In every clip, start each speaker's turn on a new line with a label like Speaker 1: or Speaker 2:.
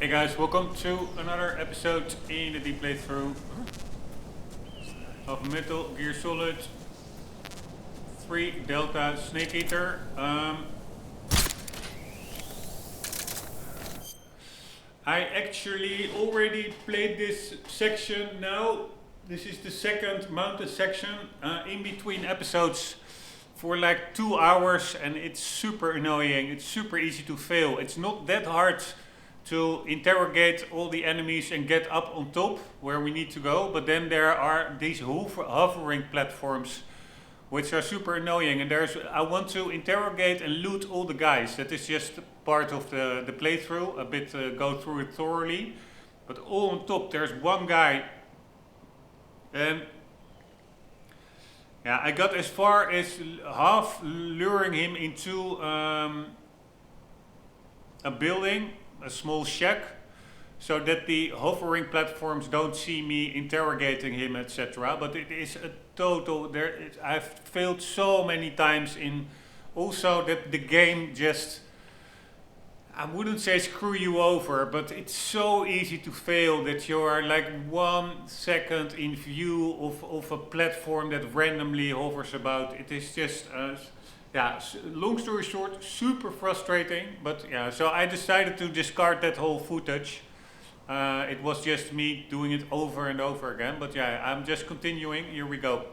Speaker 1: Hey guys, welcome to another episode in the deep playthrough of Metal Gear Solid 3 Delta Snake Eater. I actually already played this section now. This is the second mountain section in between episodes for like 2 hours, and it's super annoying. It's super easy to fail. It's not that hard to interrogate all the enemies and get up on top where we need to go, but then there are these hovering platforms which are super annoying, and I want to interrogate and loot all the guys. That is just part of the playthrough, a bit go through it thoroughly. But all on top there's one guy, and yeah, I got as far as half luring him into a building, a small shack, so that the hovering platforms don't see me interrogating him, etc. But it is a total, I've failed so many times in also that the game just, I wouldn't say screw you over, but it's so easy to fail that you are like 1 second in view of a platform that randomly hovers about. It is just yeah, long story short, super frustrating. But yeah, so I decided to discard that whole footage. It was just me doing it over and over again. But yeah, I'm just continuing. Here we go.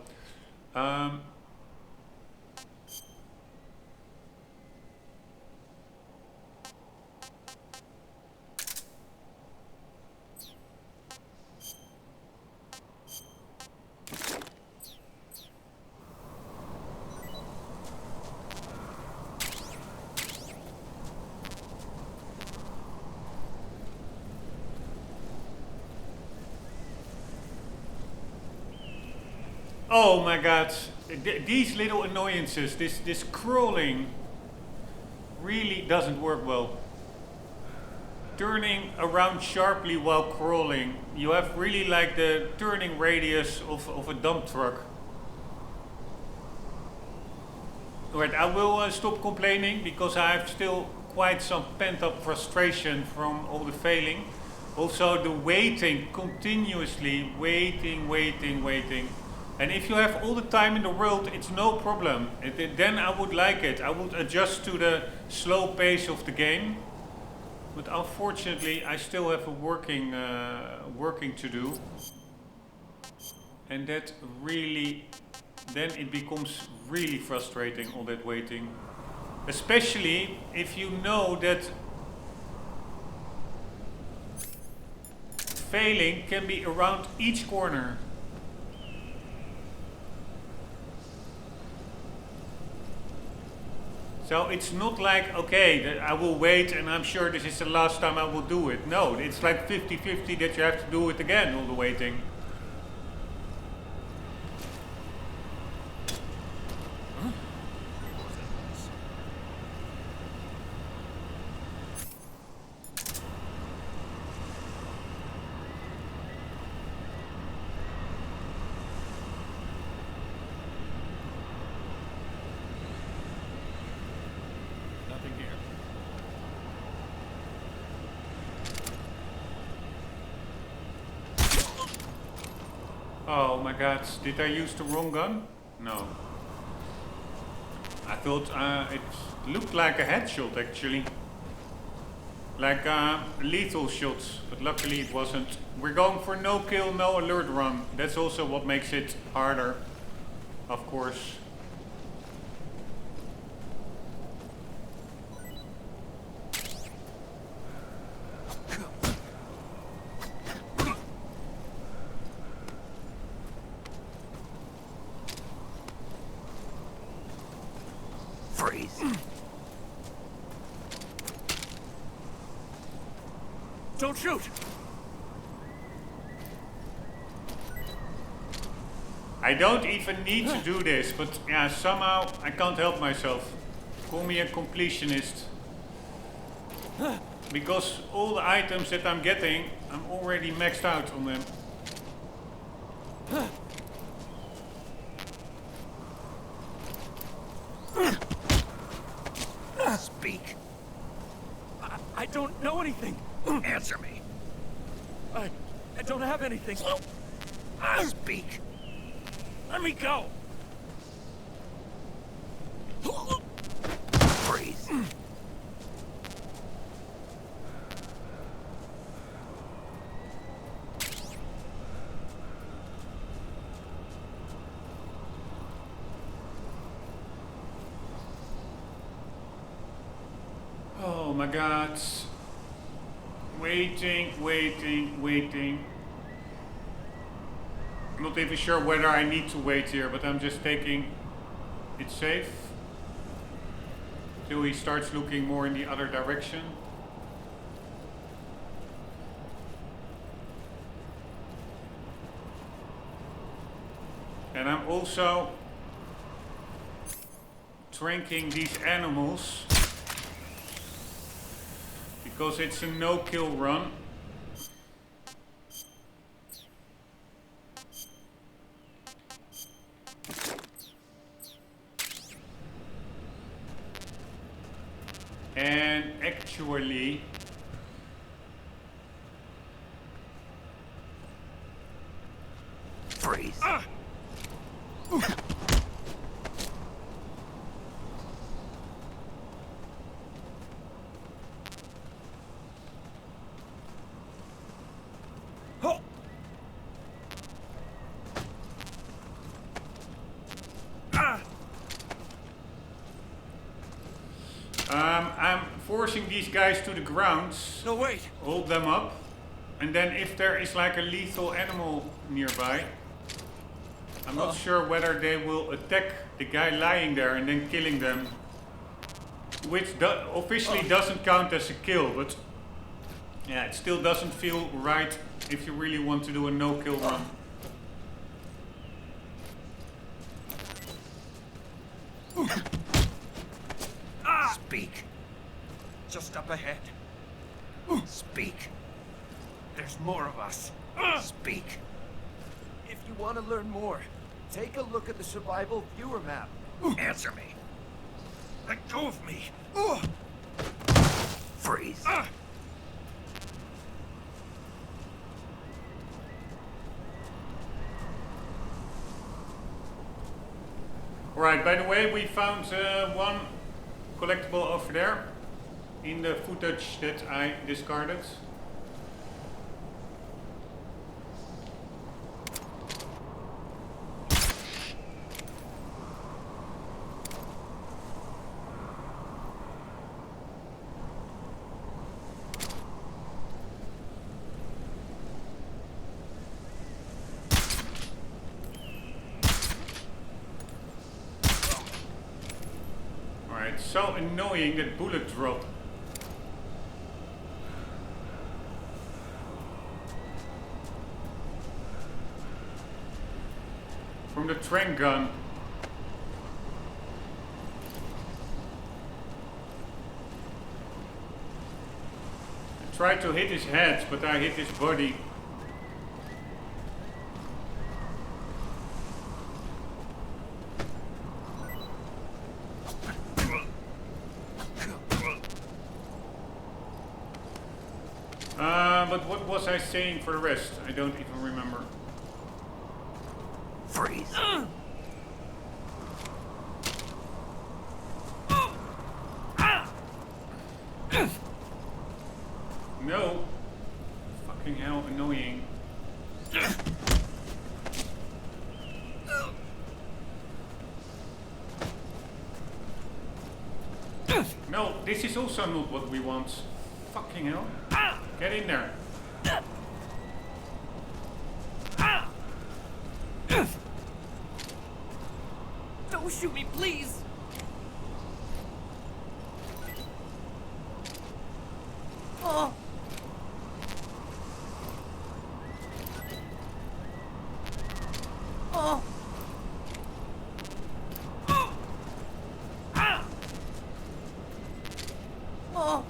Speaker 1: Oh my god, these little annoyances, this crawling really doesn't work well. Turning around sharply while crawling, you have really like the turning radius of a dump truck. Alright, I will stop complaining because I have still quite some pent-up frustration from all the failing. Also the waiting, continuously waiting. And if you have all the time in the world, it's no problem. Then I would like it. I would adjust to the slow pace of the game. But unfortunately, I still have a working to do. And that really, then it becomes really frustrating, all that waiting. Especially if you know that failing can be around each corner. So it's not like, okay, I will wait and I'm sure this is the last time I will do it. No, it's like 50-50 that you have to do it again, all the waiting. Oh my god, did I use the wrong gun? No. I thought it looked like a headshot actually. Like a lethal shot, but luckily it wasn't. We're going for no kill, no alert run. That's also what makes it harder, of course.
Speaker 2: Don't shoot!
Speaker 1: I don't even need to do this, but yeah, somehow I can't help myself. Call me a completionist. Because all the items that I'm getting, I'm already maxed out on them.
Speaker 2: Speak. I don't know anything. Answer me.
Speaker 3: I don't have anything.
Speaker 2: Speak.
Speaker 3: Let me go.
Speaker 2: Freeze.
Speaker 1: Oh my god. Waiting. I'm not even sure whether I need to wait here, but I'm just taking it safe till he starts looking more in the other direction. And I'm also tranking these animals because it's a no-kill run. And actually,
Speaker 2: Freeze.
Speaker 1: I'm forcing these guys to the ground.
Speaker 3: No, wait.
Speaker 1: Hold them up. And then if there is like a lethal animal nearby, I'm not sure whether they will attack the guy lying there and then killing them. Which officially doesn't count as a kill, but yeah, it still doesn't feel right if you really want to do a no-kill run.
Speaker 2: Speak.
Speaker 3: Just up ahead.
Speaker 2: Speak.
Speaker 3: There's more of us.
Speaker 2: Speak.
Speaker 4: If you want to learn more, take a look at the survival viewer map.
Speaker 2: Answer me.
Speaker 3: Let go of me.
Speaker 2: Freeze.
Speaker 1: Alright, by the way, we found one collectible over there in the footage that I discarded. Alright, so annoying that bullet drop. From the trank gun. I tried to hit his head, but I hit his body. But what was I saying for the rest? I don't even remember.
Speaker 2: Freeze.
Speaker 1: No. Fucking hell, annoying. No, this is also not what we want. Fucking hell. Get in there.
Speaker 4: Don't shoot me, please! Oh! Oh! Oh! Oh!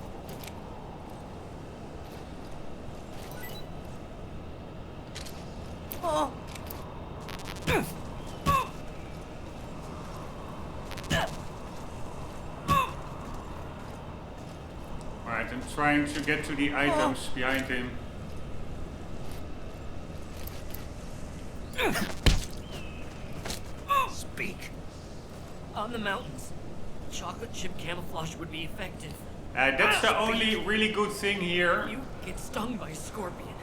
Speaker 1: trying to get to the items behind him.
Speaker 2: Speak.
Speaker 5: On the mountains, chocolate chip camouflage would be effective.
Speaker 1: That's the only really good thing here.
Speaker 5: You get stung by a scorpion.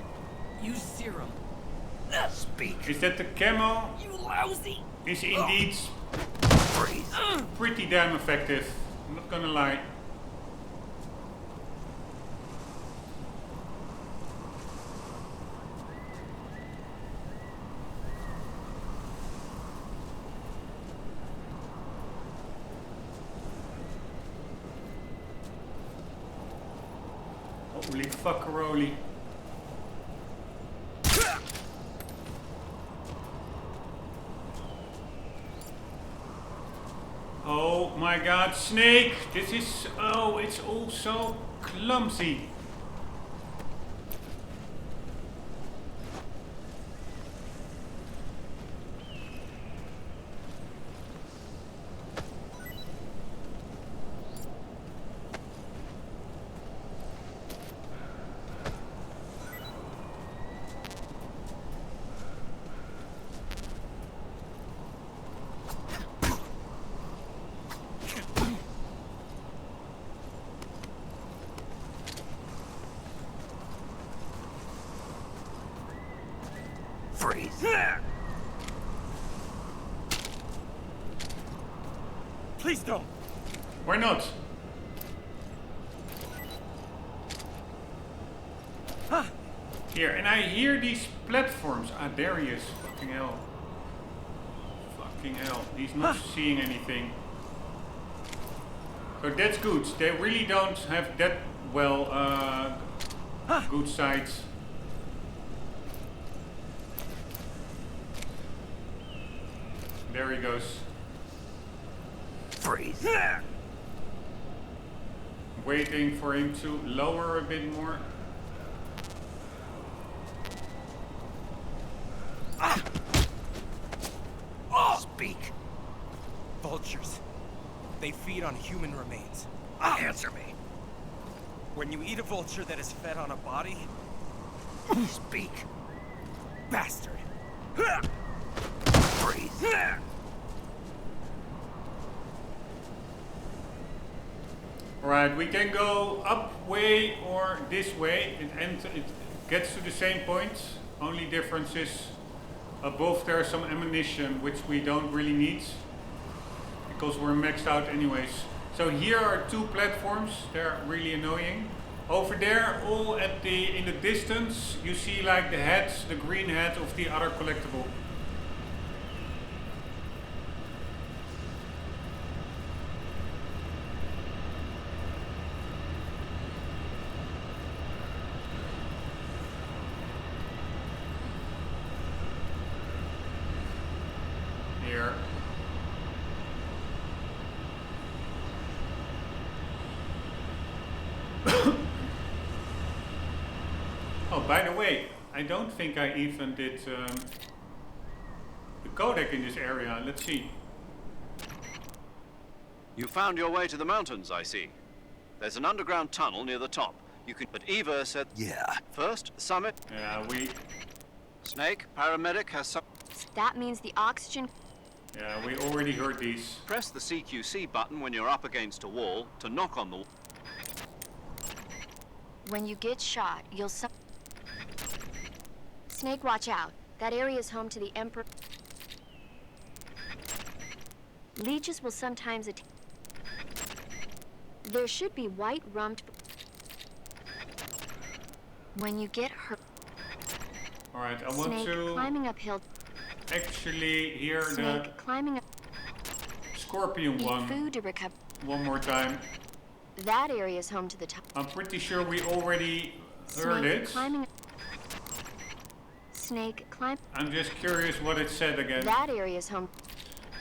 Speaker 5: Use serum.
Speaker 2: Speak.
Speaker 1: Is that the camo
Speaker 5: You lousy!
Speaker 1: is indeed
Speaker 2: Freeze.
Speaker 1: pretty damn effective. I'm not gonna lie. Holy fuckaroli. Oh my god, Snake! This is... oh, it's all so clumsy.
Speaker 2: Freeze.
Speaker 3: Please don't.
Speaker 1: Why not? Here, and I hear these platforms. Ah, there he is. Fucking hell. Fucking hell. He's not seeing anything. So that's good. They really don't have that well good sights. There he goes.
Speaker 2: Freeze.
Speaker 1: Waiting for him to lower a bit more.
Speaker 2: Speak.
Speaker 3: Vultures. They feed on human remains.
Speaker 2: Answer me.
Speaker 3: When you eat a vulture that is fed on a body,
Speaker 2: Speak.
Speaker 3: bastard.
Speaker 2: Freeze.
Speaker 1: Alright, we can go up way or this way. It gets to the same point. Only difference is above there's some ammunition which we don't really need because we're maxed out anyways. So here are two platforms. They're really annoying. Over there, all at in the distance, you see like the head, the green head of the other collectible. Here. Oh, by the way, I don't think I even did the codec in this area. Let's see.
Speaker 6: You found your way to the mountains, I see. There's an underground tunnel near the top. You can... But Eva said...
Speaker 2: Yeah.
Speaker 6: First, summit.
Speaker 1: Yeah,
Speaker 6: Snake, paramedic has some...
Speaker 7: That means the oxygen...
Speaker 1: Yeah, we already heard these.
Speaker 6: Press the CQC button when you're up against a wall to knock on the wall.
Speaker 7: When you get shot, you'll Snake, watch out. That area is home to the Emperor. Leeches will sometimes There should be white rummed... When you get hurt...
Speaker 1: Alright, I want
Speaker 7: Snake,
Speaker 1: to
Speaker 7: climbing uphill...
Speaker 1: actually hear
Speaker 7: Snake,
Speaker 1: the
Speaker 7: climbing up...
Speaker 1: scorpion
Speaker 7: Eat
Speaker 1: one
Speaker 7: food to recover...
Speaker 1: one more time.
Speaker 7: That area is home to the top...
Speaker 1: I'm pretty sure we already heard
Speaker 7: Snake,
Speaker 1: it.
Speaker 7: climbing... Snake, climb...
Speaker 1: I'm just curious what it said again.
Speaker 7: That area is home...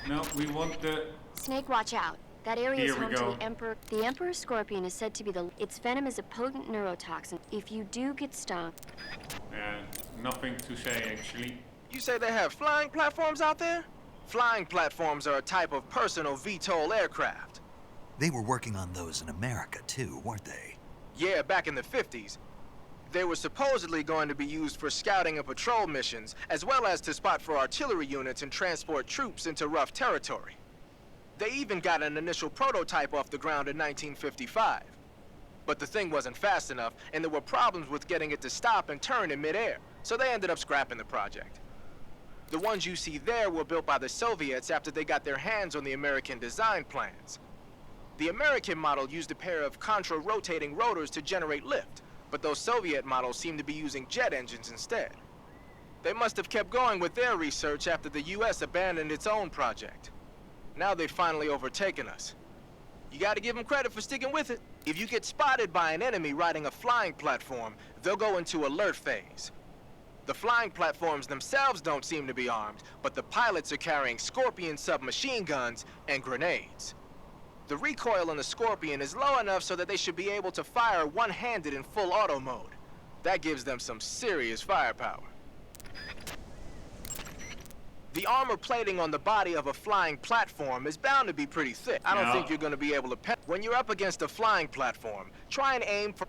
Speaker 1: No, we want the...
Speaker 7: Snake, watch out. That area is
Speaker 1: Here we
Speaker 7: home to
Speaker 1: go.
Speaker 7: the Emperor. The Emperor Scorpion is said to be its venom is a potent neurotoxin. If you do get stung...
Speaker 1: nothing to say actually.
Speaker 8: You say they have flying platforms out there? Flying platforms are a type of personal VTOL aircraft.
Speaker 2: They were working on those in America, too, weren't they?
Speaker 8: Yeah, back in the 50s. They were supposedly going to be used for scouting and patrol missions, as well as to spot for artillery units and transport troops into rough territory. They even got an initial prototype off the ground in 1955. But the thing wasn't fast enough, and there were problems with getting it to stop and turn in midair, so they ended up scrapping the project. The ones you see there were built by the Soviets after they got their hands on the American design plans. The American model used a pair of contra-rotating rotors to generate lift, but those Soviet models seem to be using jet engines instead. They must have kept going with their research after the US abandoned its own project. Now they've finally overtaken us. You gotta give them credit for sticking with it. If you get spotted by an enemy riding a flying platform, they'll go into alert phase. The flying platforms themselves don't seem to be armed, but the pilots are carrying Scorpion submachine guns and grenades. The recoil on the Scorpion is low enough so that they should be able to fire one-handed in full auto mode. That gives them some serious firepower. The armor plating on the body of a flying platform is bound to be pretty thick. I don't think you're going to be able to when you're up against a flying platform, try and aim for...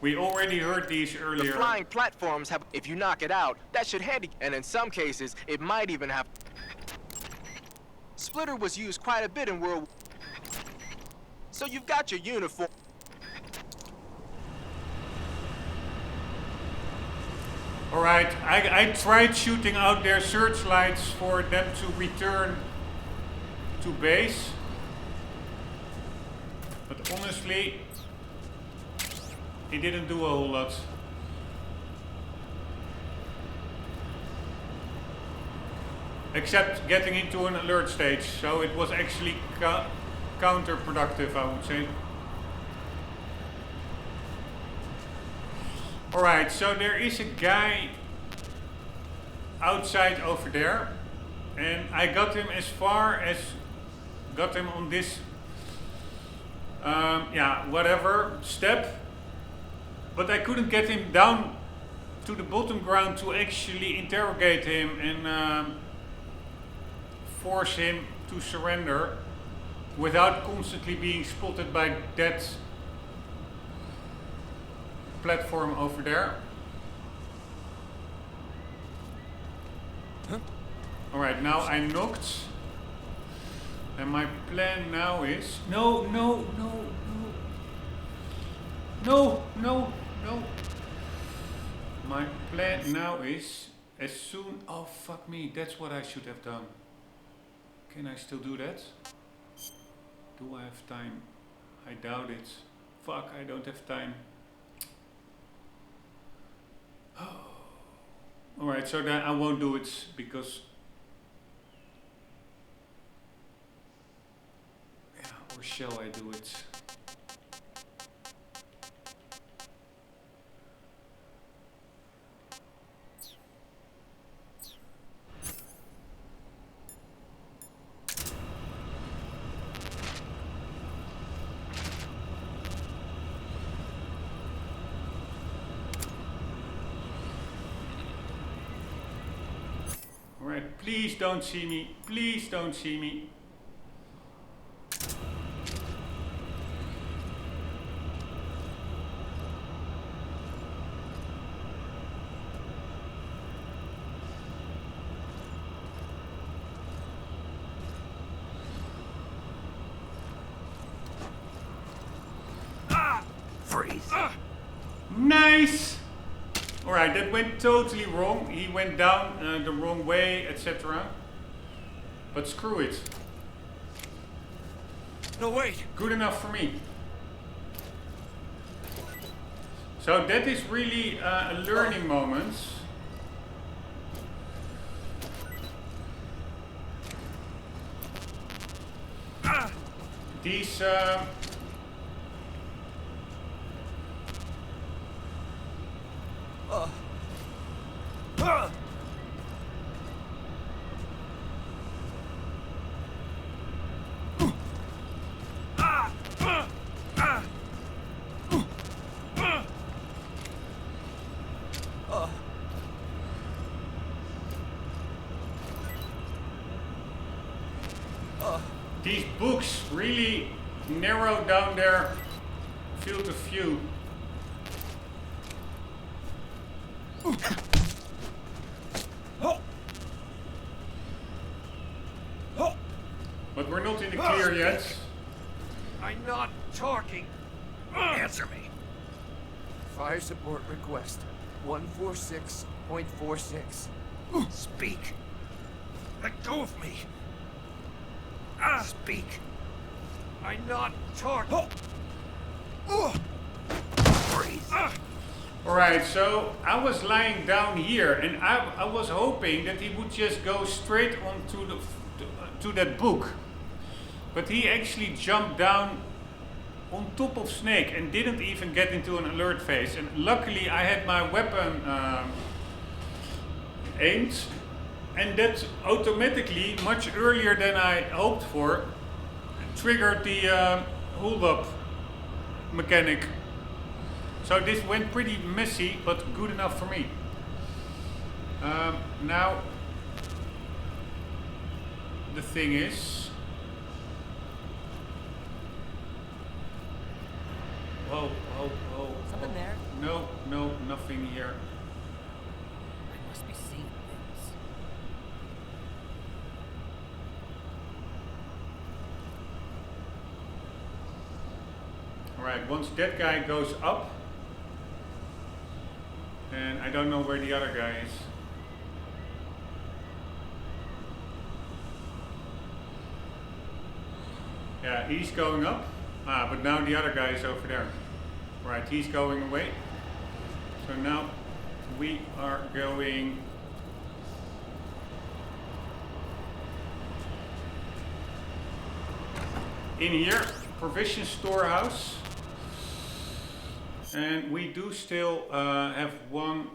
Speaker 1: We already heard these earlier.
Speaker 8: The flying platforms have... If you knock it out, that should and in some cases, it might even have... Splitter was used quite a bit in World War... So you've got your uniform...
Speaker 1: Alright, I tried shooting out their searchlights for them to return to base. But honestly, it didn't do a whole lot. Except getting into an alert stage, so it was actually counterproductive, I would say. Alright, so there is a guy outside over there, and I got him as far as, got him on this, yeah, whatever, step, but I couldn't get him down to the bottom ground to actually interrogate him and force him to surrender without constantly being spotted by that platform over there.
Speaker 3: Huh?
Speaker 1: Alright, now I knocked. And my plan now is... No. My plan now is, as soon... Oh, fuck me, that's what I should have done. Can I still do that? Do I have time? I doubt it. Fuck, I don't have time. Oh. Alright, so then I won't do it because... Yeah, or shall I do it? Alright, please don't see me. Please don't see me.
Speaker 2: Freeze.
Speaker 1: Nice! Alright, that went totally wrong. He went down the wrong way, etc. But screw it.
Speaker 3: No, wait.
Speaker 1: Good enough for me. So that is really a learning moment. These... These books really narrow down their field of view. But we're not in the clear yet.
Speaker 4: I'm not talking.
Speaker 2: Answer me.
Speaker 4: Fire support request 146.46.
Speaker 2: Speak.
Speaker 4: Let go of me.
Speaker 2: Speak.
Speaker 4: I'm not talking.
Speaker 2: Freeze.
Speaker 1: Alright, so I was lying down here and I was hoping that he would just go straight on to that book. But he actually jumped down on top of Snake and didn't even get into an alert phase. And luckily I had my weapon aimed, and that automatically, much earlier than I hoped for, triggered the hold up mechanic. So this went pretty messy, but good enough for me. Now the thing is, whoa.
Speaker 5: Something there?
Speaker 1: No, nothing here.
Speaker 5: I must be seeing things.
Speaker 1: Alright, once that guy goes up, and I don't know where the other guy is. Yeah, he's going up. But now the other guy is over there. Right, he's going away. So now we are going in here, provision storehouse. And we do still have one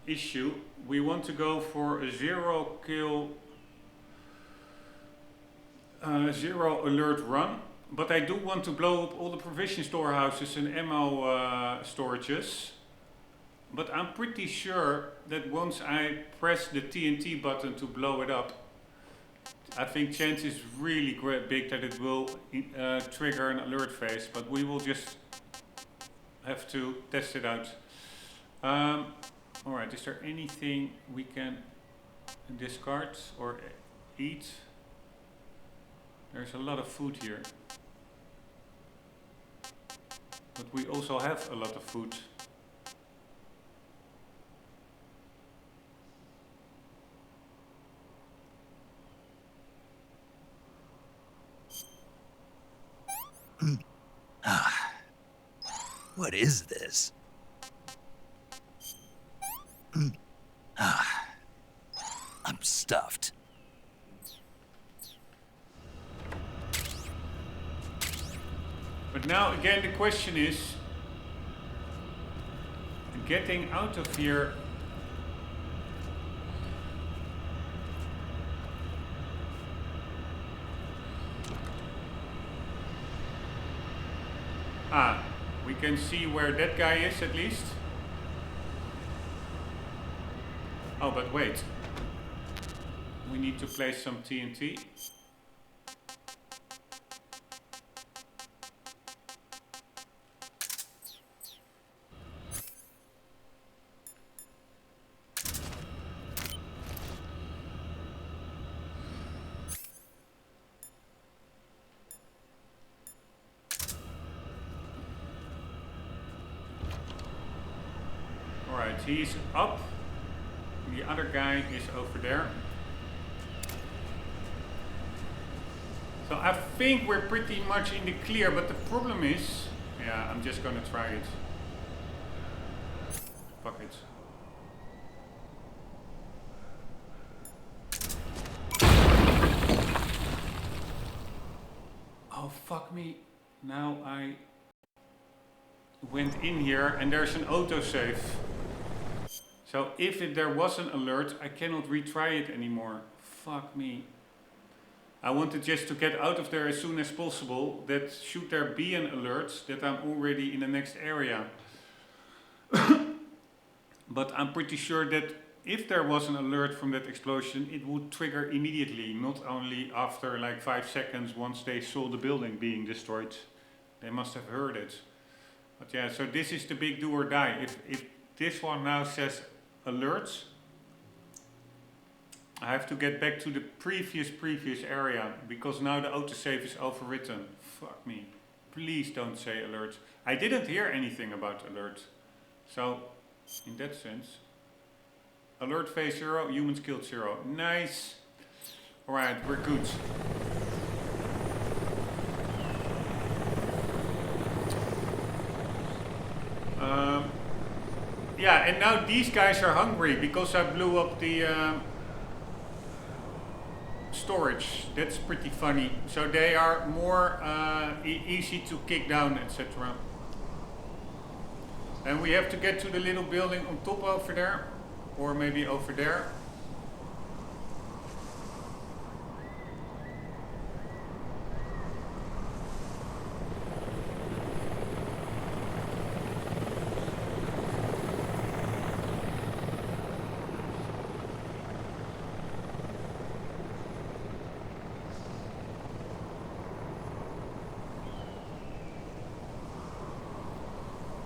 Speaker 1: issue. We want to go for a zero kill, zero alert run. But I do want to blow up all the provision storehouses and ammo storages. But I'm pretty sure that once I press the TNT button to blow it up, I think chance is really big that it will trigger an alert phase. But we will just have to test it out. Alright, is there anything we can discard or eat? There's a lot of food here. But we also have a lot of food.
Speaker 2: What is this? I'm stuffed.
Speaker 1: But now again the question is, getting out of here. We can see where that guy is at least. Oh, but wait. We need to place some TNT. Alright, he's up. The other guy is over there. So I think we're pretty much in the clear, but the problem is... Yeah, I'm just gonna try it. Fuck it. Oh, fuck me. Now I went in here and there's an autosave. So if there was an alert, I cannot retry it anymore. Fuck me. I wanted just to get out of there as soon as possible, that should there be an alert, that I'm already in the next area. But I'm pretty sure that if there was an alert from that explosion, it would trigger immediately, not only after like 5 seconds once they saw the building being destroyed. They must have heard it. But yeah, so this is the big do or die. If this one now says alerts. I have to get back to the previous area because now the autosave is overwritten. Fuck me. Please don't say alerts. I didn't hear anything about alerts. So, in that sense, alert phase 0, humans killed 0. Nice. Alright, we're good. Yeah, and now these guys are hungry because I blew up the storage. That's pretty funny. So they are more easy to kick down, etc. And we have to get to the little building on top over there, or maybe over there.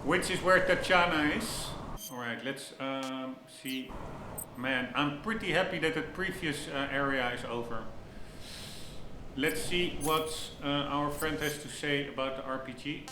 Speaker 1: Which is where Tatiana is. Alright, let's see. Man, I'm pretty happy that the previous area is over. Let's see what our friend has to say about the RPG.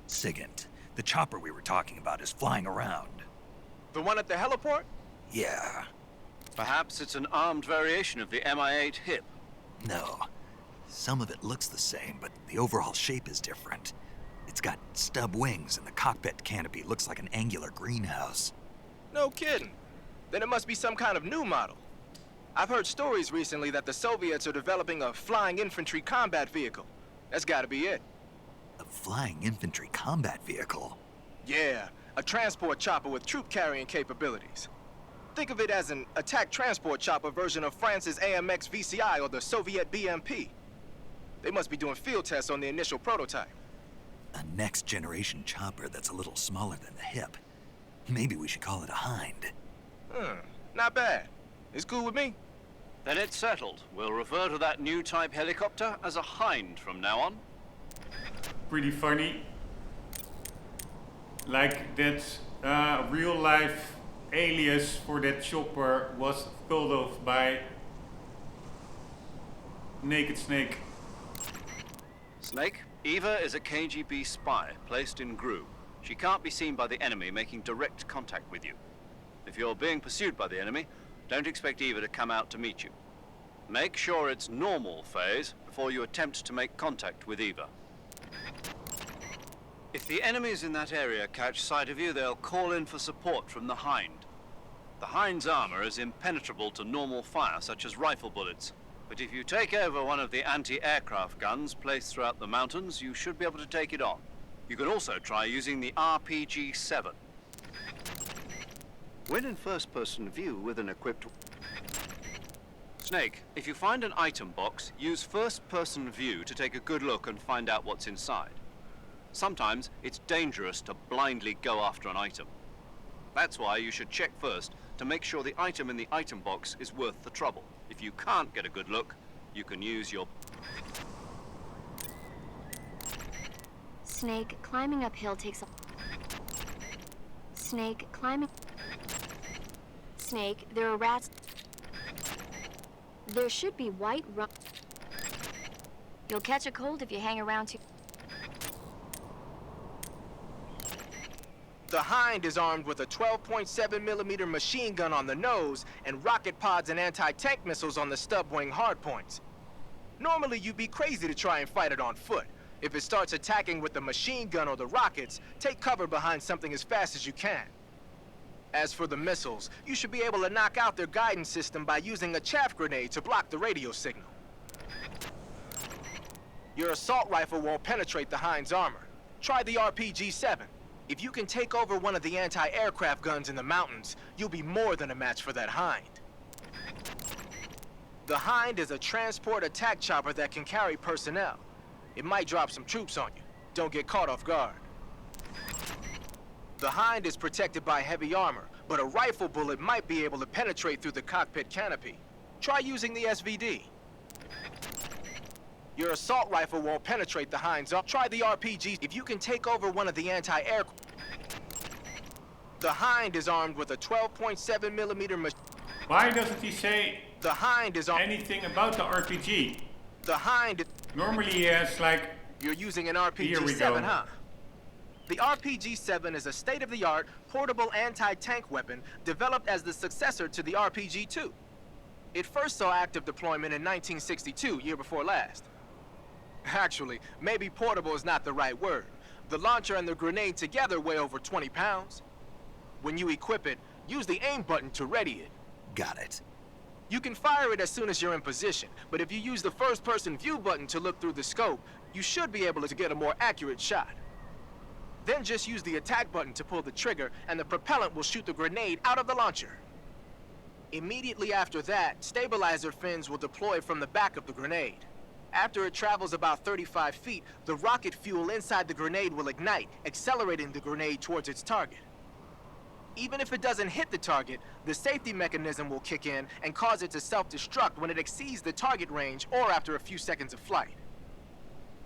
Speaker 2: Sigint, the chopper we were talking about is flying around.
Speaker 8: The one at the heliport?
Speaker 2: Yeah.
Speaker 6: Perhaps it's an armed variation of the Mi-8 HIP.
Speaker 2: No. Some of it looks the same, but the overall shape is different. It's got stub wings and the cockpit canopy looks like an angular greenhouse.
Speaker 8: No kidding. Then it must be some kind of new model. I've heard stories recently that the Soviets are developing a flying infantry combat vehicle. That's gotta be it.
Speaker 2: A flying infantry combat vehicle?
Speaker 8: Yeah, a transport chopper with troop-carrying capabilities. Think of it as an attack transport chopper version of France's AMX VCI or the Soviet BMP. They must be doing field tests on the initial prototype.
Speaker 2: A next-generation chopper that's a little smaller than the HIP. Maybe we should call it a Hind.
Speaker 8: Not bad. It's cool with me.
Speaker 6: Then it's settled. We'll refer to that new type helicopter as a Hind from now on.
Speaker 1: Pretty funny. Like that real life alias for that chopper was thought of by Naked Snake.
Speaker 6: Snake, Eva is a KGB spy placed in GRU. She can't be seen by the enemy making direct contact with you. If you're being pursued by the enemy, don't expect Eva to come out to meet you. Make sure it's normal phase before you attempt to make contact with Eva. If the enemies in that area catch sight of you, they'll call in for support from the Hind. The Hind's armor is impenetrable to normal fire, such as rifle bullets. But if you take over one of the anti-aircraft guns placed throughout the mountains, you should be able to take it on. You can also try using the RPG-7. When in first-person view with an equipped... Snake, if you find an item box, use first-person view to take a good look and find out what's inside. Sometimes it's dangerous to blindly go after an item. That's why you should check first to make sure the item in the item box is worth the trouble. If you can't get a good look, you can use your...
Speaker 7: Snake, climbing uphill takes a... Snake, climbing... Snake, there are rats... There should be white rum... You'll catch a cold if you hang around too...
Speaker 8: The Hind is armed with a 12.7mm machine gun on the nose and rocket pods and anti-tank missiles on the stub wing hardpoints. Normally, you'd be crazy to try and fight it on foot. If it starts attacking with the machine gun or the rockets, take cover behind something as fast as you can. As for the missiles, you should be able to knock out their guidance system by using a chaff grenade to block the radio signal. Your assault rifle won't penetrate the Hind's armor. Try the RPG-7. If you can take over one of the anti-aircraft guns in the mountains, you'll be more than a match for that Hind. The Hind is a transport attack chopper that can carry personnel. It might drop some troops on you. Don't get caught off guard. The Hind is protected by heavy armor, but a rifle bullet might be able to penetrate through the cockpit canopy. Try using the SVD. Your assault rifle won't penetrate the Heinz. Try the RPG. If you can take over one of the anti-air... The Hind is armed with a 12.7mm machine.
Speaker 1: Why doesn't he say
Speaker 8: The Hind is
Speaker 1: anything about the RPG?
Speaker 8: The Hind...
Speaker 1: Normally he has like...
Speaker 8: You're using an
Speaker 1: Here we
Speaker 8: RPG-7,
Speaker 1: go.
Speaker 8: huh? The RPG-7 is a state-of-the-art, portable anti-tank weapon developed as the successor to the RPG-2. It first saw active deployment in 1962, year before last. Actually, maybe portable is not the right word. The launcher and the grenade together weigh over 20 pounds. When you equip it, use the aim button to ready it.
Speaker 2: Got it.
Speaker 8: You can fire it as soon as you're in position, but if you use the first-person view button to look through the scope, you should be able to get a more accurate shot. Then just use the attack button to pull the trigger, and the propellant will shoot the grenade out of the launcher. Immediately after that, stabilizer fins will deploy from the back of the grenade. After it travels about 35 feet, the rocket fuel inside the grenade will ignite, accelerating the grenade towards its target. Even if it doesn't hit the target, the safety mechanism will kick in and cause it to self-destruct when it exceeds the target range or after a few seconds of flight.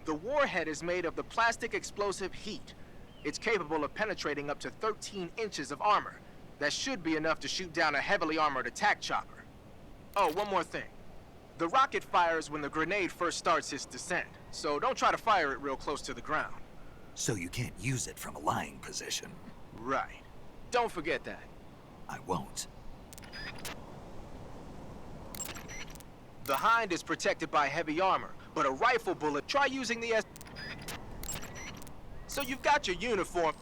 Speaker 8: The warhead is made of the plastic explosive heat. It's capable of penetrating up to 13 inches of armor. That should be enough to shoot down a heavily armored attack chopper. Oh, one more thing. The rocket fires when the grenade first starts its descent, so don't try to fire it real close to the ground.
Speaker 2: So you can't use it from a lying position.
Speaker 8: Right. Don't forget that.
Speaker 2: I won't.
Speaker 8: The Hind is protected by heavy armor, but a rifle bullet, try using the So you've got your uniform.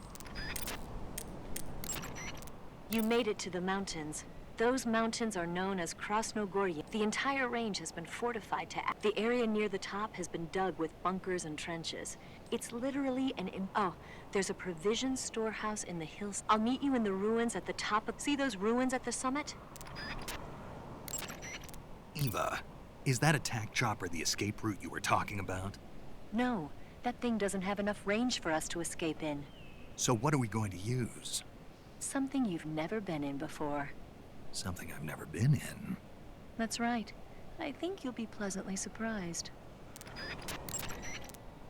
Speaker 9: You made it to the mountains. Those mountains are known as Krasnogorye. The entire range has been fortified to act. The area near the top has been dug with bunkers and trenches. It's literally oh, there's a provision storehouse in the hills. I'll meet you in the ruins at the top of... See those ruins at the summit?
Speaker 2: Eva, is that attack chopper the escape route you were talking about?
Speaker 9: No, that thing doesn't have enough range for us to escape in.
Speaker 2: So what are we going to use?
Speaker 9: Something you've never been in before.
Speaker 2: Something I've never been in.
Speaker 9: That's right. I think you'll be pleasantly surprised.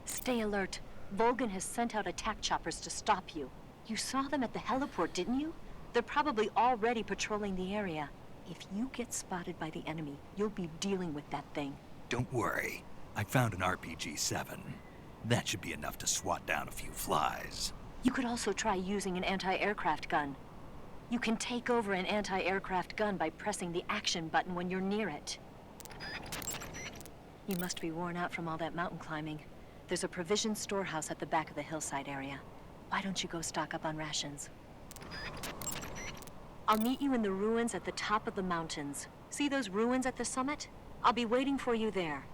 Speaker 9: Stay alert. Volgan has sent out attack choppers to stop you. You saw them at the heliport, didn't you? They're probably already patrolling the area. If you get spotted by the enemy, you'll be dealing with that thing.
Speaker 2: Don't worry. I found an RPG-7. That should be enough to swat down a few flies.
Speaker 9: You could also try using an anti-aircraft gun. You can take over an anti-aircraft gun by pressing the action button when you're near it. You must be worn out from all that mountain climbing. There's a provision storehouse at the back of the hillside area. Why don't you go stock up on rations? I'll meet you in the ruins at the top of the mountains. See those ruins at the summit? I'll be waiting for you there.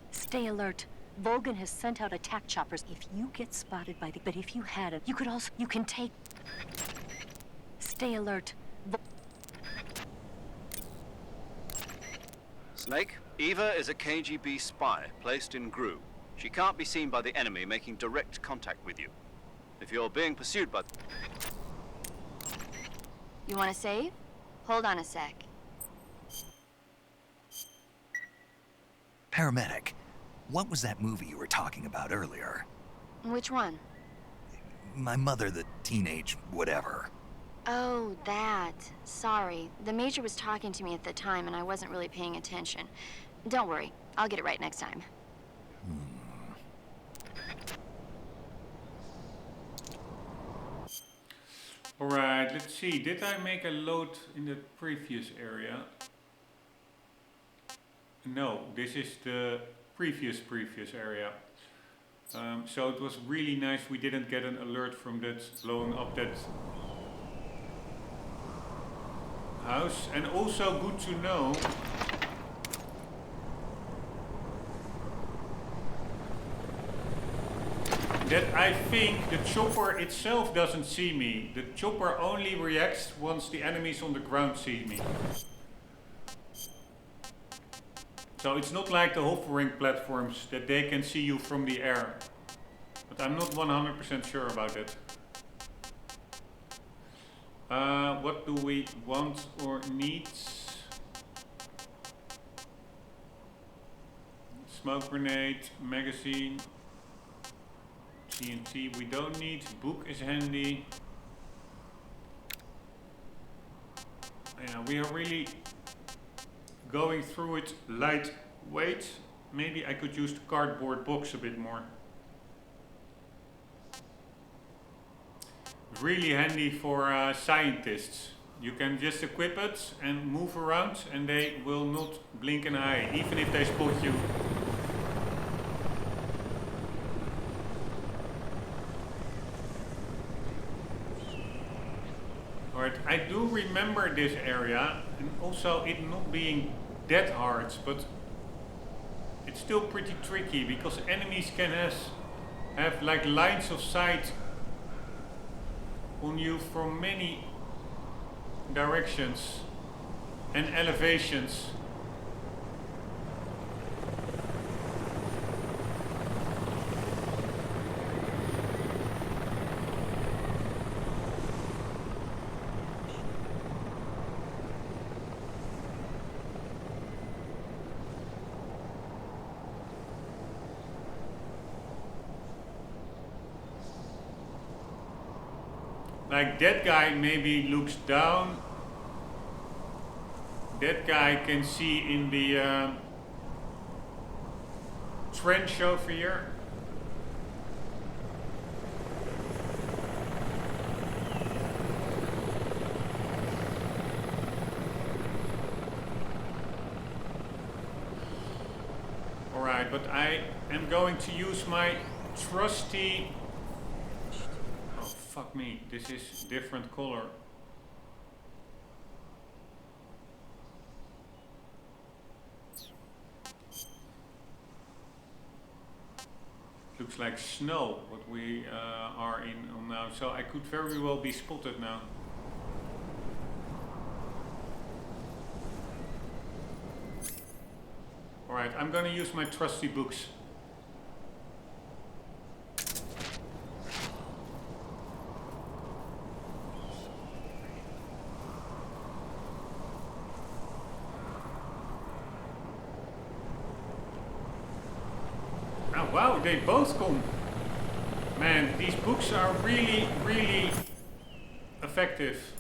Speaker 9: Stay alert. Volgan has sent out attack choppers. If you get spotted by the... But if you hadn't, you could also... You can take... Stay alert.
Speaker 6: Snake, Eva is a KGB spy placed in Gru. She can't be seen by the enemy making direct contact with you. If you're being pursued by...
Speaker 7: You want to save? Hold on a sec.
Speaker 2: Paramedic, what was that movie you were talking about earlier?
Speaker 7: Which one?
Speaker 2: My mother, the teenage whatever.
Speaker 7: Oh, that. Sorry. The Major was talking to me at the time and I wasn't really paying attention. Don't worry. I'll get it right next time.
Speaker 1: Alright, let's see. Did I make a load in the previous area? No, this is the previous area. So it was really nice we didn't get an alert from that blowing up that house. And also good to know that I think the chopper itself doesn't see me. The chopper only reacts once the enemies on the ground see me. So it's not like the hovering platforms that they can see you from the air. But I'm not 100% sure about it. What do we want or need? Smoke grenade, magazine, TNT we don't need, book is handy. Yeah, we are really going through it lightweight. Maybe I could use the cardboard box a bit more. Really handy for scientists. You can just equip it and move around and they will not blink an eye, even if they spot you. Alright, I do remember this area and also it not being that hard, but it's still pretty tricky because enemies can have like lines of sight on you from many directions and elevations. Like that guy maybe looks down. That guy can see in the trench over here. Alright, but I am going to use my trusty... Fuck me, this is different color. Looks like snow, what we are in on now, so I could very well be spotted now. Alright, I'm gonna use my trusty books. Wow, they both come. Man, these books are really, really effective.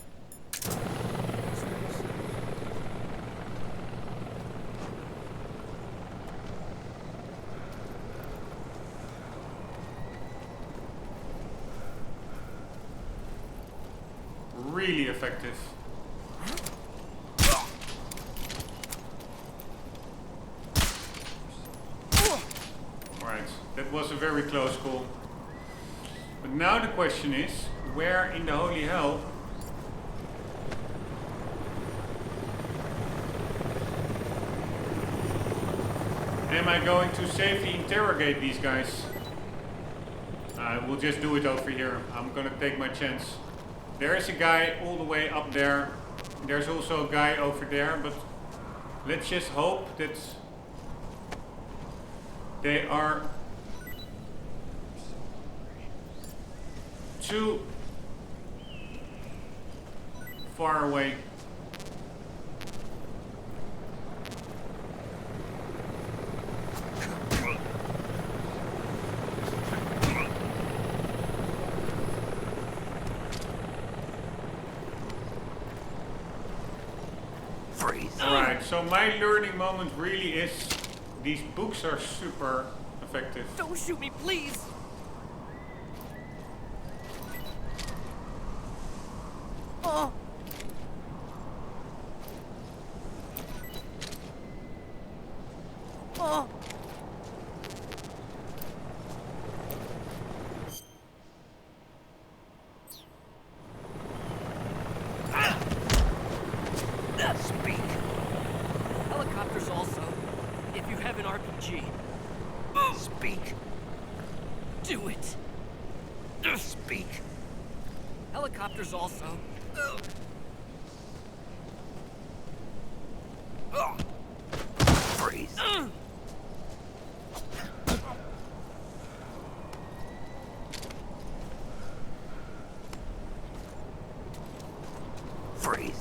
Speaker 1: Really effective. That was a very close call. But now the question is, where in the holy hell am I going to safely interrogate these guys? I will just do it over here. I'm gonna take my chance. There is a guy all the way up there. There's also a guy over there, but let's just hope that they are too far away.
Speaker 2: Freeze.
Speaker 1: Alright, so my learning moment really is these books are super effective.
Speaker 5: Don't shoot me, please! Oh! Oh! Speak. Helicopters also, if you have an RPG.
Speaker 2: Speak.
Speaker 5: Do it.
Speaker 2: Speak.
Speaker 5: Helicopters also.
Speaker 2: Freeze. Freeze.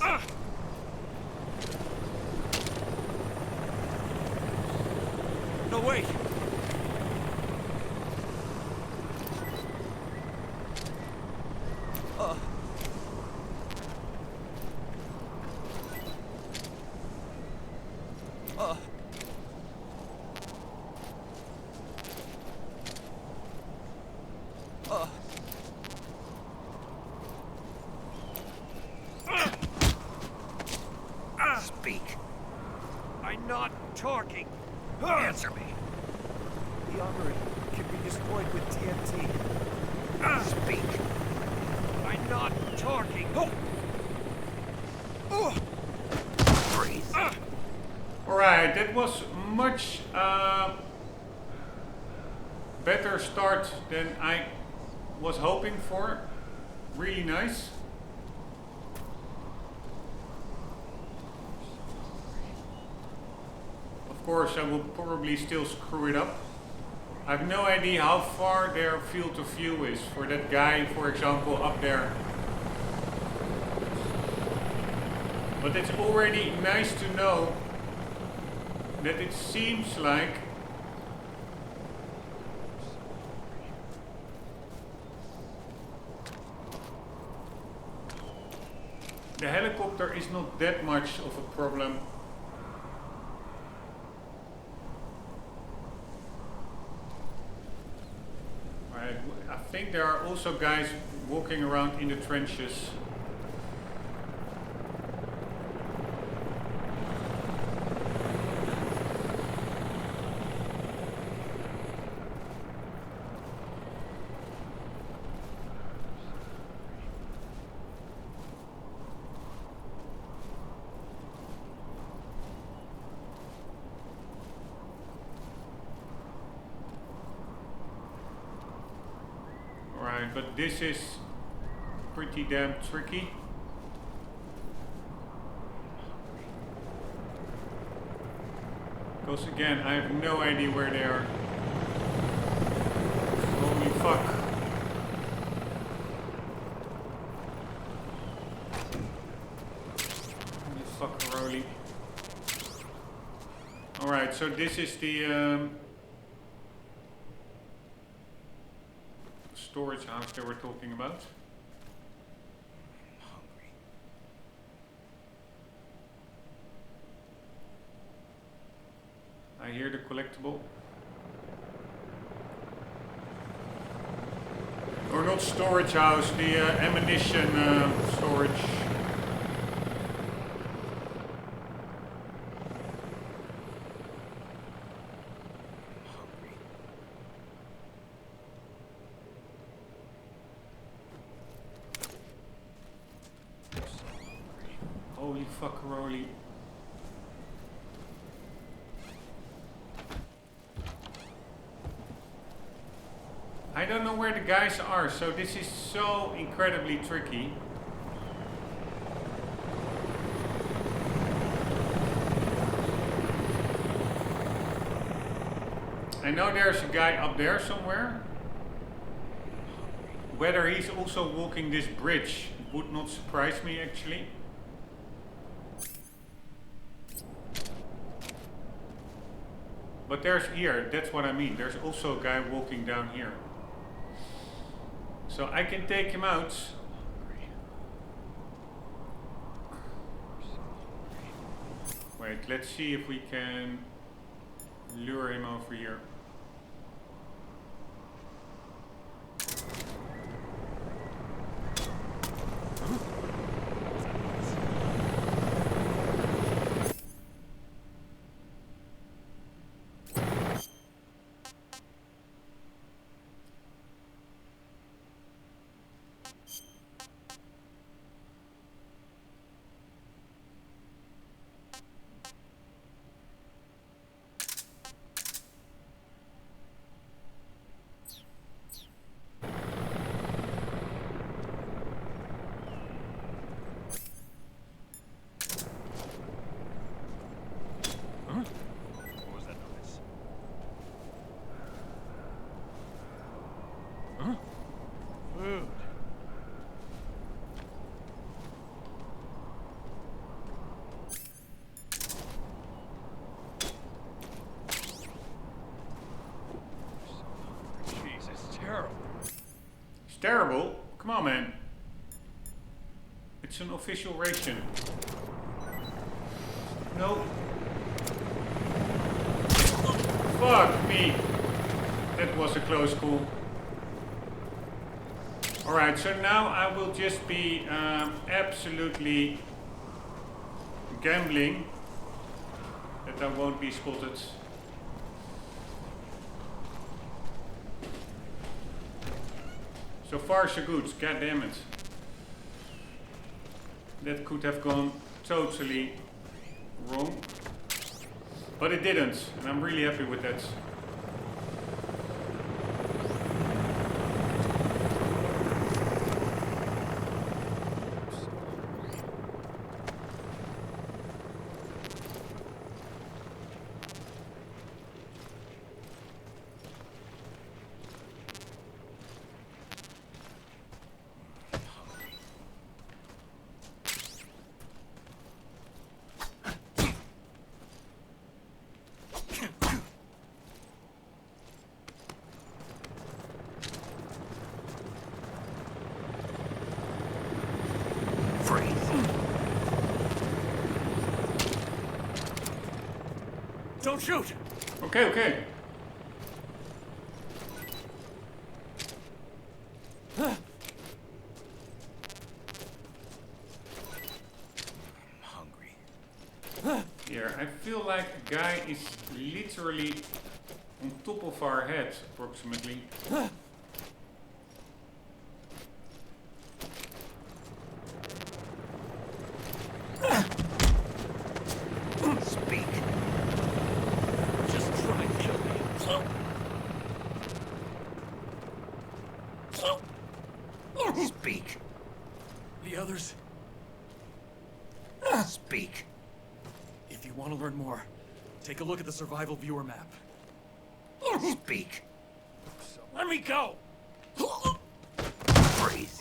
Speaker 3: No, wait!
Speaker 2: Speak.
Speaker 3: I'm not talking!
Speaker 2: Answer me.
Speaker 4: The armory can be destroyed with TNT.
Speaker 2: Speak.
Speaker 3: I'm not talking!
Speaker 2: Freeze.
Speaker 1: Alright, that was much better start than I was hoping for. Really nice. Of course, I will probably still screw it up. I have no idea how far their field of view is for that guy, for example, up there. But it's already nice to know that it seems like the helicopter is not that much of a problem. Right, I think there are also guys walking around in the trenches. But this is pretty damn tricky. Because again, I have no idea where they are. Holy fuck. Holy fuckaroli. Alright, so this is the storage house they were talking about. I hear the collectible. Or not storage house, the ammunition storage. Holy fuckaroli. I don't know where the guys are, so this is so incredibly tricky. I know there's a guy up there somewhere. Whether he's also walking this bridge would not surprise me actually. But there's here, that's what I mean. There's also a guy walking down here. So I can take him out. Wait, let's see if we can lure him over here. terrible. Come on, man. It's an official ration. No. Fuck me. That was a close call. Alright, so now I will just be absolutely gambling that I won't be spotted. So far so good, god damn it. That could have gone totally wrong. But it didn't, and I'm really happy with that.
Speaker 5: Don't shoot!
Speaker 1: Okay, okay.
Speaker 3: I'm hungry.
Speaker 1: Here, I feel like a guy is literally on top of our head, approximately.
Speaker 2: Speak.
Speaker 5: Just try and kill me.
Speaker 2: Speak.
Speaker 5: The others,
Speaker 2: Speak.
Speaker 5: if you want to learn more, take a look at the survival viewer map.
Speaker 2: Speak.
Speaker 5: Let me go!
Speaker 2: Freeze.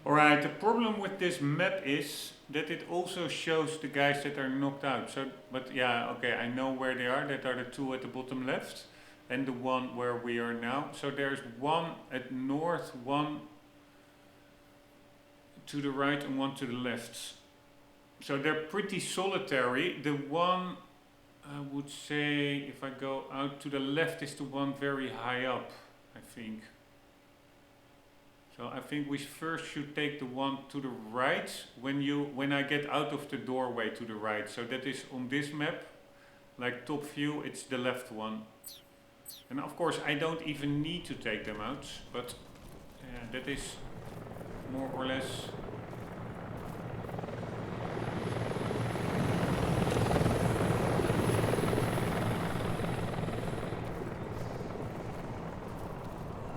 Speaker 1: Alright, the problem with this map is that it also shows the guys that are knocked out. So, but yeah, okay, I know where they are. That are the two at the bottom left and the one where we are now. So there's one at north, one to the right and one to the left. So they're pretty solitary. The one, I would say, if I go out to the left, is the one very high up, I think. So I think we first should take the one to the right when I get out of the doorway to the right. So that is on this map, like top view, it's the left one. And of course I don't even need to take them out, but that is more or less.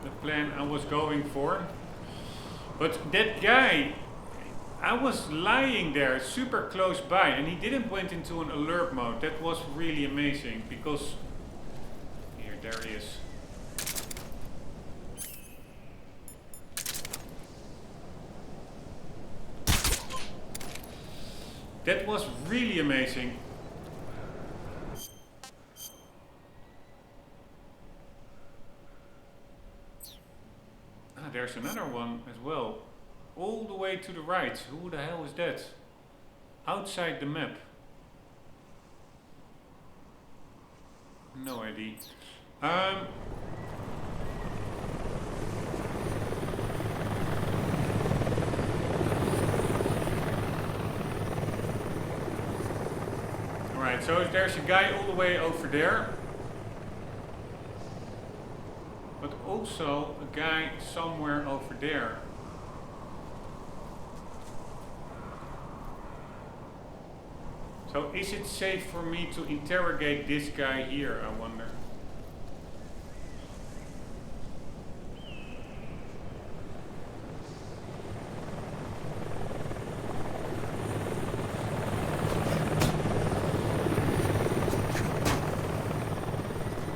Speaker 1: The plan I was going for. But that guy, I was lying there super close by and he didn't went into an alert mode. That was really amazing because, here, there he is. That was really amazing. There's another one as well. All the way to the right. Who the hell is that? Outside the map. No idea. Alright, so there's a guy all the way over there. But also a guy somewhere over there. So is it safe for me to interrogate this guy here, I wonder?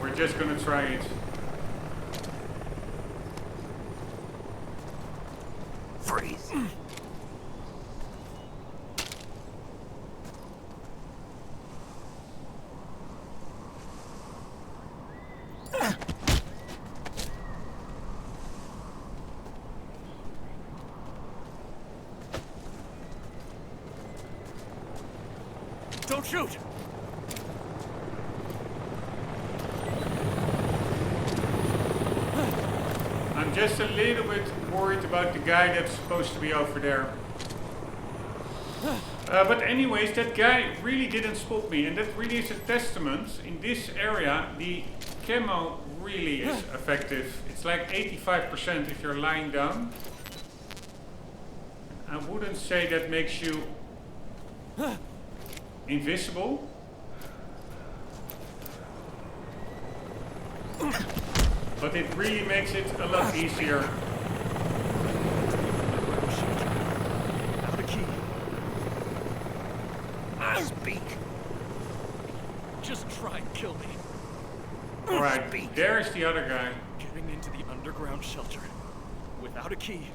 Speaker 1: We're just gonna try it.
Speaker 2: Freeze.
Speaker 5: Don't shoot!
Speaker 1: I'm just a little bit worried about the guy that's supposed to be over there. But anyways, that guy really didn't spot me, and that really is a testament. In this area, the camo really is effective. It's like 85% if you're lying down. I wouldn't say that makes you invisible. But it really makes it a lot easier.
Speaker 5: Out a key.
Speaker 2: Speak.
Speaker 5: Just try and kill me.
Speaker 1: Alright, there's the other guy.
Speaker 5: Getting into the underground shelter without a key.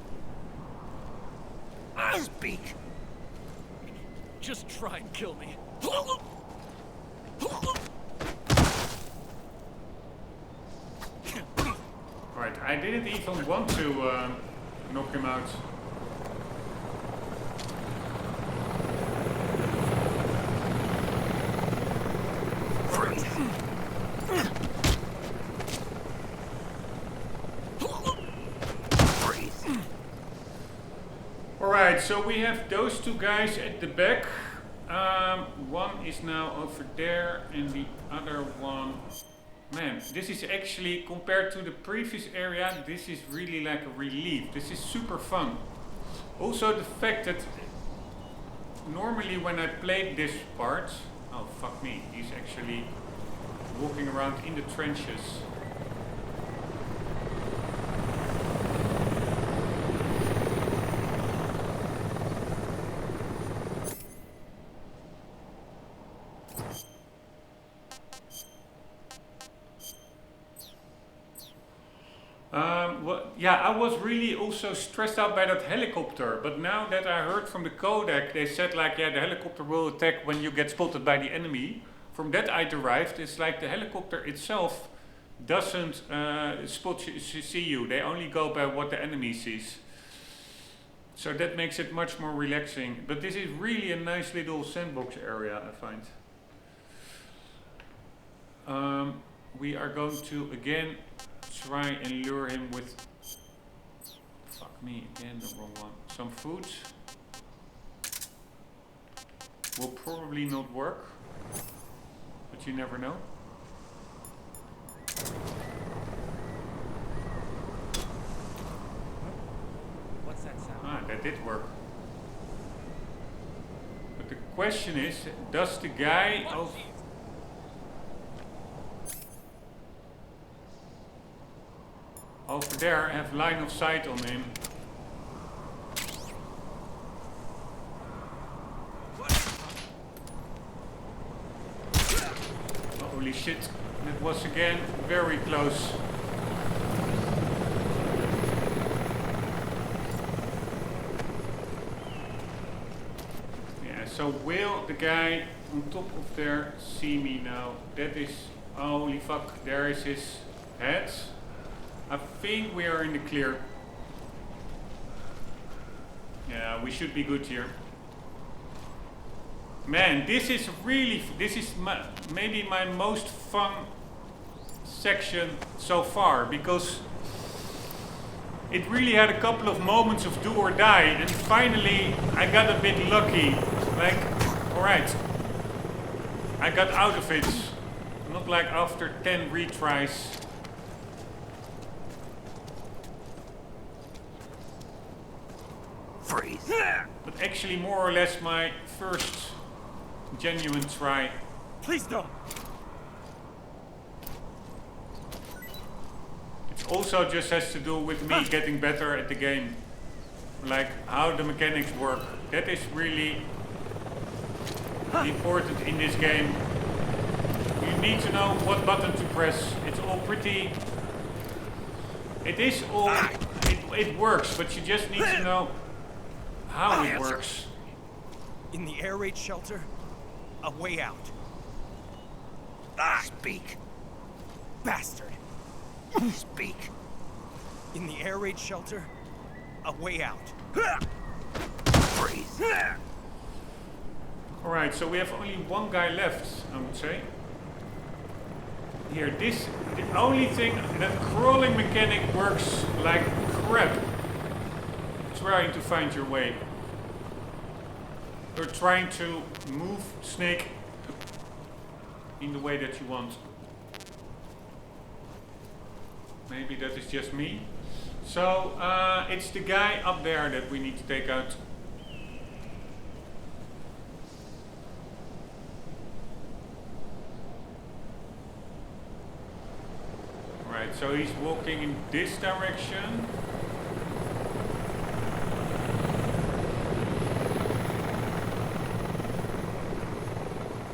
Speaker 2: Speak.
Speaker 5: Just try and kill me.
Speaker 1: Alright, I didn't even want to knock him out. Alright, so we have those two guys at the back. One is now over there and the other one... Man, this is actually, compared to the previous area, this is really like a relief. This is super fun. Also the fact that normally when I played this part... Oh fuck me, he's actually walking around in the trenches. Yeah, I was really also stressed out by that helicopter, but now that I heard from the codec, they said like, yeah, the helicopter will attack when you get spotted by the enemy. From that I derived, it's like the helicopter itself doesn't see you, they only go by what the enemy sees. So that makes it much more relaxing, but this is really a nice little sandbox area, I find. We are going to again try and lure him with, fuck me, again the wrong one, some food. Will probably not work, but you never know.
Speaker 3: What's that sound?
Speaker 1: Ah, that did work. But the question is, does the guy over there have line of sight on him? Holy shit, that was again very close. Yeah, so will the guy on top of there see me now? That is, holy fuck, there is his head. I think we are in the clear. Yeah, we should be good here. Man, this is maybe my most fun section so far, because it really had a couple of moments of do or die, and finally I got a bit lucky. Like, alright, I got out of it. Not like after 10 retries.
Speaker 2: Freeze.
Speaker 1: But actually more or less my first genuine try.
Speaker 5: Please don't.
Speaker 1: It also just has to do with me getting better at the game. Like how the mechanics work. That is really important in this game. You need to know what button to press. It's all pretty... It is all... It works, but you just need to know how it works.
Speaker 3: In the air raid shelter, a way out.
Speaker 2: Speak.
Speaker 3: Bastard.
Speaker 2: Speak.
Speaker 3: In the air raid shelter, a way out.
Speaker 2: Freeze.
Speaker 1: Alright, so we have only one guy left, I would say. Here, the only thing, that crawling mechanic works like crap. Trying to find your way. Or trying to move Snake in the way that you want. Maybe that is just me. So, it's the guy up there that we need to take out. Right, so he's walking in this direction.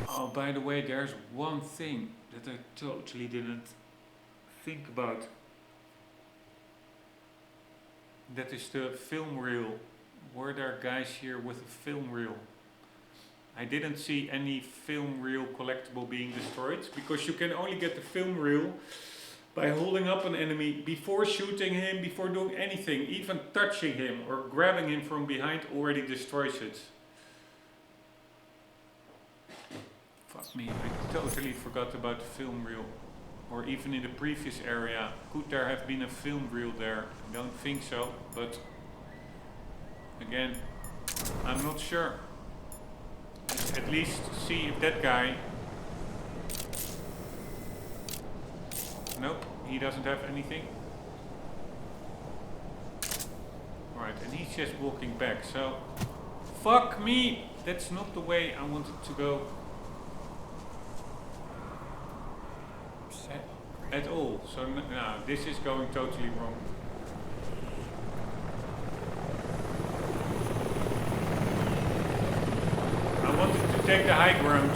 Speaker 1: Oh, by the way, there's one thing that I totally didn't think about. That is the film reel. Were there guys here with a film reel? I didn't see any film reel collectible being destroyed, because you can only get the film reel by holding up an enemy before shooting him, before doing anything. Even touching him or grabbing him from behind already destroys it. Fuck me, I totally forgot about the film reel. Or even in the previous area, could there have been a film reel there? I don't think so, but again, I'm not sure. Let's at least see if that guy... Nope, he doesn't have anything. Alright, and he's just walking back, so... Fuck me! That's not the way I wanted to go. At all. So no, this is going totally wrong. I wanted to take the high ground.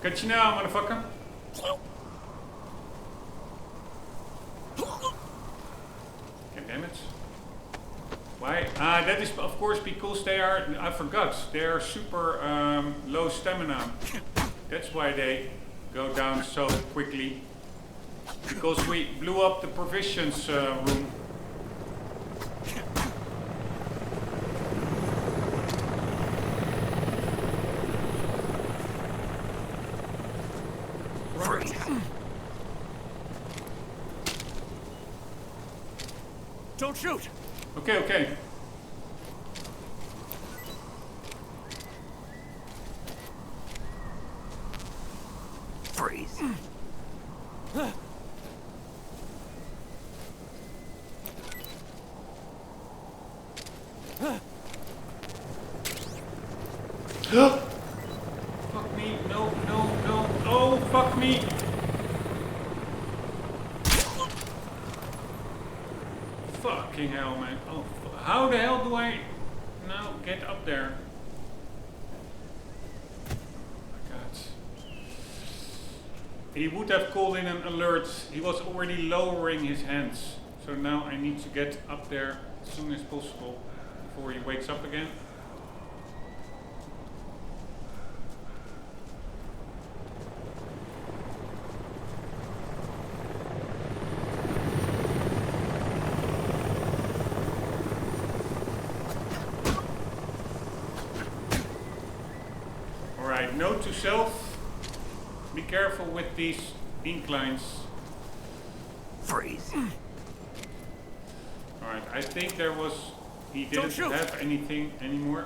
Speaker 1: Got you now, motherfucker. God damn it. Why? That is of course because they are, I forgot, they are super low stamina. That's why they go down so quickly. Because we blew up the provisions room.
Speaker 5: Don't shoot!
Speaker 1: Okay, okay.
Speaker 2: Freeze.
Speaker 1: Fuck me, no, no, no. Oh, fuck me. Fucking hell, man. Oh, how the hell do I now get up there? Oh my god. He would have called in an alert. He was already lowering his hands. So now I need to get up there as soon as possible before he wakes up again. Note to self, be careful with these inclines.
Speaker 2: Freeze.
Speaker 1: Alright, I think there was, he didn't have anything anymore.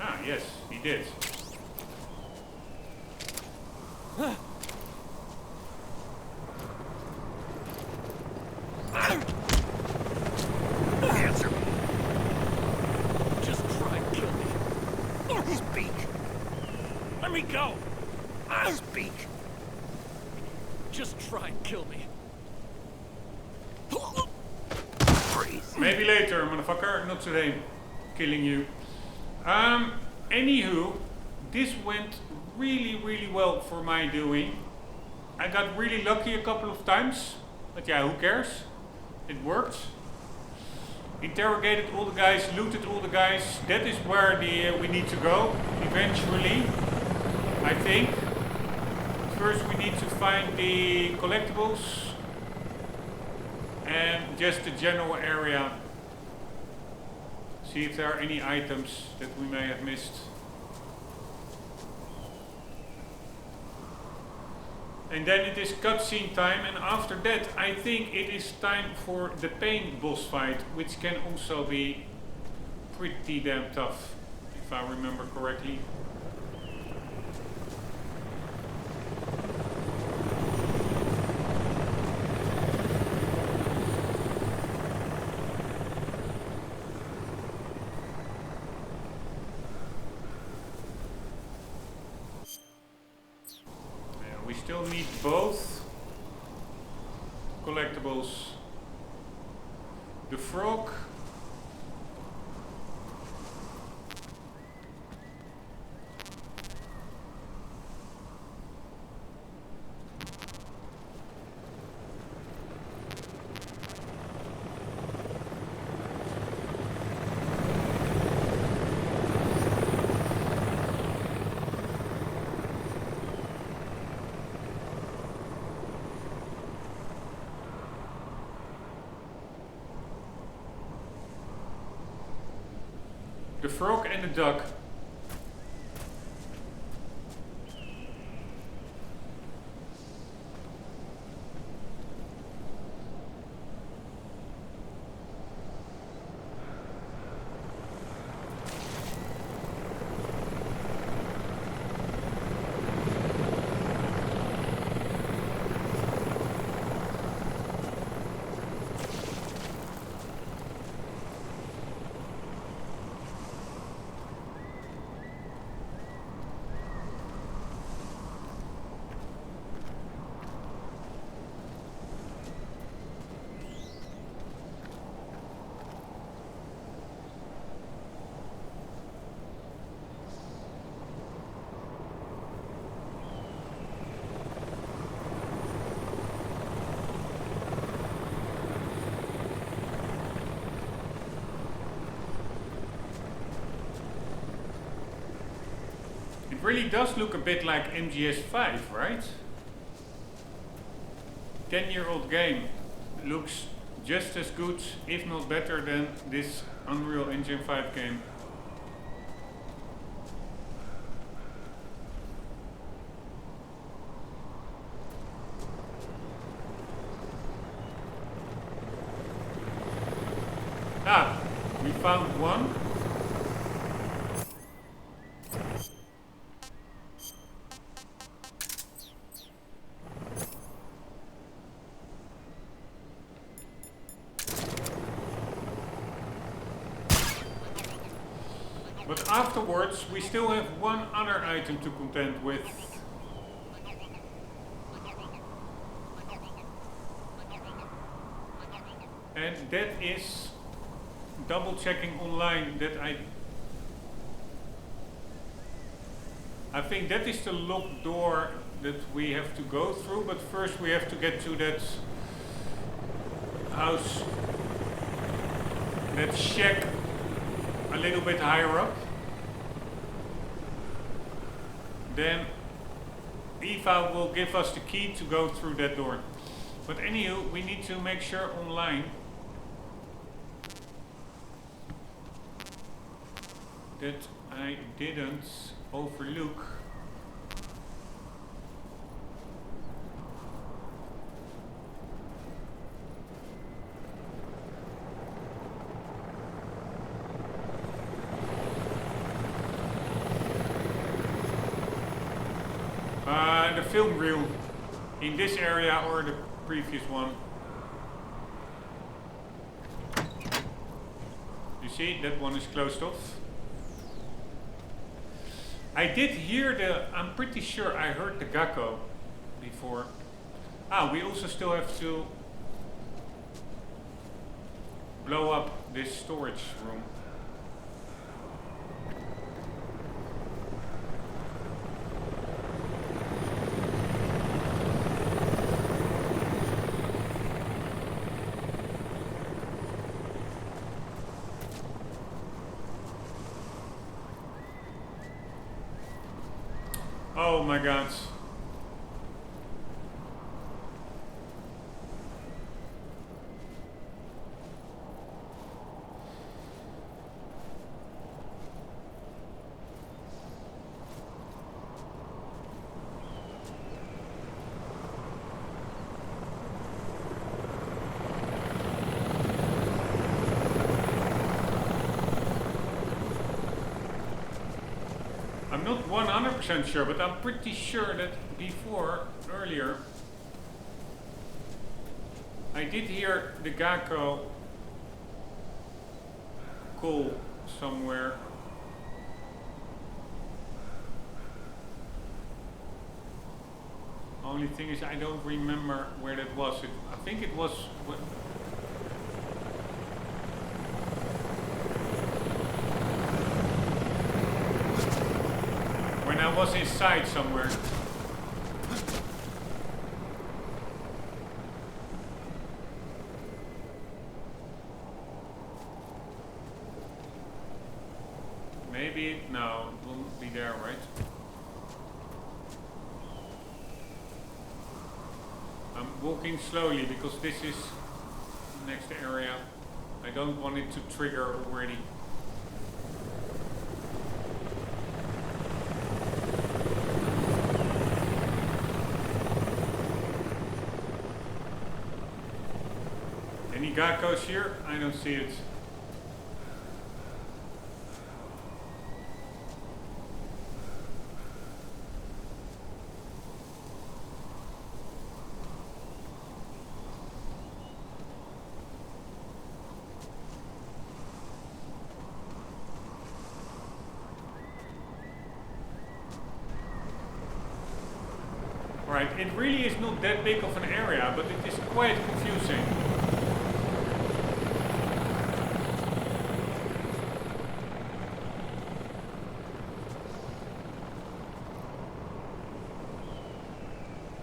Speaker 1: Ah, yes, he did.
Speaker 2: Answer me.
Speaker 5: Just try and kill me.
Speaker 2: His beak.
Speaker 5: Let me go!
Speaker 2: Speak.
Speaker 5: Just try and kill me.
Speaker 2: Breathe.
Speaker 1: Maybe later, motherfucker. Not today. Killing you. Anywho, this went really well for my doing. I got really lucky a couple of times. But yeah, who cares? It worked. Interrogated all the guys, looted all the guys. That is where we need to go eventually, I think. First we need to find the collectibles and just the general area. See if there are any items that we may have missed. And then it is cutscene time, and after that I think it is time for the pain boss fight, which can also be pretty damn tough, if I remember correctly. We still need both collectibles. The frog. The frog and the duck. It really does look a bit like MGS5, right? 10-year-old game. Looks just as good, if not better, than this Unreal Engine 5 game. Ah, we found one. But afterwards, we still have one other item to contend with. And that is double checking online that I think that is the locked door that we have to go through, but first we have to get to that house, that shack a little bit higher up. Then Eva will give us the key to go through that door. But anywho, we need to make sure online that I didn't overlook the film reel in this area or the previous one. You see, that one is closed off. I did hear I'm pretty sure I heard the Gakko before. Ah, we also still have to blow up this storage room. Oh my god. I'm not 100% sure, but I'm pretty sure that earlier, I did hear the Gakko call somewhere. Only thing is, I don't remember where that was. I think it was. When I was inside somewhere. Maybe, no, it won't be there, right? I'm walking slowly because this is the next area. I don't want it to trigger already. Any Gakkos here? I don't see it. Alright, it really is not that big of an area, but it is quite confusing.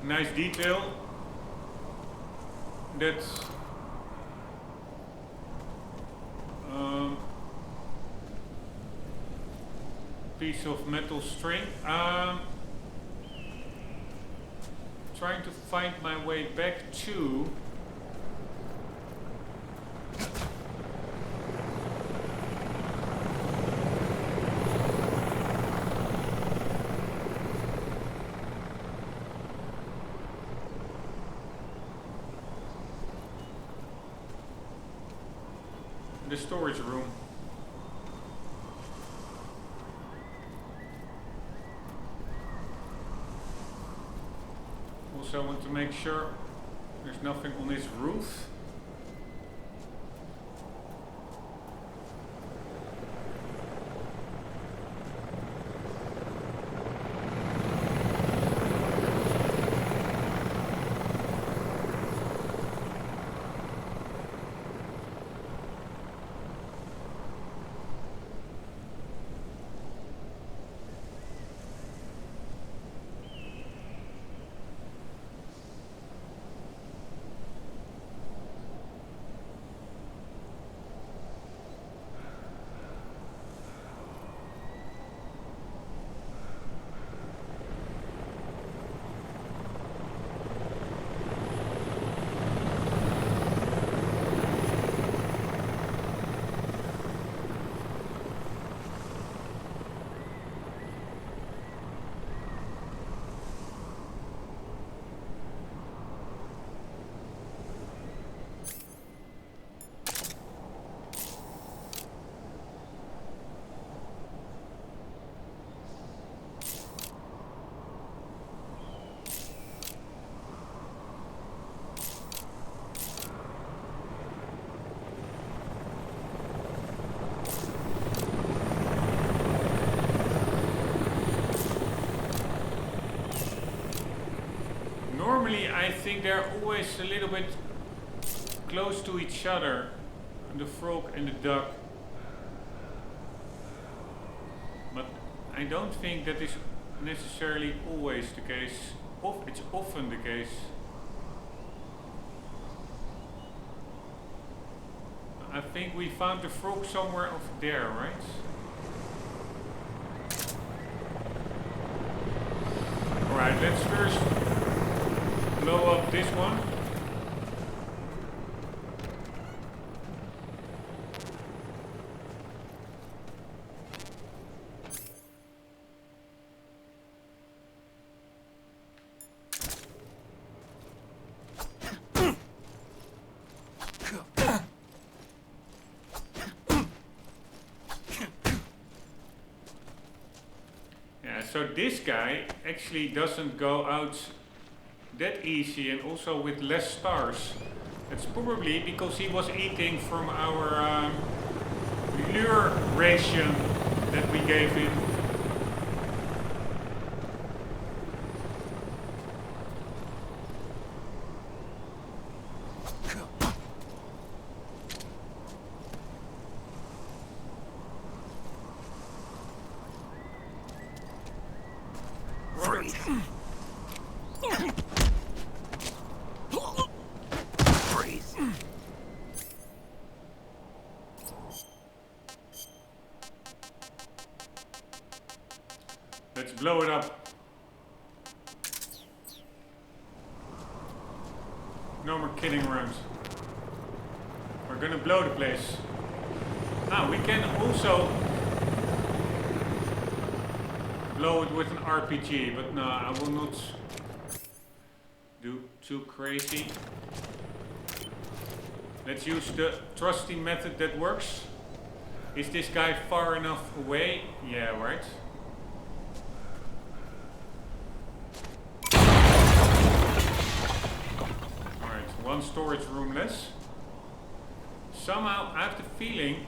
Speaker 1: Nice detail. That's piece of metal string. Trying to find my way back to the storage room. Also want to make sure there's nothing on this roof. Normally I think they're always a little bit close to each other, the frog and the duck. But I don't think that is necessarily always the case. It's often the case. I think we found the frog somewhere over there, right? Alright, let's first blow up this one. So this guy actually doesn't go out that easy, and also with less stars. It's probably because he was eating from our lure ration that we gave him. Let's blow it up. No more kidding around. We're gonna blow the place. Now we can also blow it with an RPG, but no, I will not do too crazy. Let's use the trusty method that works. Is this guy far enough away? Yeah, right. One storage room less. Somehow I have the feeling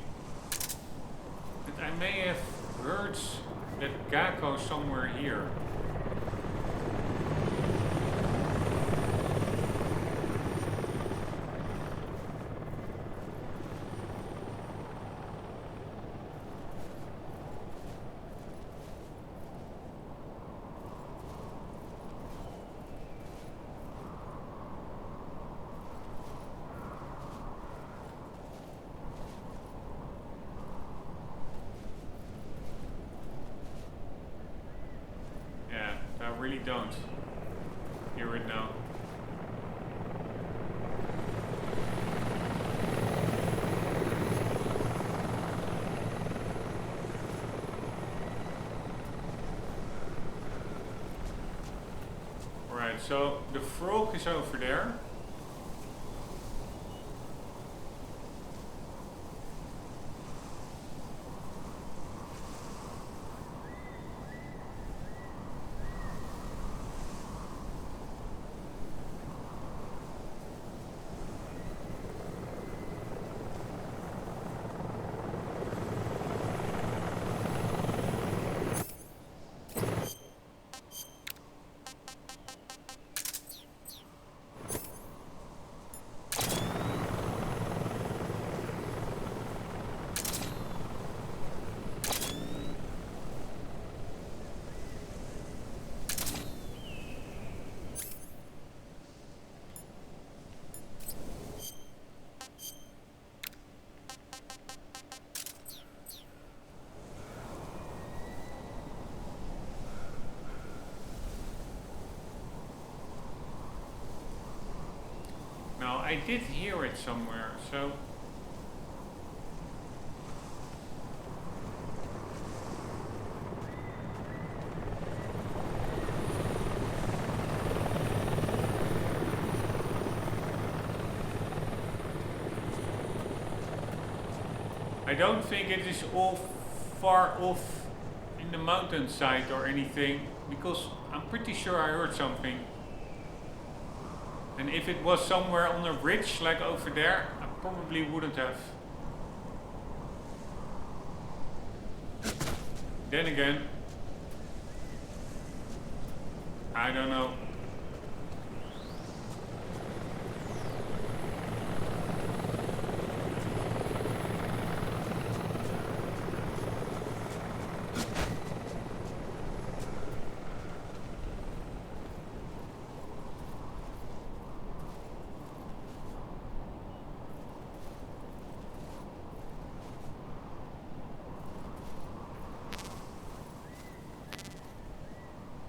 Speaker 1: that I may have heard that Gakko somewhere here. Really don't hear it now. Alright, so the frog is over there. Now, I did hear it somewhere, so... I don't think it is all far off in the mountainside or anything, because I'm pretty sure I heard something. And if it was somewhere on a ridge, like over there, I probably wouldn't have. Then again, I don't know.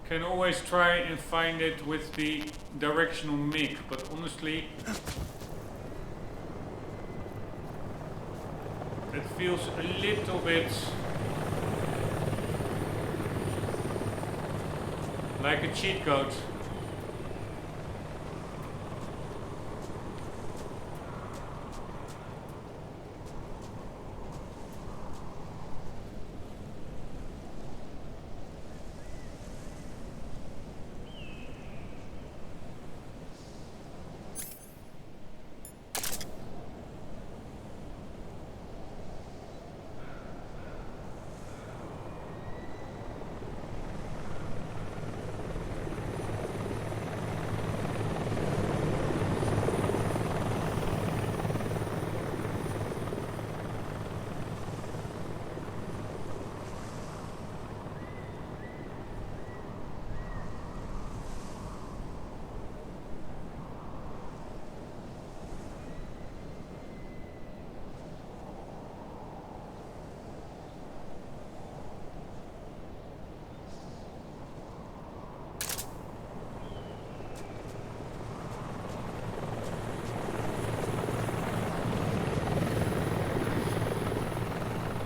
Speaker 1: Can always try and find it with the directional MiG, but honestly, it feels a little bit like a cheat code.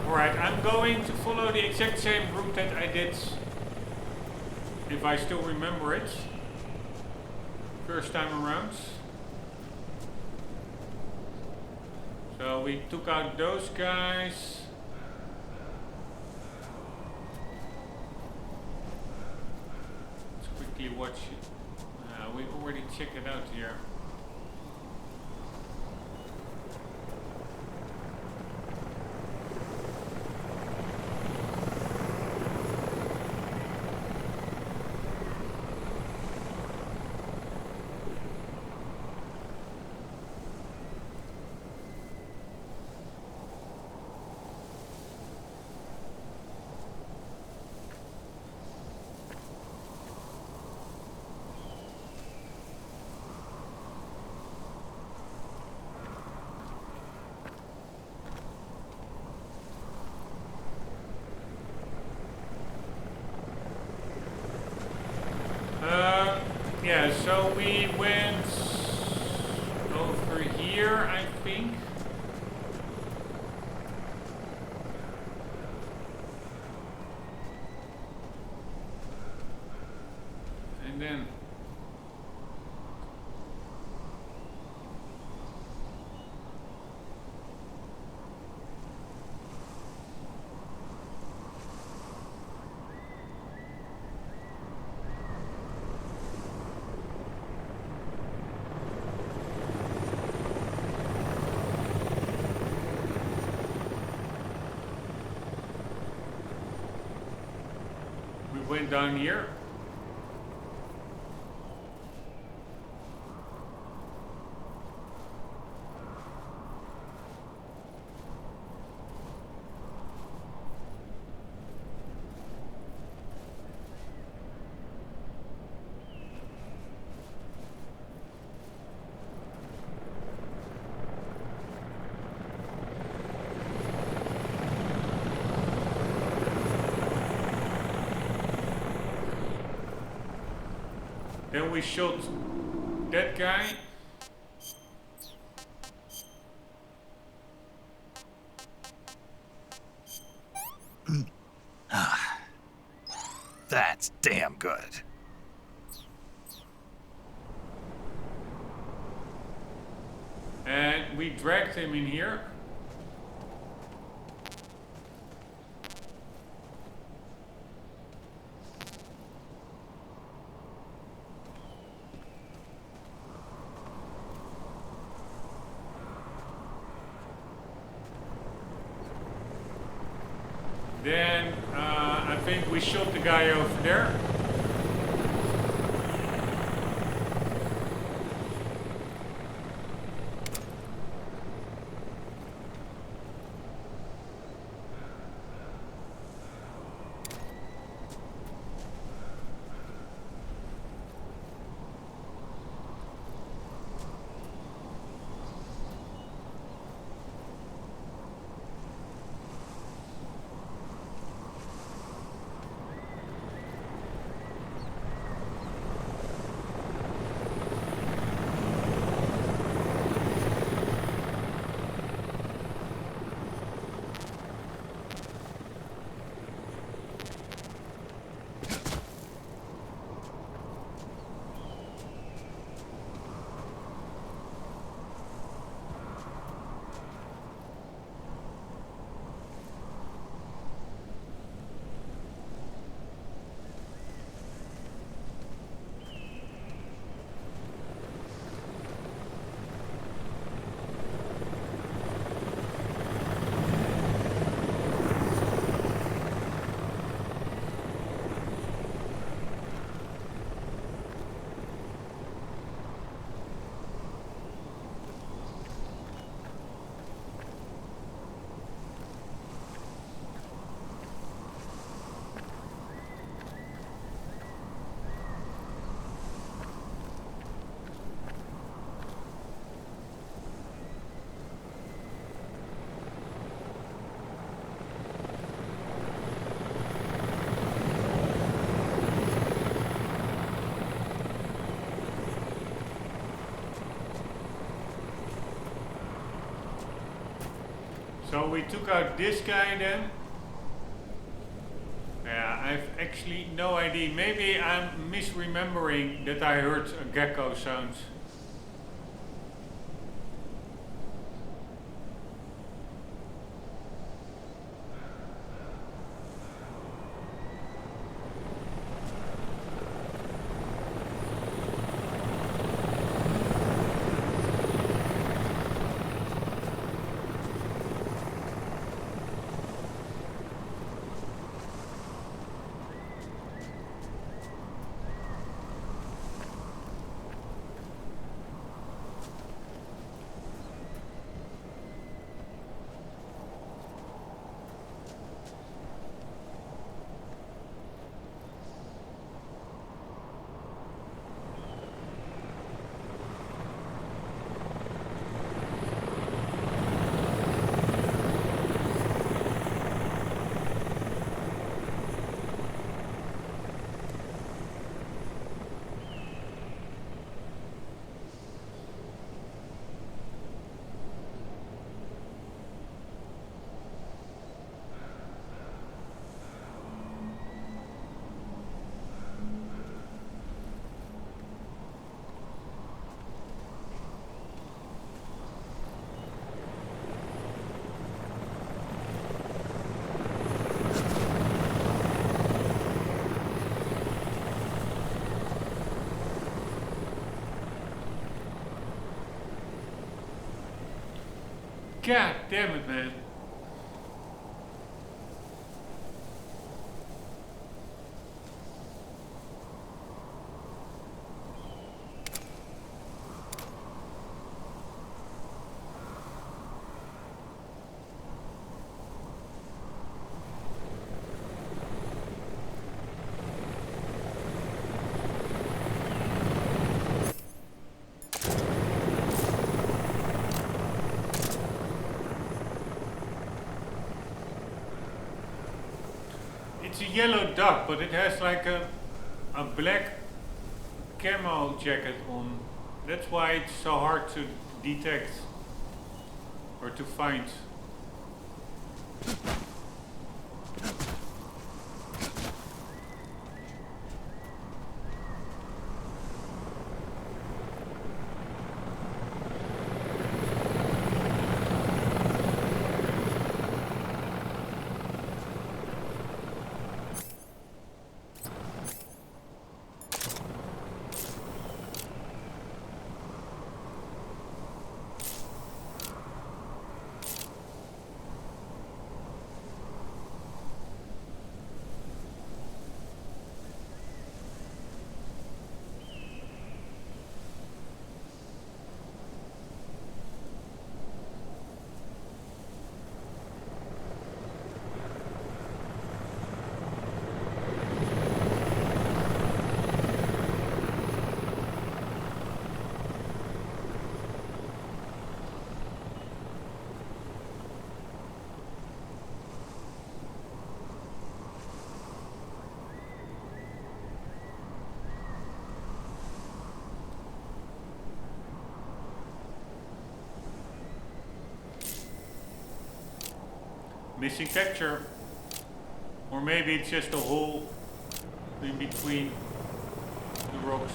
Speaker 1: Alright, I'm going to follow the exact same route that I did, if I still remember it, first time around. So we took out those guys. Let's quickly watch it. We already checked it out here. Yeah, so we went over here, I think. And then went down here. Then we shot that guy.
Speaker 2: That's damn good.
Speaker 1: And we dragged him in here. Then I think we shot the guy over there. So we took out this guy then. Yeah, I've actually no idea. Maybe I'm misremembering that I heard a gecko sounds. God damn it, man. It's a yellow duck, but it has like a black camo jacket on. That's why it's so hard to detect or to find. Missing texture. Or maybe it's just a hole in between the rocks.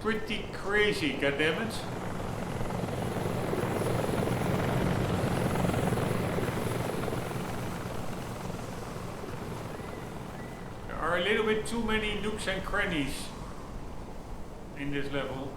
Speaker 1: Pretty crazy, goddammit. There are a little bit too many nooks and crannies in this level.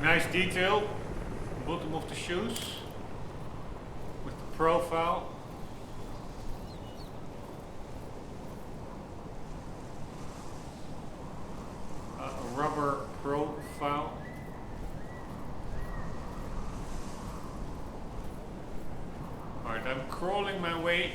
Speaker 1: Nice detail, bottom of the shoes with the profile. A rubber profile. Alright, I'm crawling my way.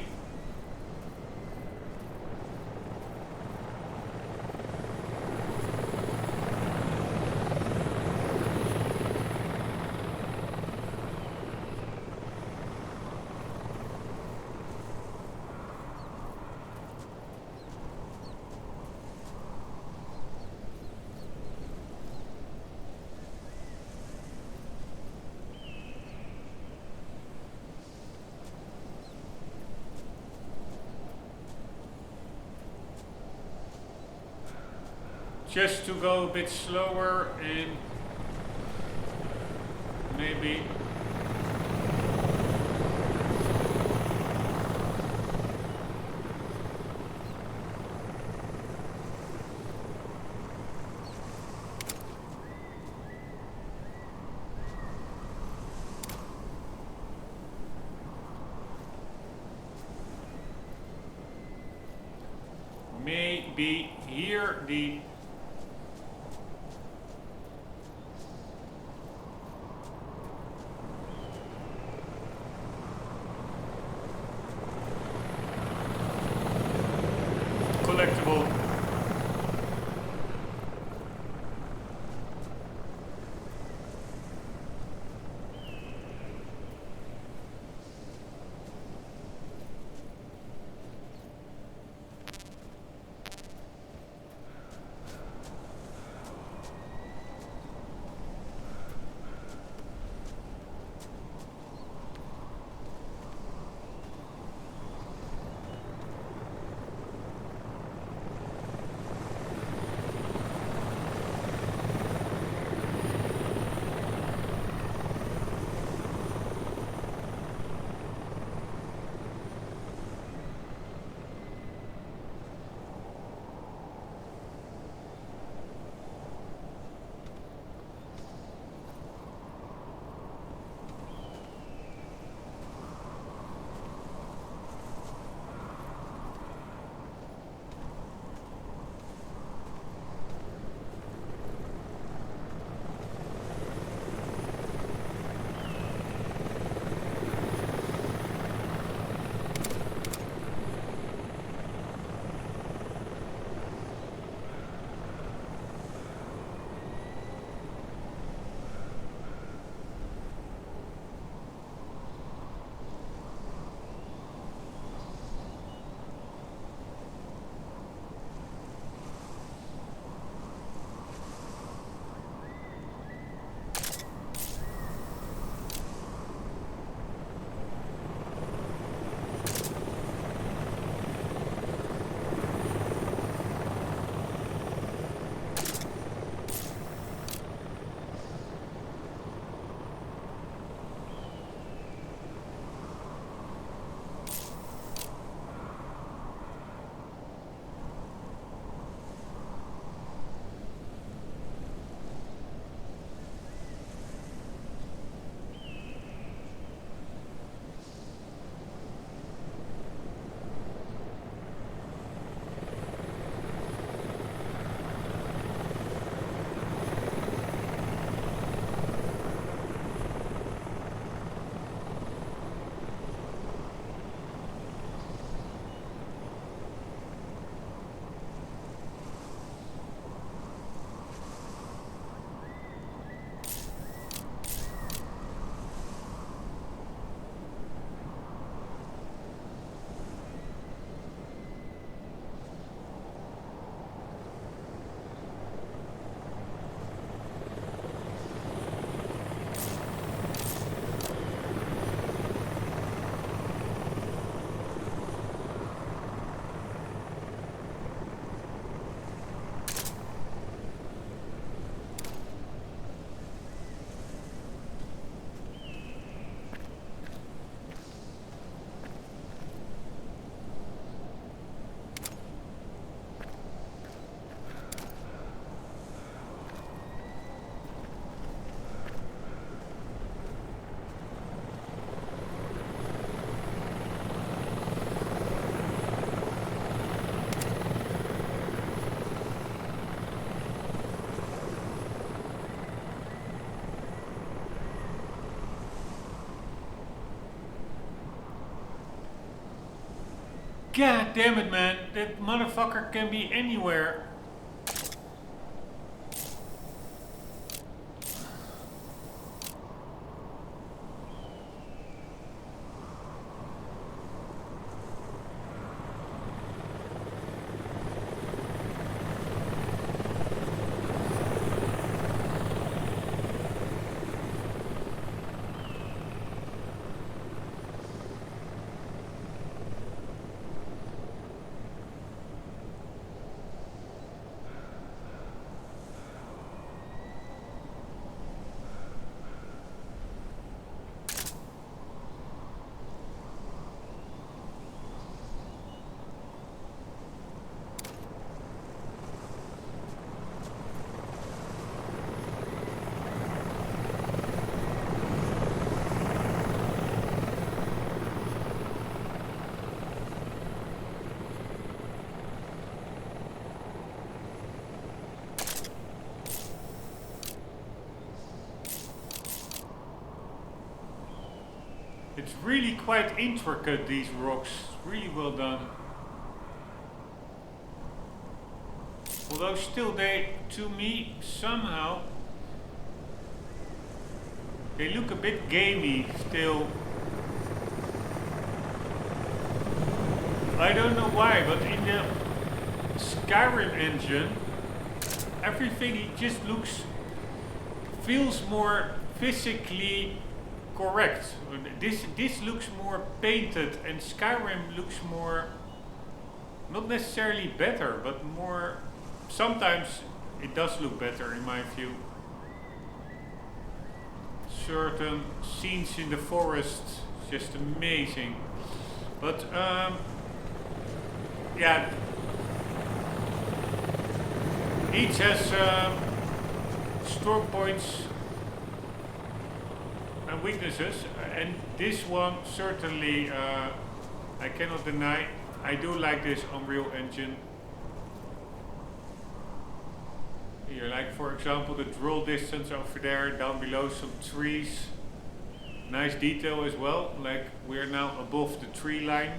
Speaker 1: Just to go a bit slower and maybe here the collectible. God damn it, man. That motherfucker can be anywhere. It's really quite intricate, these rocks. Really well done. Although still they, to me, somehow, they look a bit gamey still. I don't know why, but in the Skyrim engine, everything just feels more physically correct. This looks more painted, and Skyrim looks more, not necessarily better, but more, sometimes it does look better in my view. Certain scenes in the forest, just amazing. But yeah, each has strong points and weaknesses, and this one certainly I cannot deny. I do like this Unreal Engine. Here, like for example, the draw distance over there, down below some trees. Nice detail as well, like we're now above the tree line.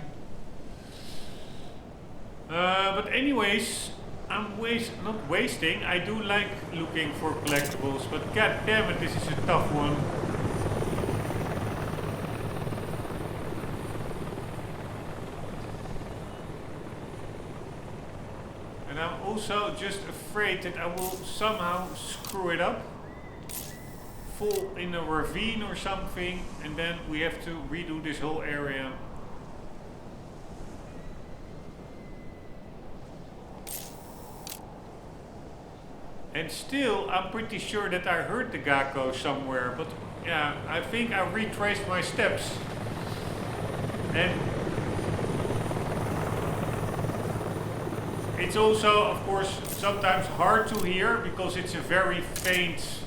Speaker 1: But anyways, I'm not wasting. I do like looking for collectibles, but god damn it, this is a tough one. And I'm also just afraid that I will somehow screw it up, fall in a ravine or something, and then we have to redo this whole area. And still, I'm pretty sure that I heard the Gakko somewhere, but yeah, I think I retraced my steps. And it's also, of course, sometimes hard to hear because it's a very faint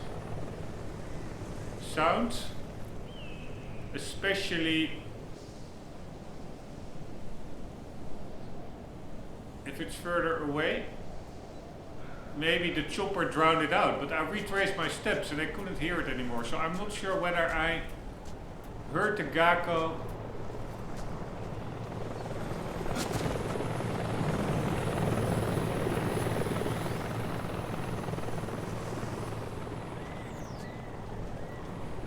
Speaker 1: sound, especially if it's further away. Maybe the chopper drowned it out, but I retraced my steps and I couldn't hear it anymore. So I'm not sure whether I heard the Gakko.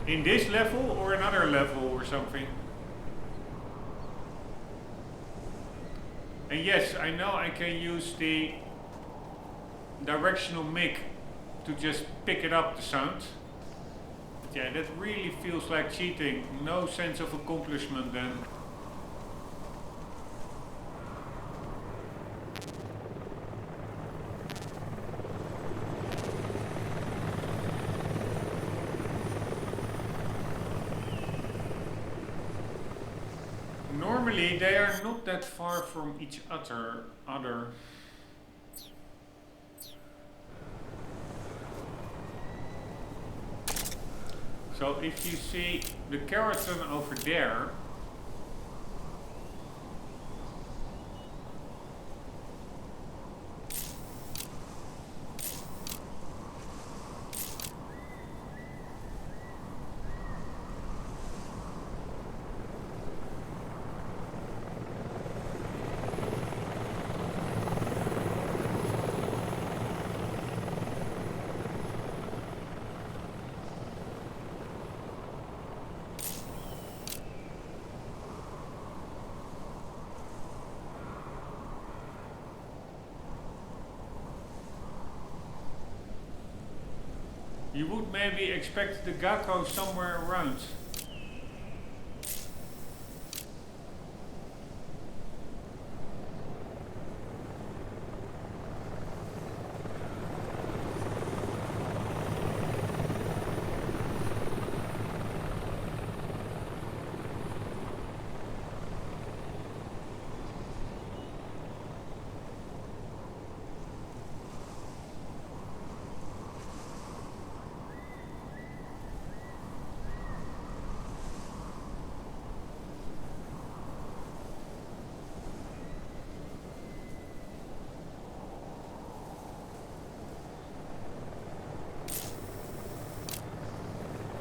Speaker 1: In this level or another level or something. And yes, I know I can use the directional mic to just pick it up, the sound. But yeah, that really feels like cheating. No sense of accomplishment then. Normally they are not that far from each other. So if you see the keratin over there, You would maybe expect the Gakko somewhere around.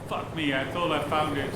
Speaker 1: Fuck me, I thought I found it.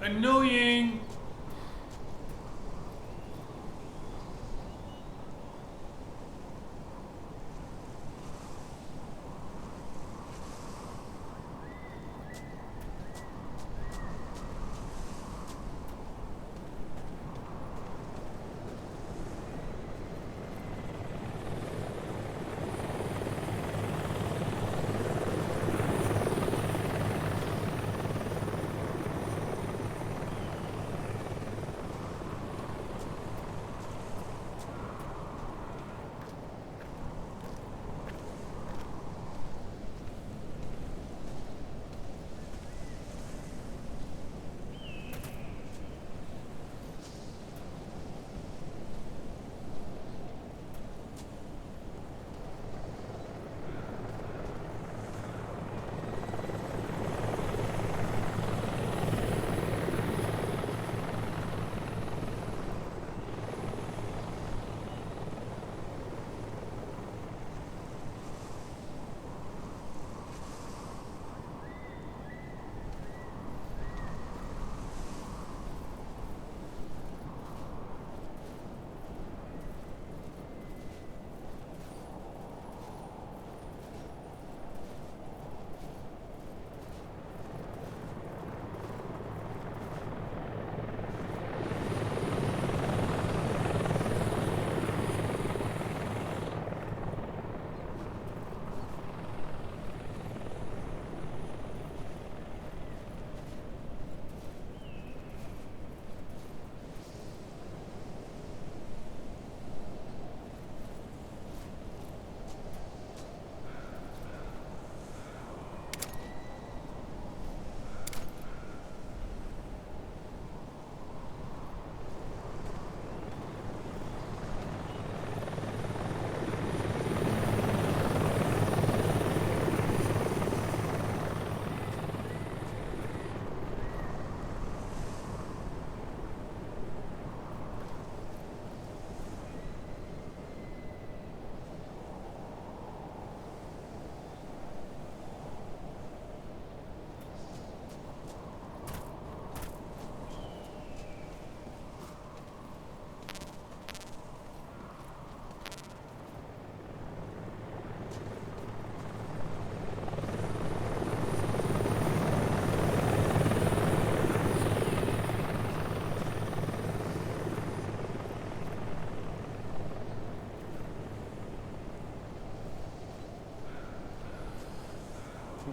Speaker 1: Annoying!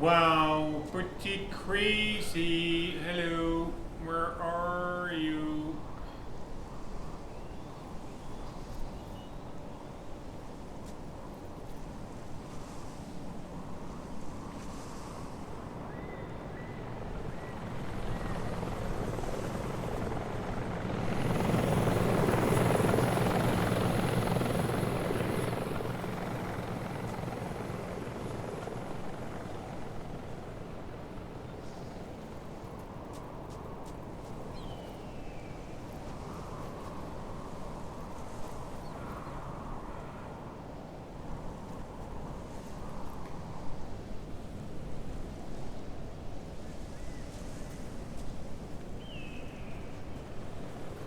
Speaker 1: Wow, pretty crazy. Hello, where are you?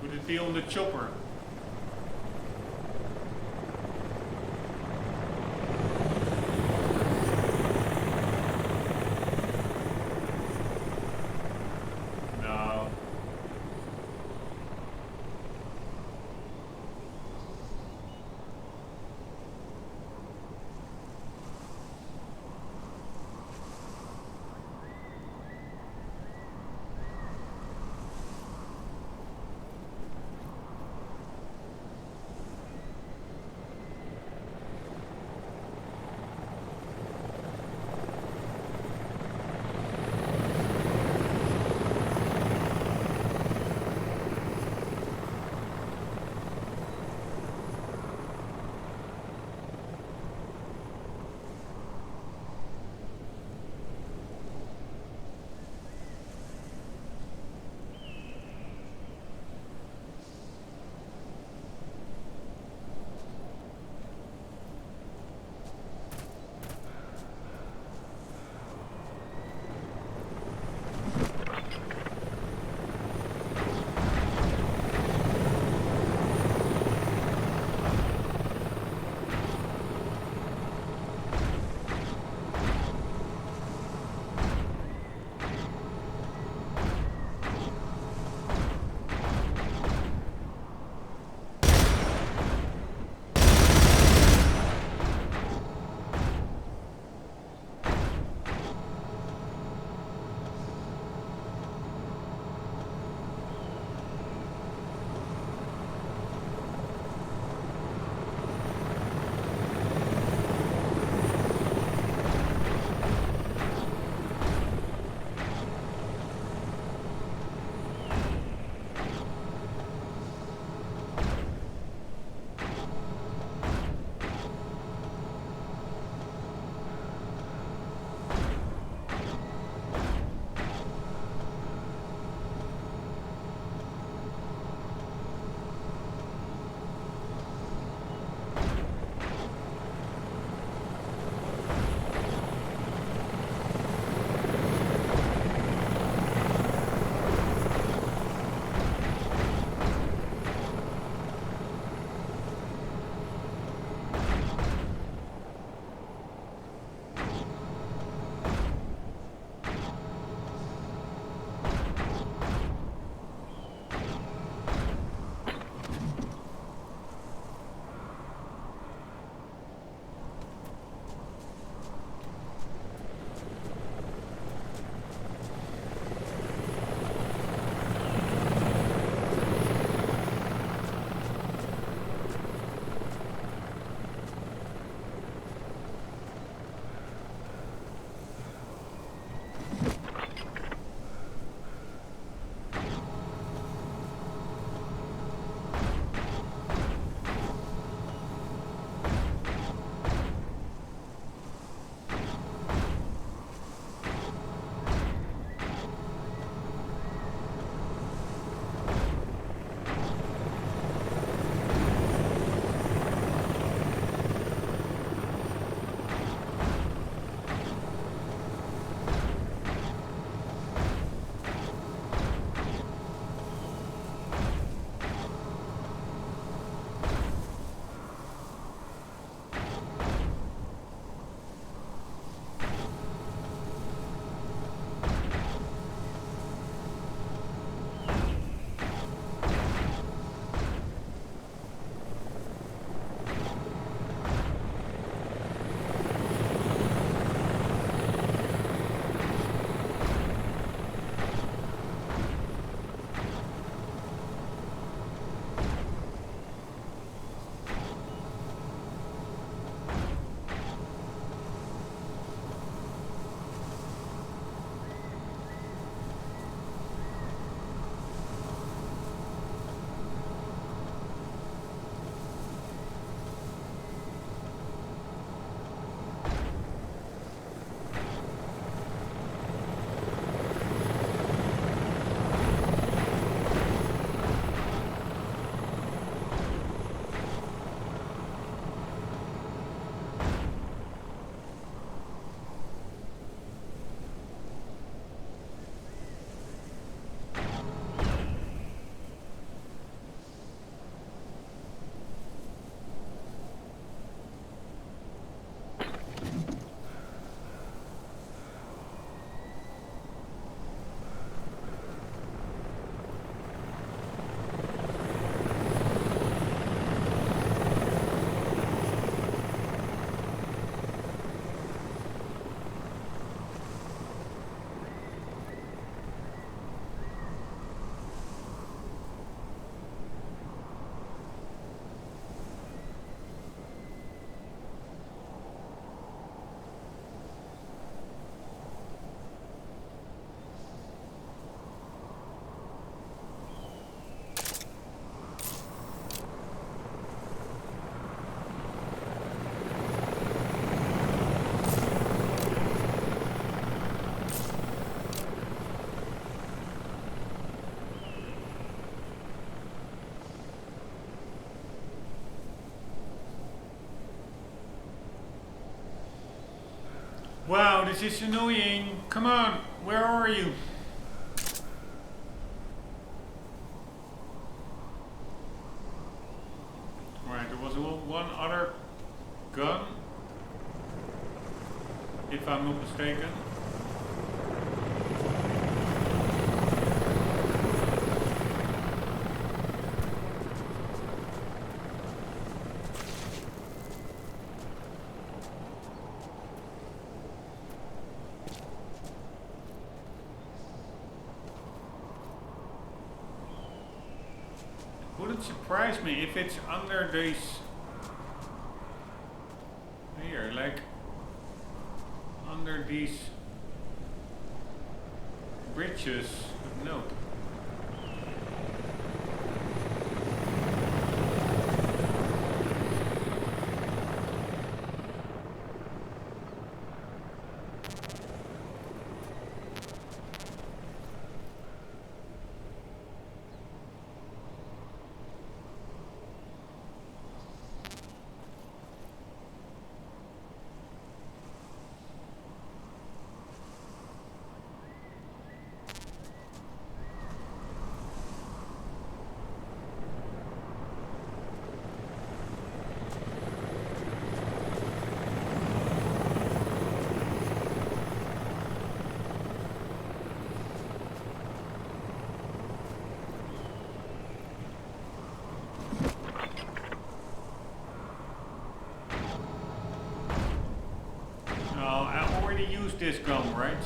Speaker 1: Would it be on the chopper? No. Wow, this is annoying. Come on, where are you? Alright, there was one other gun, if I'm not mistaken. Wouldn't surprise me if it's under these here, like under these bridges, but no. I already used this gun, right?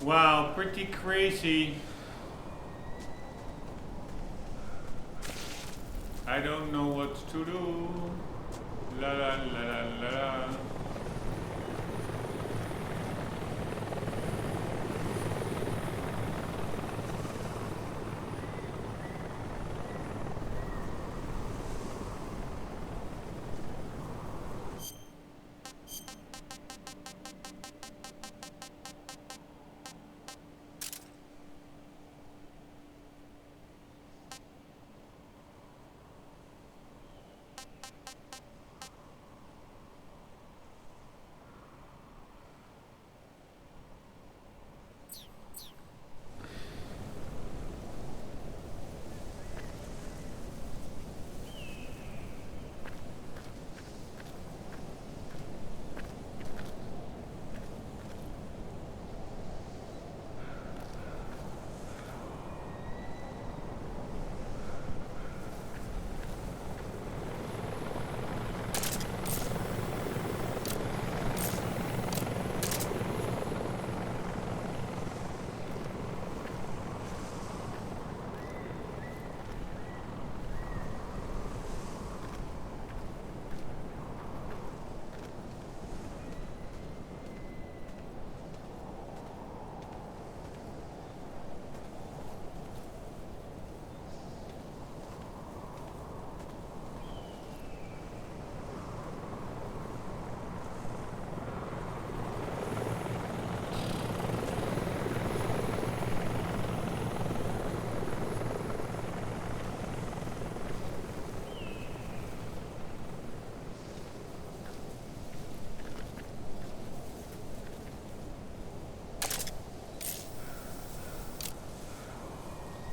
Speaker 1: Wow, pretty crazy. I don't know what to do. La la la la la.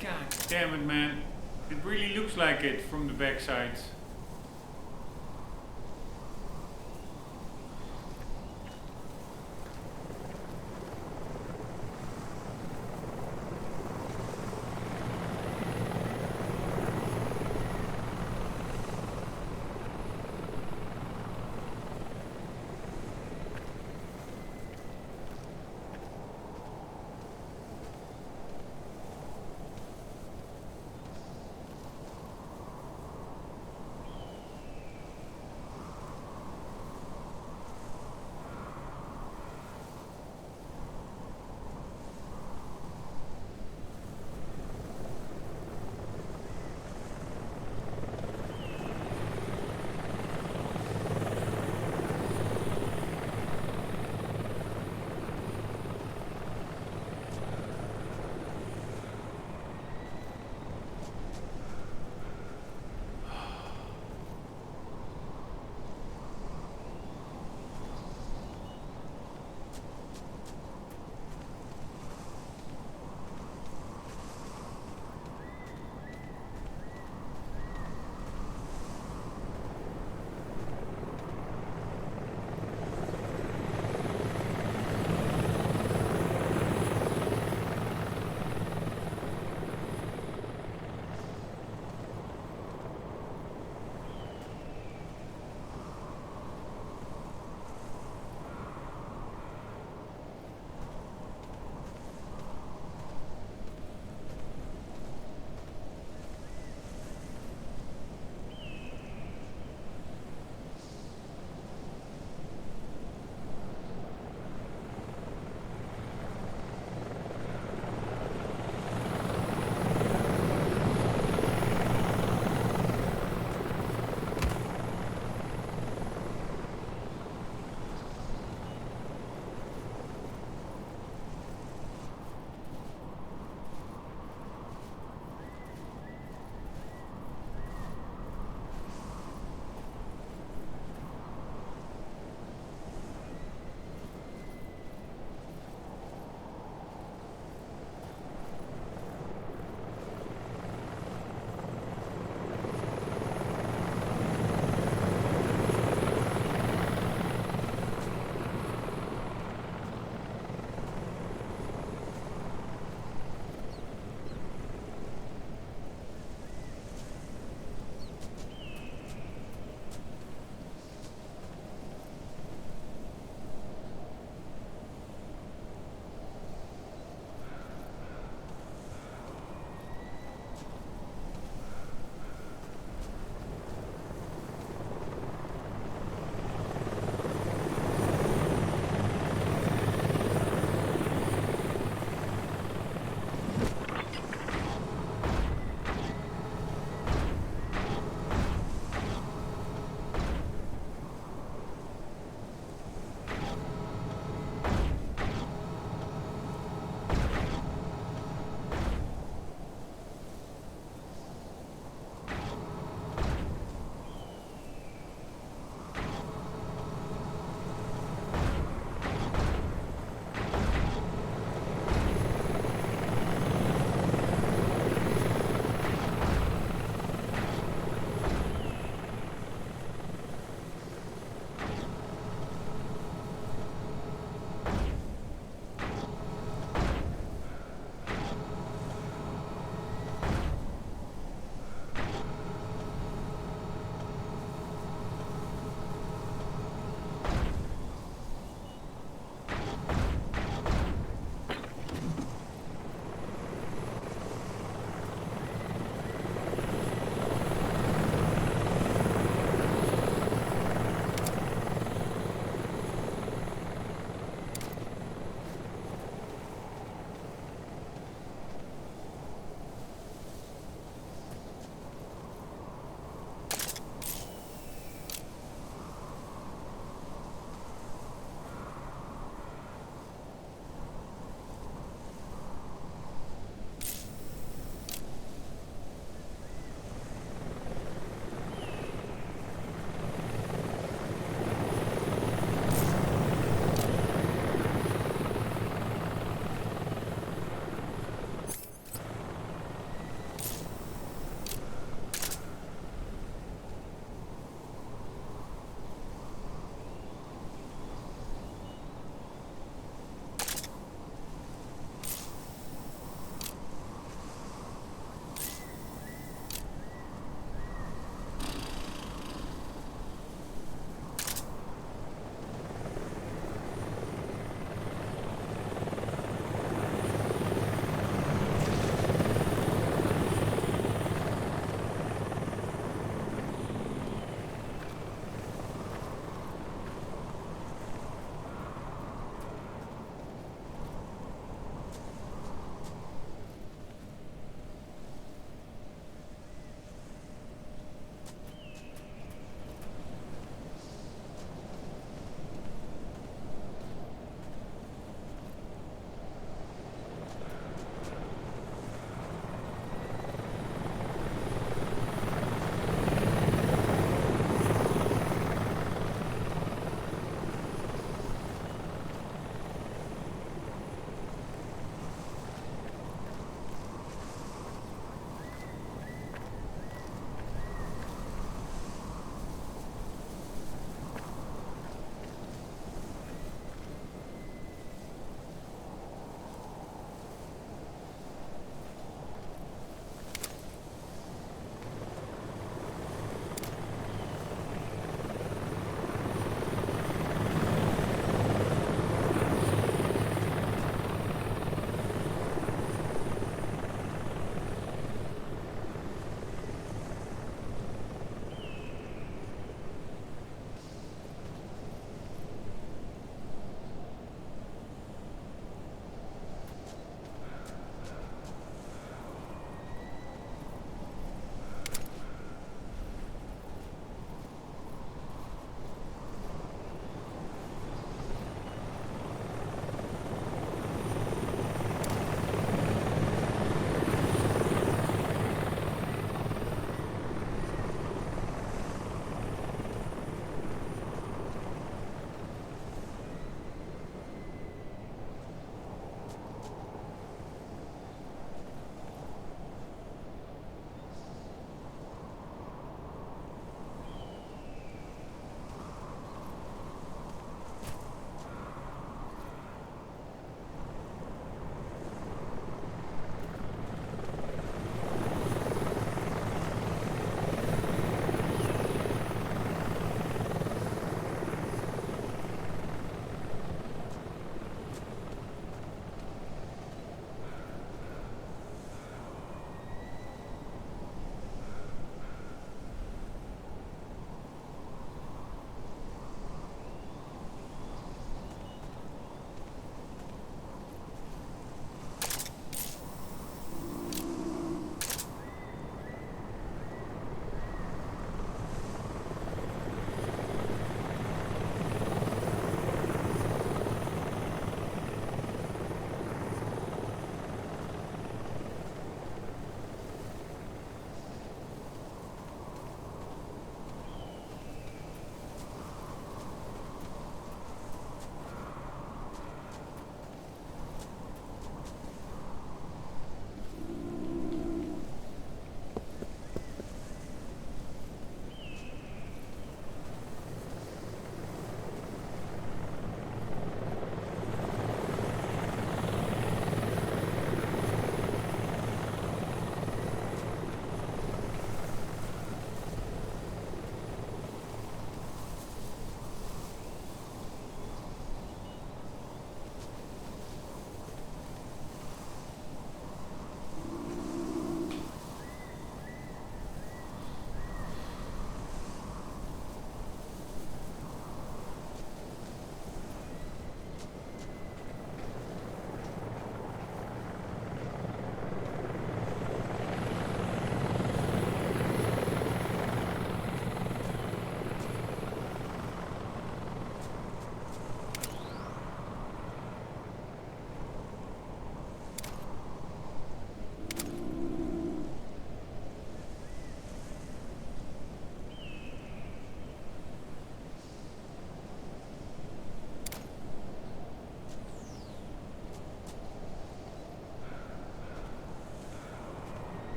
Speaker 1: God damn it, man. It really looks like it from the backside.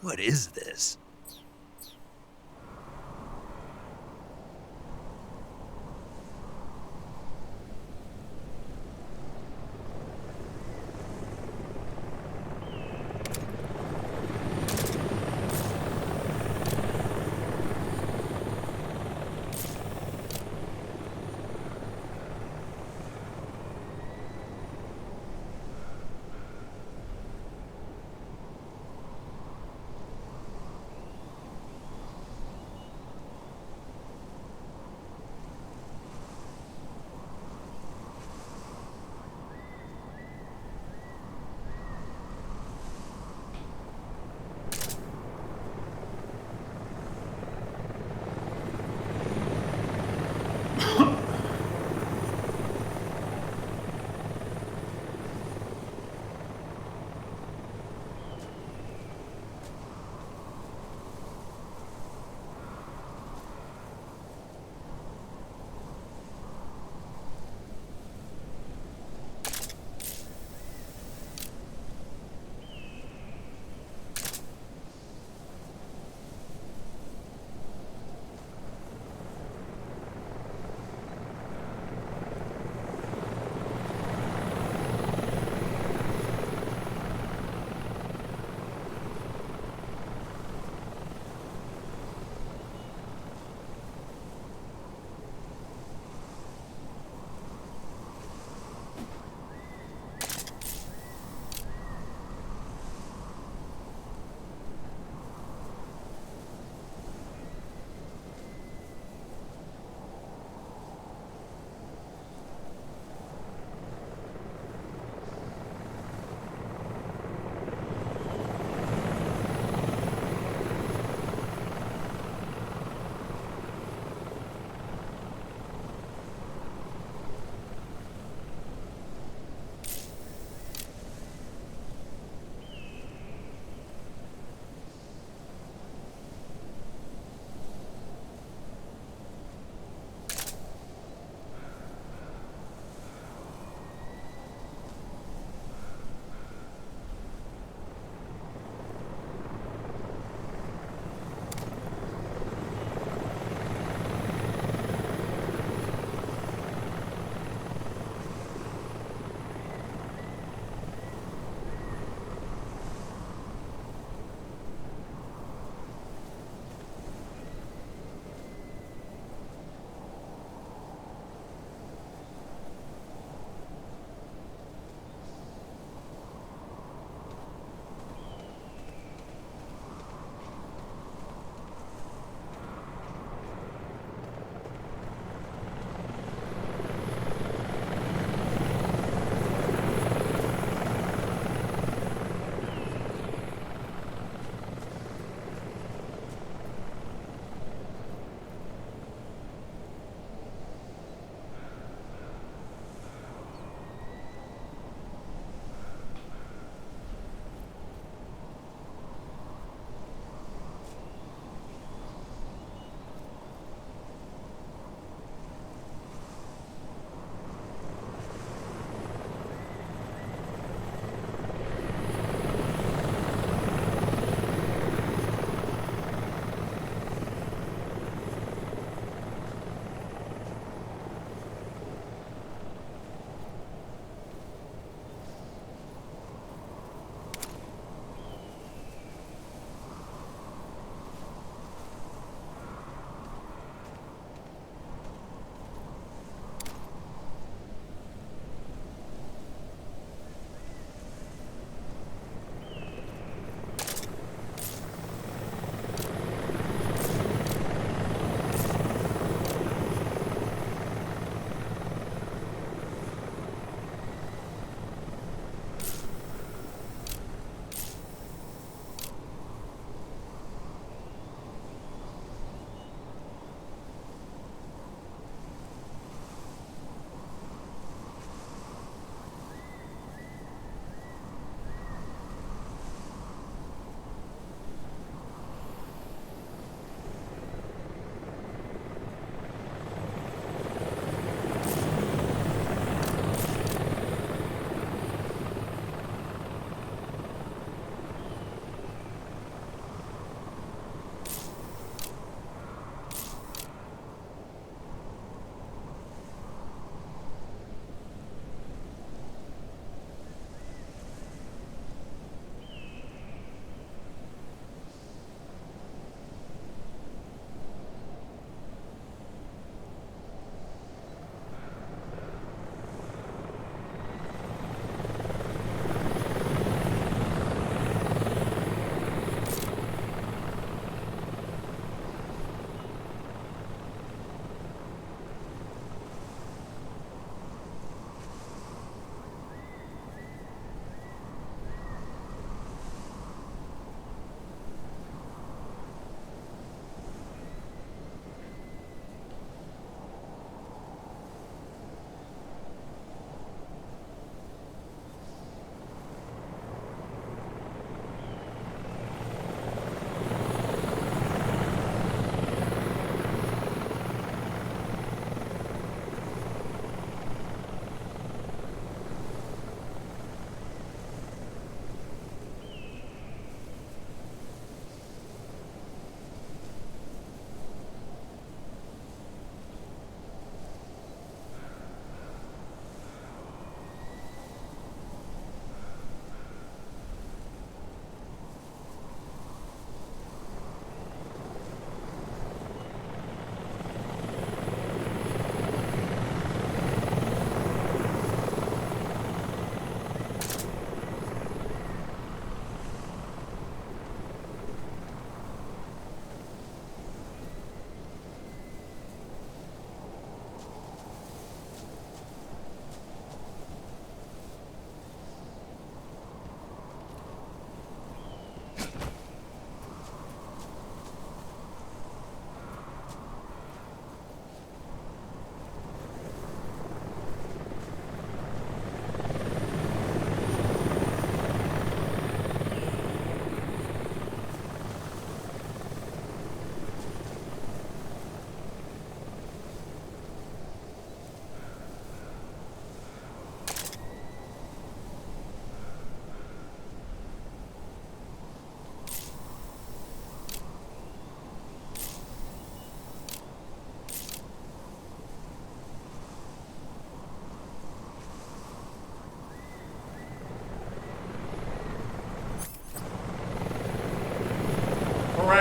Speaker 2: What is this?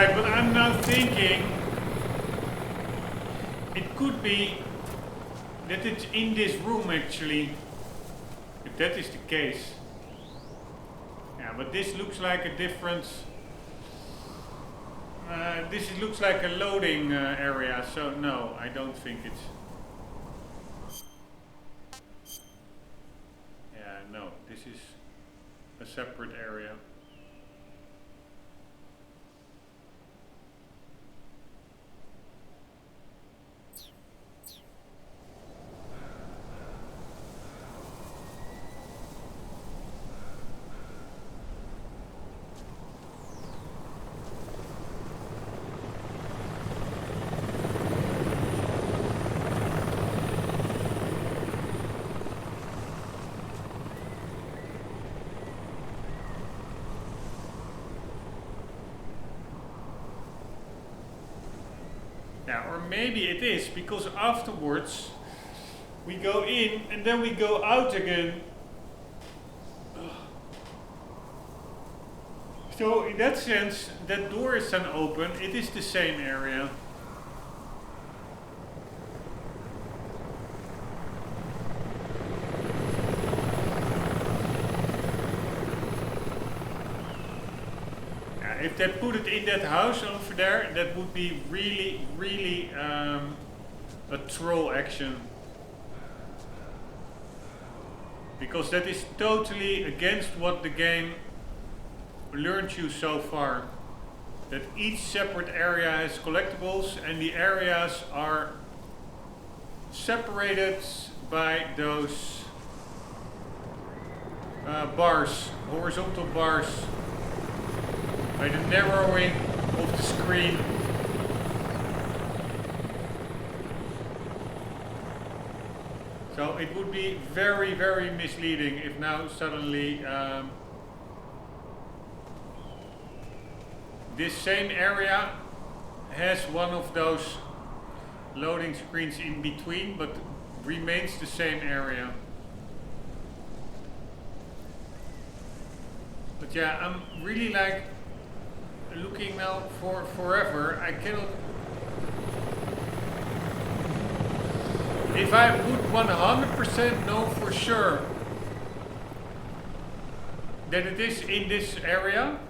Speaker 1: Alright, but I'm now thinking it could be that it's in this room actually. If that is the case. Yeah, but this looks like a different... this looks like a loading area, so no, I don't think it's... Yeah, no, this is a separate area. Yeah, or maybe it is, because afterwards we go in and then we go out again. So in that sense, that door is then open, it is the same area. If they put it in that house over there, that would be really, really a troll action. Because that is totally against what the game learned you so far. That each separate area has collectibles and the areas are separated by those bars, horizontal bars. By the narrowing of the screen. So it would be very, very misleading if now suddenly this same area has one of those loading screens in between, but remains the same area. But yeah, I'm really like looking now for forever. I cannot... If I would 100% know for sure that it is in this area,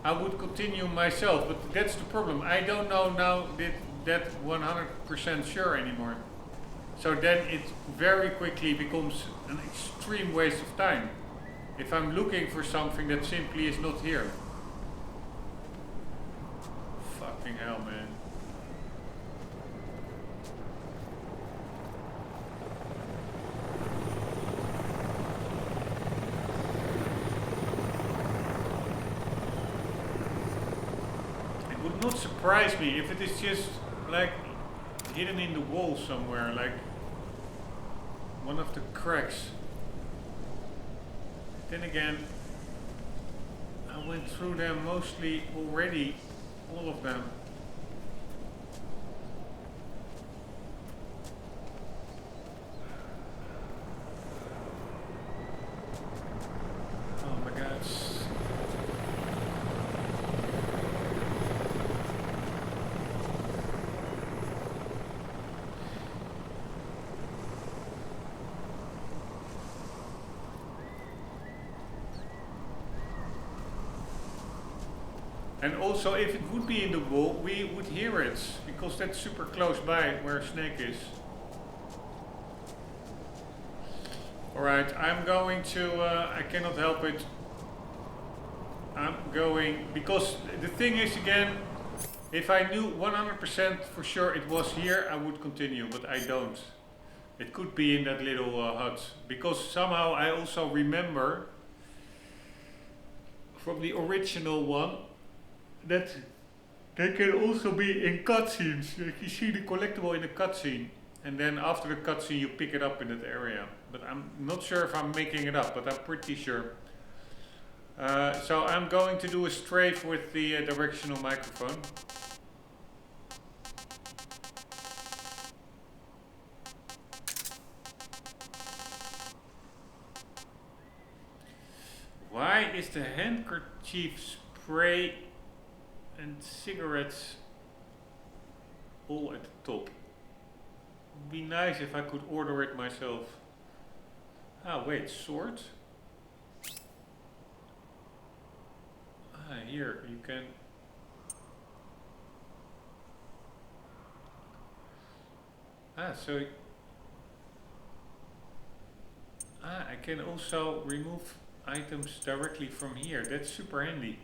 Speaker 1: I would continue myself. But that's the problem. I don't know now that 100% sure anymore. So then it very quickly becomes an extreme waste of time. If I'm looking for something that simply is not here. Fucking hell, man. It would not surprise me if it is just like hidden in the wall somewhere, like one of the cracks. Then again, I went through them mostly already. All of them. Oh my God. And also, if it would be in the wall, we would hear it, because that's super close by where Snake is. Alright, I'm going to, I cannot help it. I'm going, because the thing is again, if I knew 100% for sure it was here, I would continue, but I don't. It could be in that little hut, because somehow I also remember from the original one that they can also be in cutscenes. Like you see the collectible in a cutscene, and then after the cutscene you pick it up in that area. But I'm not sure if I'm making it up, but I'm pretty sure. So I'm going to do a strafe with the directional microphone. Why is the handkerchief spray and cigarettes all at the top. Would be nice if I could order it myself. Ah, wait, sword? Ah, here, you can... Ah, so... Ah, I can also remove items directly from here. That's super handy.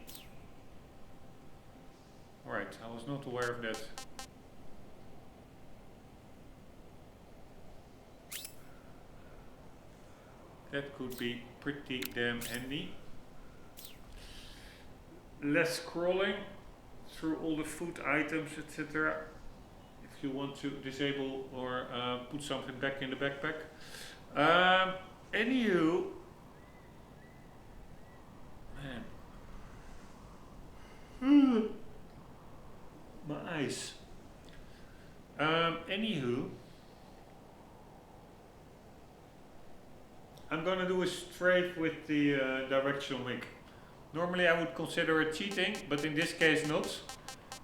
Speaker 1: Alright, I was not aware of that. That could be pretty damn handy. Less scrolling through all the food items, etc. If you want to disable or put something back in the backpack. Anywho, man, my eyes. Anywho, I'm gonna do a strafe with the directional mic. Normally I would consider it cheating, but in this case not,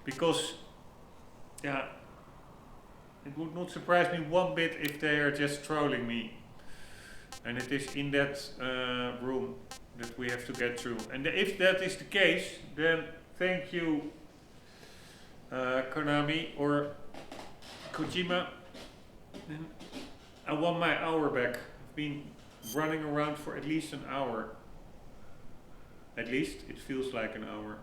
Speaker 1: because yeah, it would not surprise me one bit if they are just trolling me. And it is in that room that we have to get through. And if that is the case, then thank you Konami or Kojima. Then I want my hour back. I've been running around for at least an hour. At least it feels like an hour.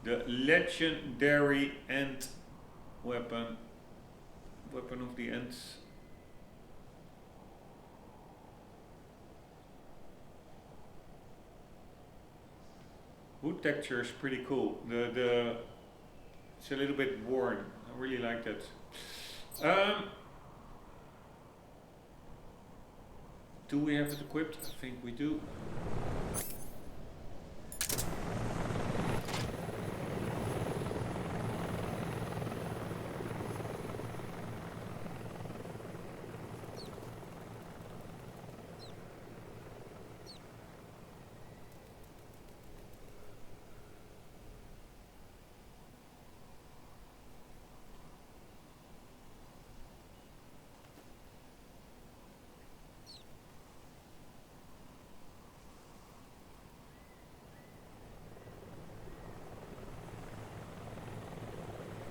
Speaker 1: The legendary Ant weapon. Weapon of the Ants. Wood texture is pretty cool. It's a little bit worn. I really like that. Do we have it equipped? I think we do.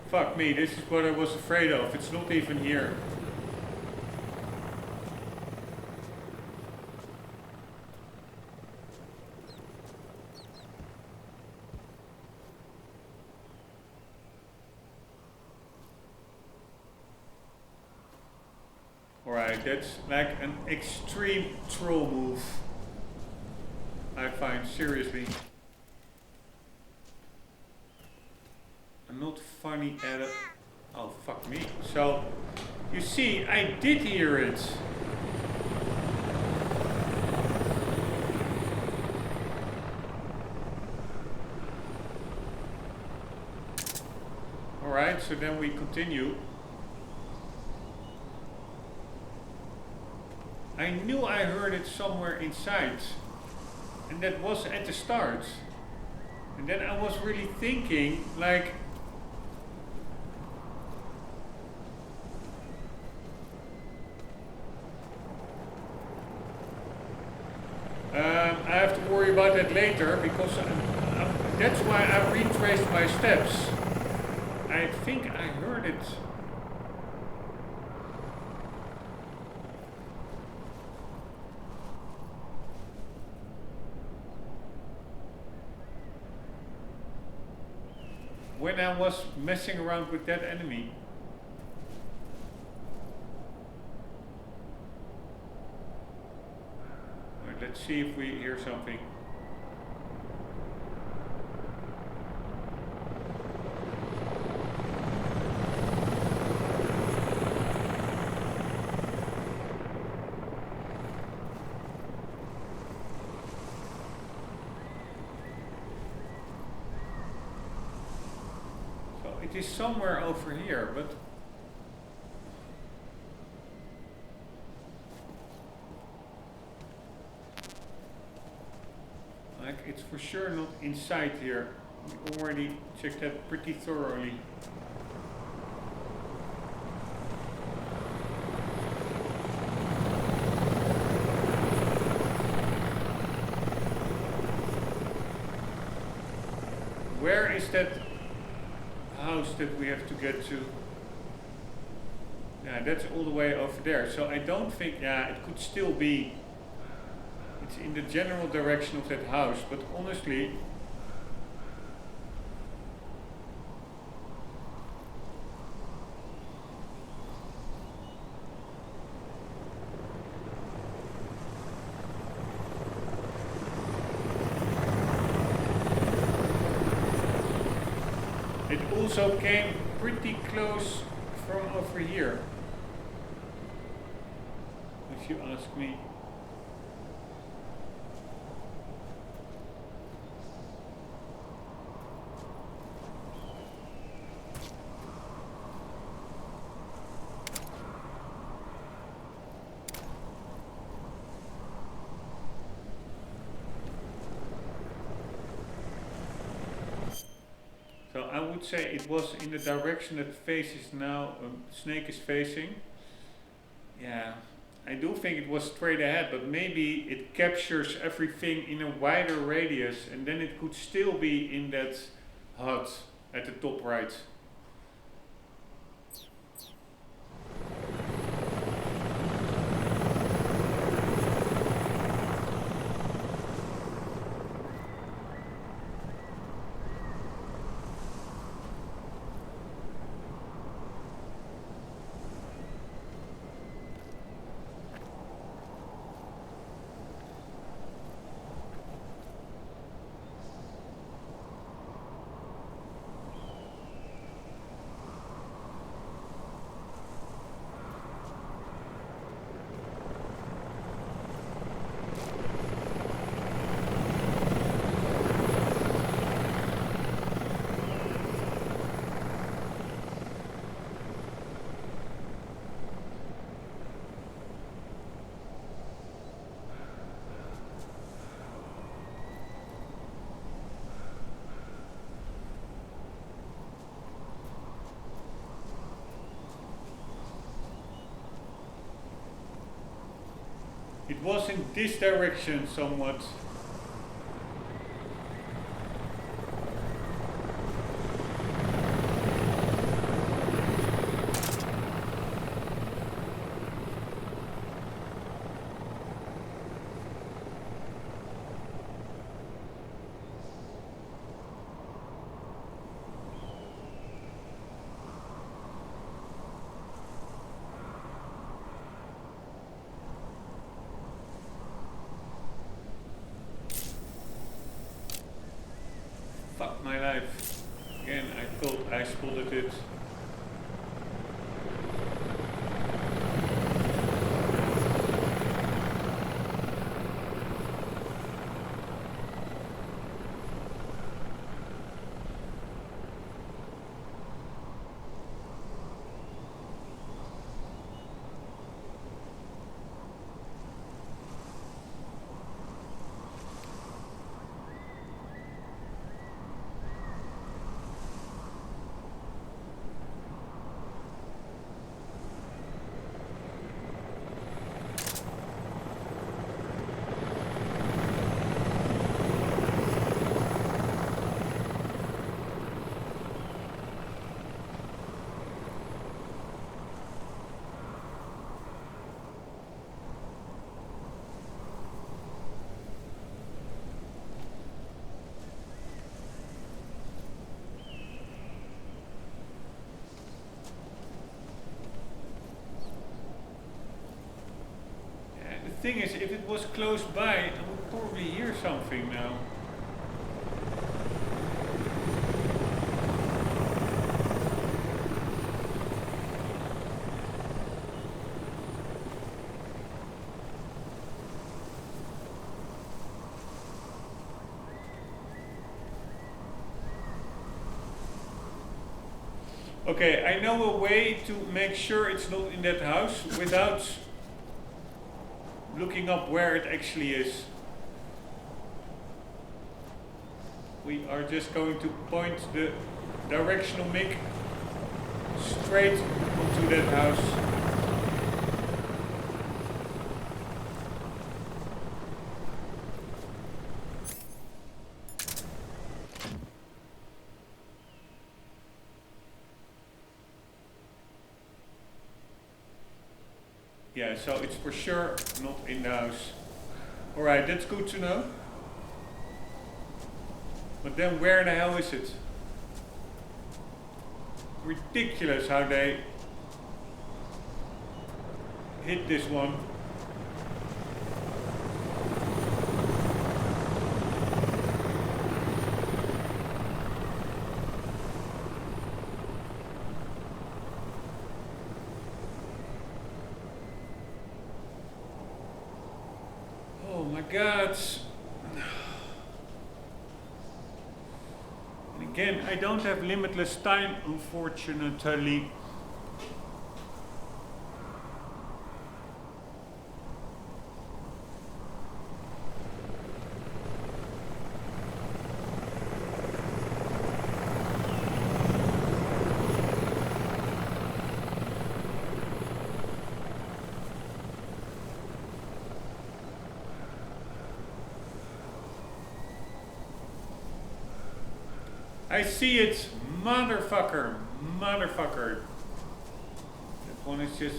Speaker 1: Fuck me, this is what I was afraid of. It's not even here. Alright, that's like an extreme troll move. I find, seriously. Not funny at all. Oh, fuck me. So, you see, I did hear it. Alright, so then we continue. I knew I heard it somewhere inside. And that was at the start. And then I was really thinking, like, I have to worry about that later, because that's why I retraced my steps. I think I heard it. When I was messing around with that enemy. Alright, let's see if we hear something. it is somewhere over here, but like it's for sure not inside here. We already checked that pretty thoroughly. Where is that house that we have to get to? Yeah, that's all the way over there. So I don't think, yeah, it could still be, it's in the general direction of that house, but honestly, it also came pretty close from over here, if you ask me. So I would say it was in the direction that faces now, Snake is facing. Yeah, I do think it was straight ahead, but maybe it captures everything in a wider radius and then it could still be in that HUD at the top right. It was in this direction somewhat. Fuck my life. Again, I thought I spotted it. The thing is, if it was close by, I would probably hear something now. Okay, I know a way to make sure it's not in that house without looking up where it actually is. We are just going to point the directional mic straight onto that house. Yeah, so it's for sure not in the house. Alright, that's good to know. But then where the hell is it? Ridiculous how they hit this one. Oh my God. And again, I don't have limitless time, unfortunately. I see it, motherfucker. That one is just,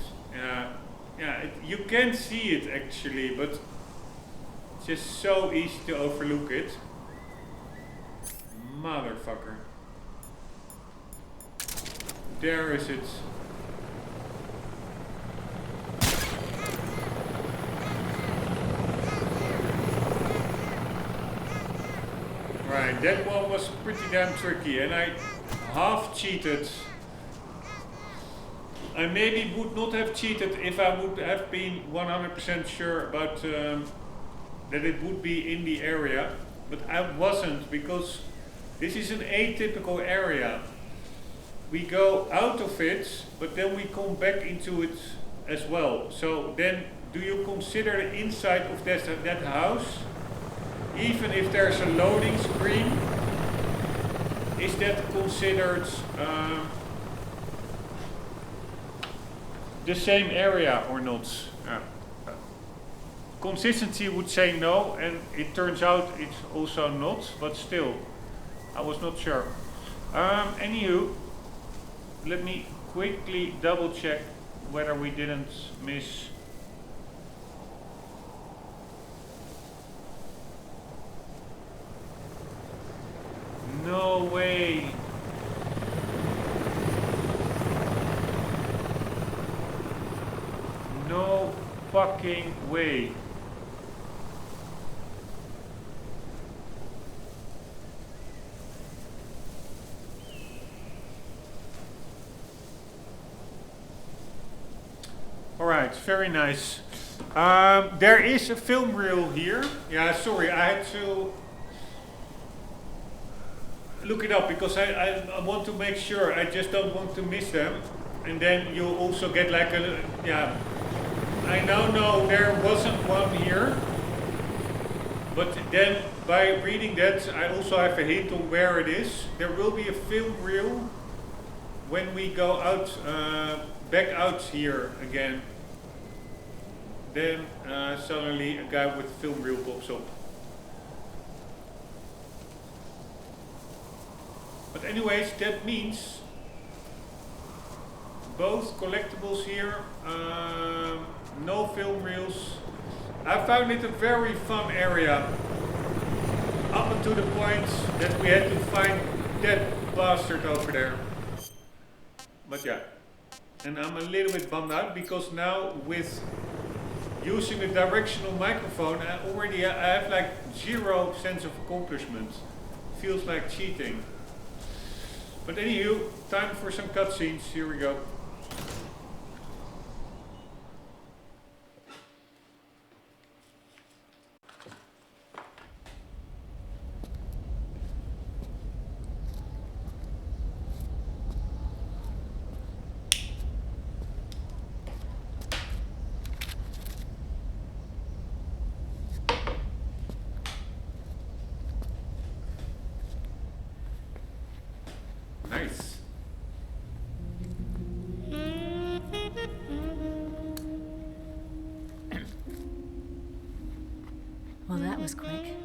Speaker 1: you can see it actually, but it's just so easy to overlook it. Motherfucker. There is it. Right, that one was pretty damn tricky, and I half cheated. I maybe would not have cheated if I would have been 100% sure about that it would be in the area, but I wasn't, because this is an atypical area. We go out of it, but then we come back into it as well. So then, do you consider the inside of that house? Even if there's a loading screen, is that considered the same area or not? Consistency would say no, and it turns out it's also not, but still, I was not sure. Anywho, let me quickly double check whether we didn't miss. No way. No fucking way. Alright, very nice. There is a film reel here. Yeah, sorry, I had to look it up because I want to make sure. I just don't want to miss them. And then you'll also get like a, yeah. I now know there wasn't one here. But then by reading that, I also have a hint on where it is. There will be a film reel when we go out, back out here again. Then suddenly a guy with a film reel pops up. But anyways, that means both collectibles here, no film reels. I found it a very fun area, up until the point that we had to find that bastard over there. But yeah, and I'm a little bit bummed out because now with using the directional microphone, I have like zero sense of accomplishment. Feels like cheating. But anywho, time for some cutscenes. Here we go.
Speaker 9: Well, that was quick.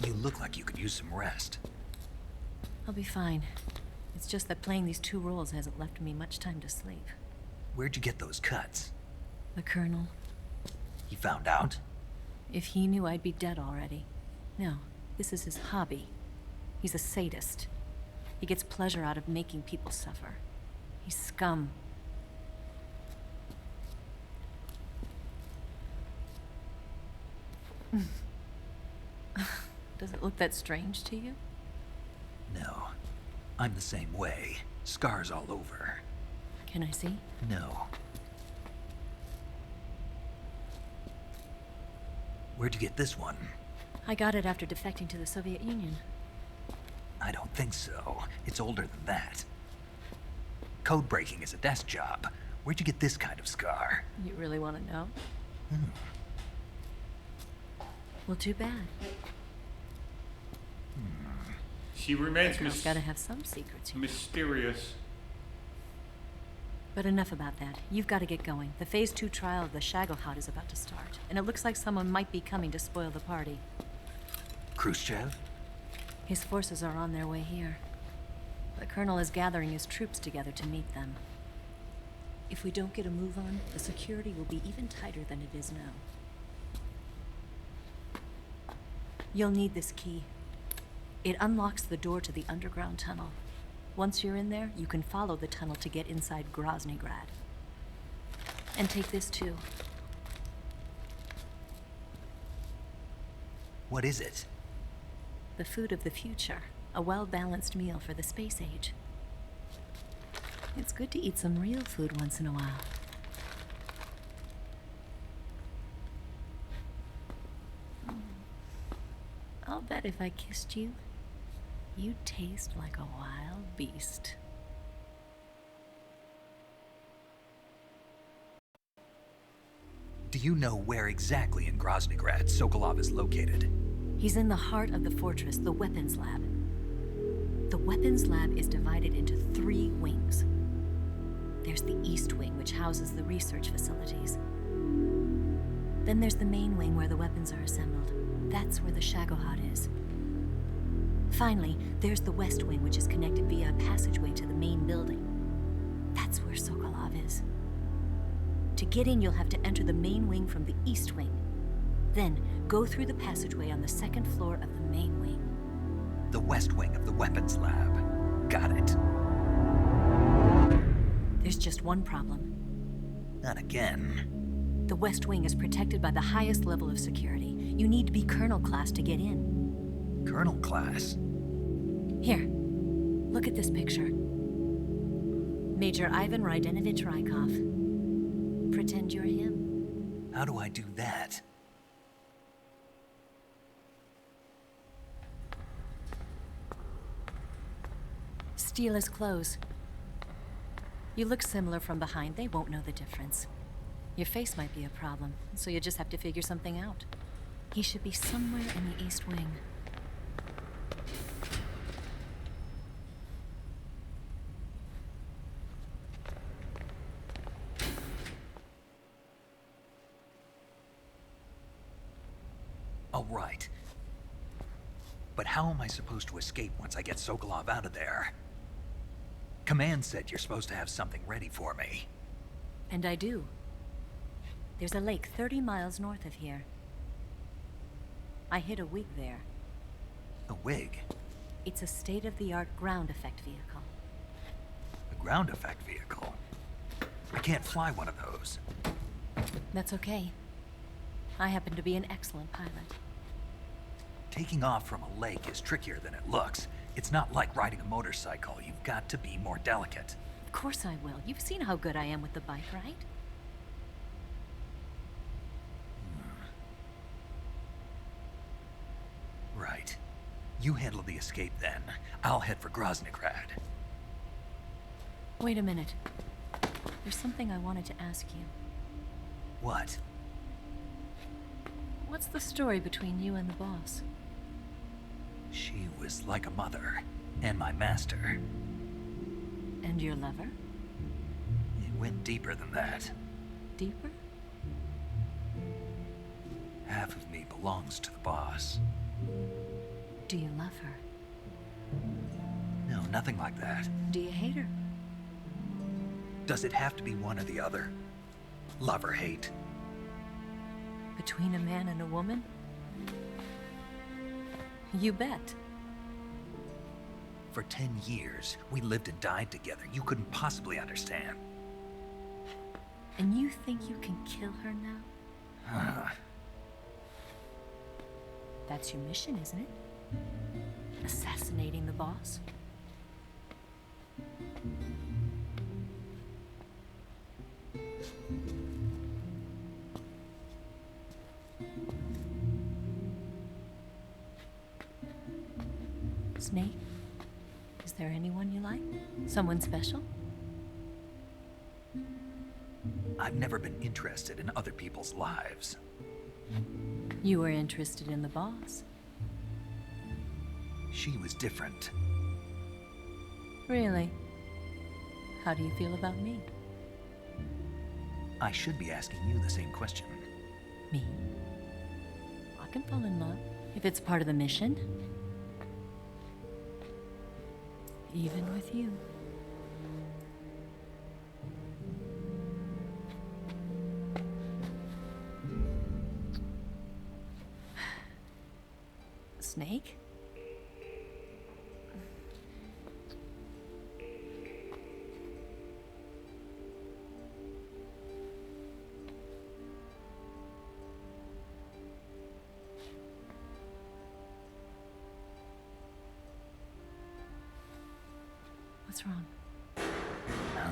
Speaker 2: You look like you could use some rest.
Speaker 9: I'll be fine. It's just that playing these 2 roles hasn't left me much time to sleep.
Speaker 2: Where'd you get those cuts?
Speaker 9: The Colonel.
Speaker 2: He found out?
Speaker 9: If he knew, I'd be dead already. No, this is his hobby. He's a sadist. He gets pleasure out of making people suffer. He's scum. Does it look that strange to you?
Speaker 2: No. I'm the same way. Scars all over.
Speaker 9: Can I see?
Speaker 2: No. Where'd you get this one?
Speaker 9: I got it after defecting to the Soviet Union.
Speaker 2: I don't think so. It's older than that. Code breaking is a desk job. Where'd you get this kind of scar?
Speaker 9: You really want to know?
Speaker 2: Hmm.
Speaker 9: Well, too bad.
Speaker 1: She remains
Speaker 9: Gotta have some secrets.
Speaker 1: mysterious.
Speaker 9: But enough about that. You've got to get going. The Phase 2 trial of the HUD is about to start, and it looks like someone might be coming to spoil the party.
Speaker 2: Khrushchev?
Speaker 9: His forces are on their way here. The Colonel is gathering his troops together to meet them. If we don't get a move on, the security will be even tighter than it is now. You'll need this key. It unlocks the door to the underground tunnel. Once you're in there, you can follow the tunnel to get inside Groznygrad. And take this too.
Speaker 2: What is it?
Speaker 9: The food of the future. A well-balanced meal for the space age. It's good to eat some real food once in a while. I'll bet if I kissed you, you'd taste like a wild beast.
Speaker 2: Do you know where exactly in Groznygrad Sokolov is located?
Speaker 9: He's in the heart of the fortress, the weapons lab. The weapons lab is divided into 3 wings. There's the East Wing, which houses the research facilities. Then there's the main wing where the weapons are assembled. That's where the HUD is. Finally, there's the West Wing, which is connected via a passageway to the main building. That's where Sokolov is. To get in, you'll have to enter the main wing from the East Wing. Then, go through the passageway on the 2nd floor of the main wing.
Speaker 2: The West Wing of the weapons lab. Got it.
Speaker 9: There's just one problem.
Speaker 2: Not again.
Speaker 9: The West Wing is protected by the highest level of security. You need to be Colonel class to get in.
Speaker 2: Colonel class?
Speaker 9: Here, look at this picture. Major Ivan Rydenovich Rykov. Pretend you're him.
Speaker 2: How do I do that?
Speaker 9: Steal his clothes. You look similar from behind. They won't know the difference. Your face might be a problem, so you just have to figure something out. He should be somewhere in the East Wing.
Speaker 2: All right. But how am I supposed to escape once I get Sokolov out of there? Command said you're supposed to have something ready for me.
Speaker 9: And I do. There's a lake 30 miles north of here. I hid a wig there.
Speaker 2: A wig?
Speaker 9: It's a state-of-the-art ground effect vehicle.
Speaker 2: A ground effect vehicle? I can't fly one of those.
Speaker 9: That's okay. I happen to be an excellent pilot.
Speaker 2: Taking off from a lake is trickier than it looks. It's not like riding a motorcycle. You've got to be more delicate.
Speaker 9: Of course I will. You've seen how good I am with the bike, right?
Speaker 2: Right. You handle the escape then. I'll head for Groznygrad.
Speaker 9: Wait a minute. There's something I wanted to ask you.
Speaker 2: What?
Speaker 9: What's the story between you and the boss?
Speaker 2: She was like a mother, and my master.
Speaker 9: And your lover?
Speaker 2: It went deeper than that.
Speaker 9: Deeper?
Speaker 2: half of me belongs to the boss.
Speaker 9: Do you love her?
Speaker 2: No, nothing like that.
Speaker 9: Do you hate her?
Speaker 2: Does it have to be one or the other? Love or hate?
Speaker 9: Between a man and a woman? You bet.
Speaker 2: For 10 years, we lived and died together. You couldn't possibly understand.
Speaker 9: And you think you can kill her now? That's your mission, isn't it? Assassinating the boss? Snake? Is there anyone you like? Someone special?
Speaker 2: I've never been interested in other people's lives.
Speaker 9: You were interested in the boss.
Speaker 2: She was different.
Speaker 9: Really? How do you feel about me?
Speaker 2: I should be asking you the same question.
Speaker 9: Me? I can fall in love if it's part of the mission. Even with you. Snake? What's wrong?
Speaker 2: Huh?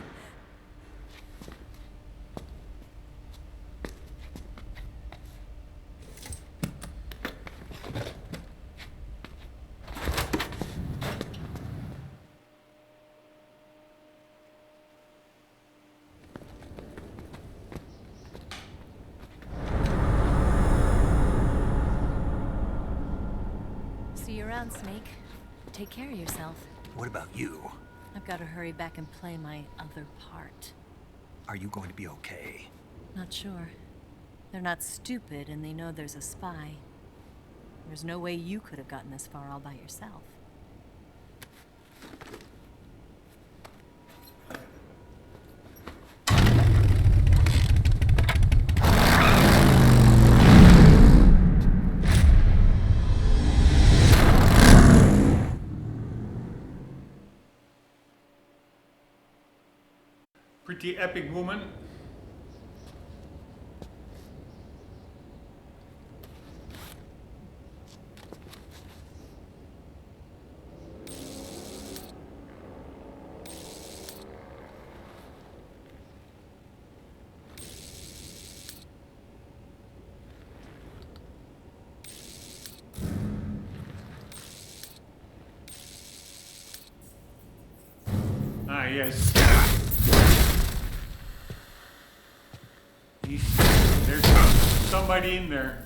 Speaker 9: See you around, Snake. Take care of yourself.
Speaker 2: What about you?
Speaker 9: I've got to hurry back and play my other part.
Speaker 2: Are you going to be okay?
Speaker 9: Not sure. They're not stupid, and they know there's a spy. There's no way you could have gotten this far all by yourself.
Speaker 1: Pretty epic woman. Ah, yes. There's somebody in there.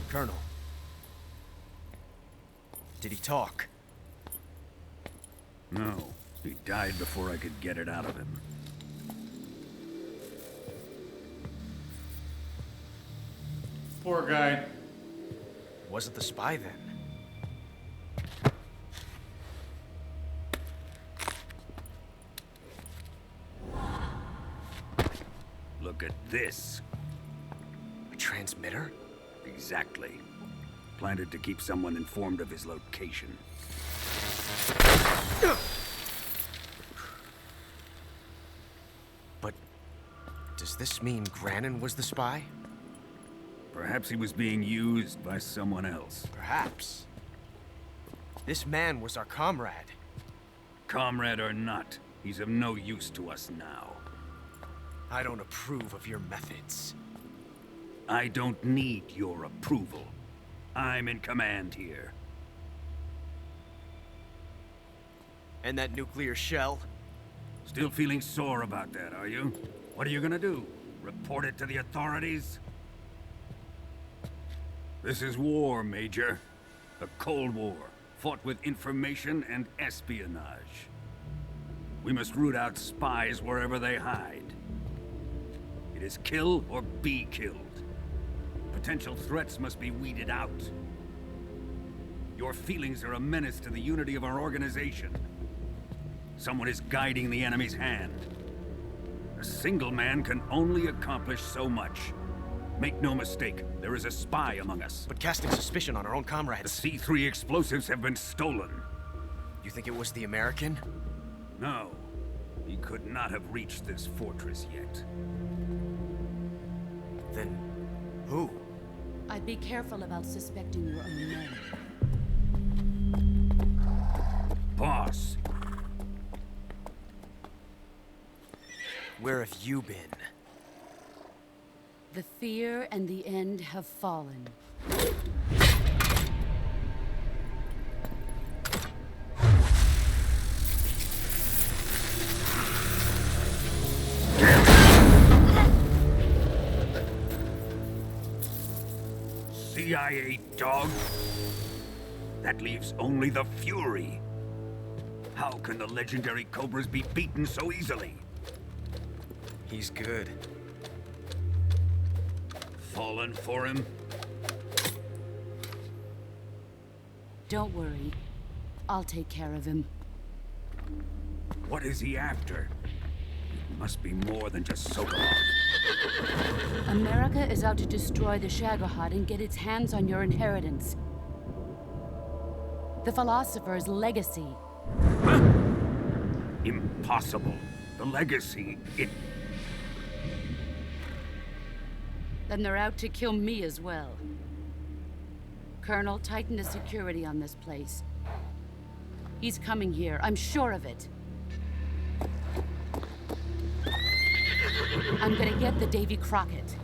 Speaker 3: Colonel. Did he talk?
Speaker 10: No. He died before I could get it out of him.
Speaker 1: Poor guy.
Speaker 3: Wasn't the spy then?
Speaker 10: Look at this.
Speaker 3: A transmitter?
Speaker 10: Exactly. Planted to keep someone informed of his location.
Speaker 3: But does this mean Grannon was the spy?
Speaker 10: Perhaps he was being used by someone else.
Speaker 3: Perhaps. This man was our comrade.
Speaker 10: Comrade or not, he's of no use to us now.
Speaker 3: I don't approve of your methods.
Speaker 10: I don't need your approval. I'm in command here.
Speaker 3: And that nuclear shell?
Speaker 10: Still feeling sore about that, are you? What are you gonna do? Report it to the authorities? This is war, Major. A Cold War, fought with information and espionage. We must root out spies wherever they hide. It is kill or be killed. Potential threats must be weeded out. Your feelings are a menace to the unity of our organization. Someone is guiding the enemy's hand. A single man can only accomplish so much. Make no mistake, there is a spy among us.
Speaker 3: But casting suspicion on our own
Speaker 10: The
Speaker 3: comrades.
Speaker 10: C3 explosives have been stolen.
Speaker 3: You think it was the American?
Speaker 10: No, he could not have reached this fortress yet.
Speaker 3: Then who?
Speaker 11: I'd be careful about suspecting your own men.
Speaker 10: Boss,
Speaker 3: Where have you been?
Speaker 11: The fear and the end have fallen.
Speaker 10: CIA dog? That leaves only the Fury. How can the legendary Cobras be beaten so easily?
Speaker 3: He's good.
Speaker 10: Fallen for him?
Speaker 11: Don't worry. I'll take care of him.
Speaker 10: What is he after? It must be more than just Sokolov.
Speaker 11: America is out to destroy the HUD and get its hands on your inheritance. The philosopher's legacy.
Speaker 10: Impossible. The legacy, it...
Speaker 11: Then they're out to kill me as well. Colonel, tighten the security on this place. He's coming here, I'm sure of it. I'm gonna get the Davy Crockett.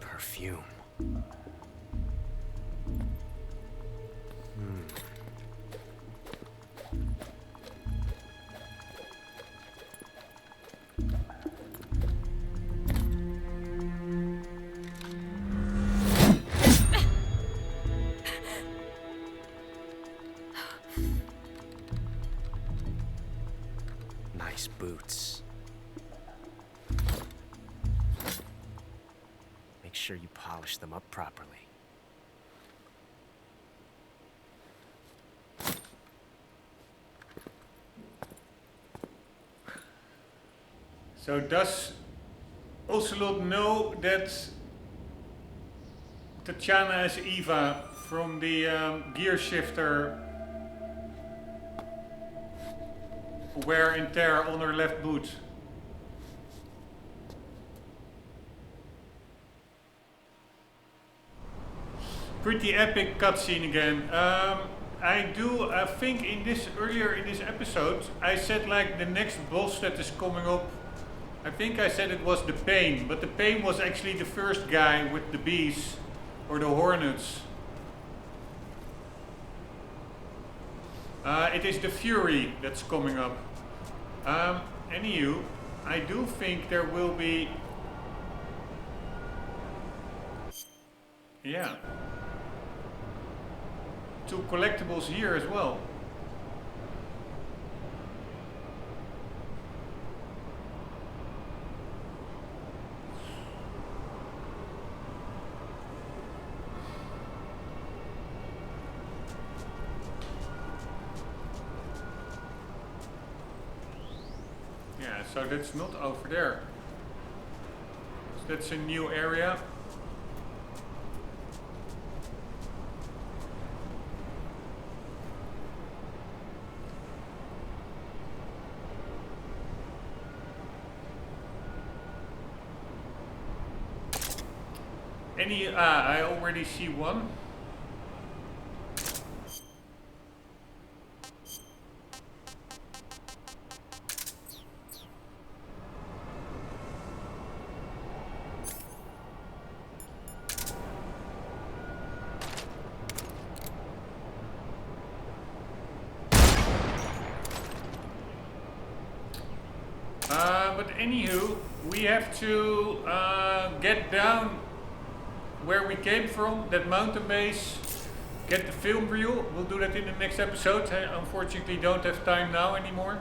Speaker 3: Perfume. Nice boots. Make sure you polish them up properly.
Speaker 1: So does Ocelot know that Tatiana is Eva from the gear shifter wear and tear on her left boot? Pretty epic cutscene again. I think earlier in this episode, I said like the next boss that is coming up, I think I said it was the Pain, but the Pain was actually the first guy with the bees, or the hornets. It is the Fury that's coming up. Anywho, I do think there will be... Yeah. 2 collectibles here as well. Yeah, so that's not over there. So that's a new area. Any, I already see one. But anywho, we have to get down where we came from, that mountain base, get the film reel. We'll do that in the next episode. I unfortunately don't have time now anymore.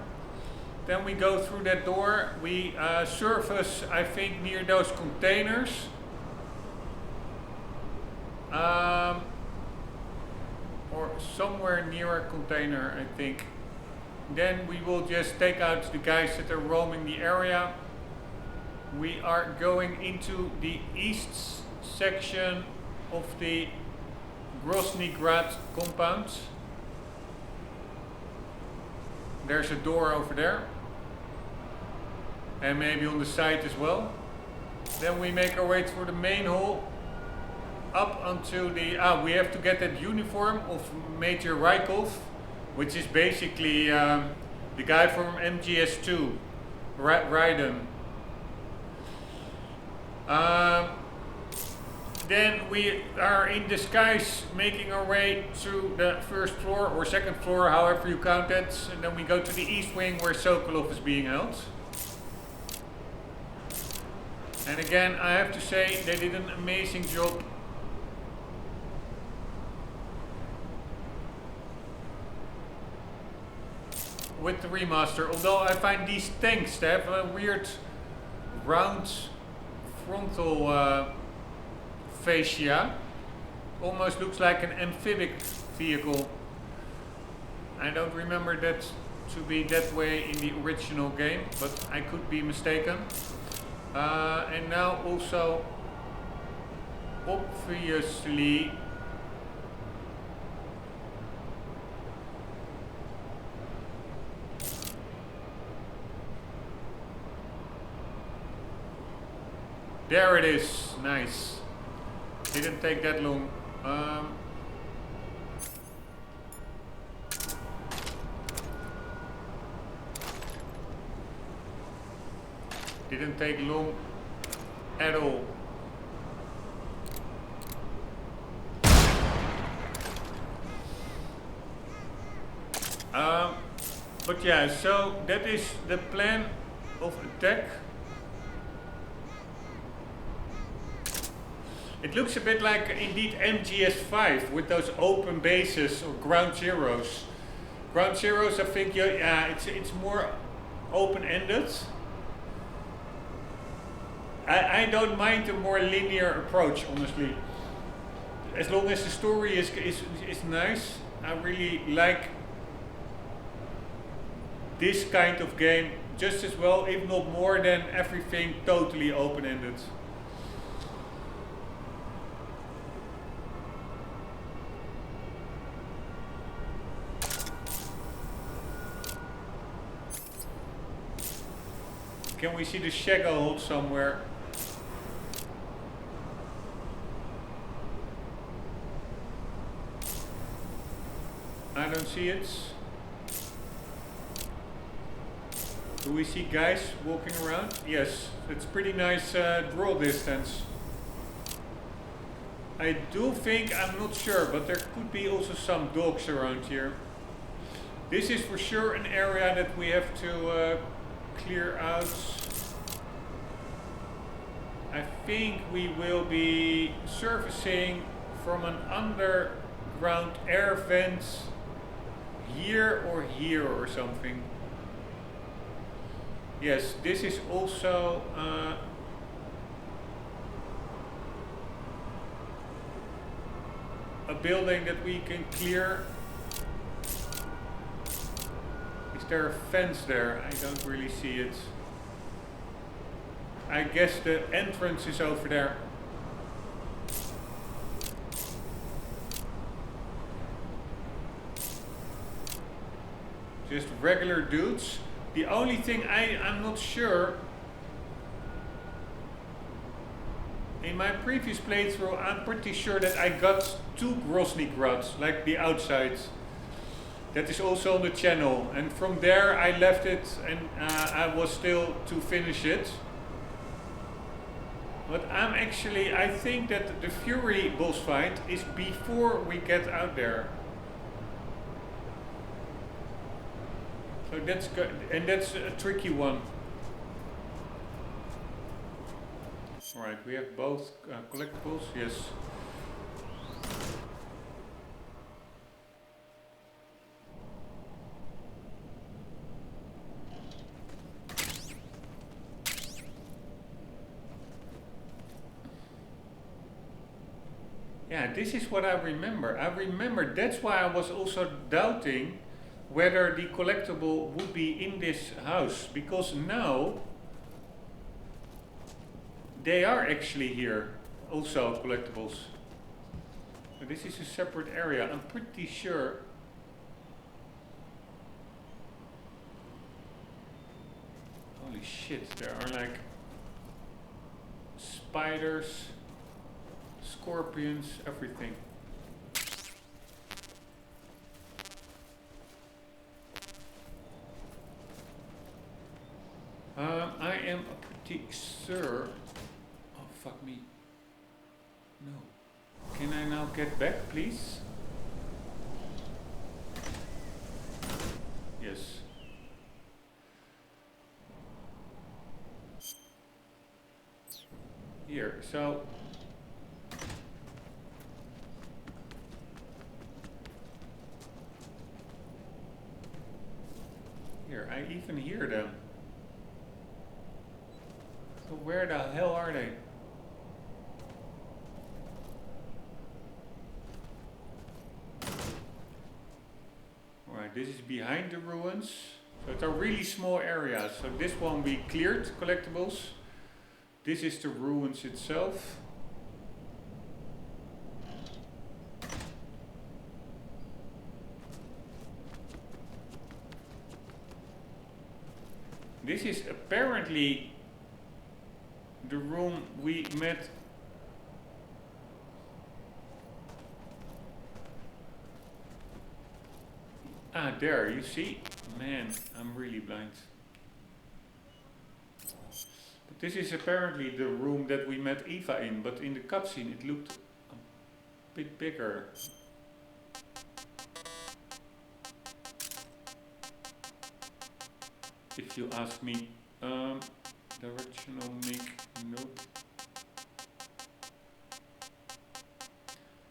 Speaker 1: Then we go through that door. We surface, I think, near those containers. Or somewhere near a container, I think. Then we will just take out the guys that are roaming the area. We are going into the east section of the Grozny Grad compound. There's a door over there. And maybe on the side as well. Then we make our way through the main hall. Up onto the... we have to get that uniform of Major Rykov. Which is basically the guy from MGS2, Raiden. Then we are in disguise making our way through the first floor or second floor, however you count it. And then we go to the east wing where Sokolov is being held. And again, I have to say they did an amazing job. With the remaster, although I find these tanks, they have a weird round frontal fascia. Almost looks like an amphibic vehicle. I don't remember that to be that way in the original game, but I could be mistaken. And now also, obviously, there it is, nice. Didn't take that long. Didn't take long at all. But yeah, so that is the plan of attack. It looks a bit like indeed MGS5 with those open bases or ground zeros. Ground zeros, I think, it's more open-ended. I don't mind a more linear approach, honestly. As long as the story is nice, I really like this kind of game just as well, if not more, than everything totally open-ended. Can we see the Shagold somewhere? I don't see it. Do we see guys walking around? Yes, it's pretty nice draw distance. I do think, I'm not sure, but there could be also some dogs around here. This is for sure an area that we have to clear out. I think we will be surfacing from an underground air vent here or something. Yes, this is also a building that we can clear. Is there a fence there? I don't really see it. I guess the entrance is over there. Just regular dudes. The only thing I'm not sure in my previous playthrough, I'm pretty sure that I got 2 Grozny Gruts, like the outside. That is also on the channel, and from there I left it, and I was still to finish it. But I think that the Fury boss fight is before we get out there. So that's good, and that's a tricky one. Alright, we have both collectibles, yes. Yeah, this is what I remember. I remember that's why I was also doubting whether the collectible would be in this house, because now they are actually here, also collectibles. But this is a separate area, I'm pretty sure. Holy shit, there are like spiders, scorpions, everything. I am pretty sure. Oh, fuck me. No. Can I now get back, please? Yes. Here, so. Here, I even hear them. So where the hell are they? Alright, this is behind the ruins. So it's a really small area. So this one we cleared collectibles. This is the ruins itself. This is apparently the room we met. Ah, there, you see? Man, I'm really blind. But this is apparently the room that we met Eva in, but in the cutscene it looked a bit bigger. If you ask me. Directional mic, nope.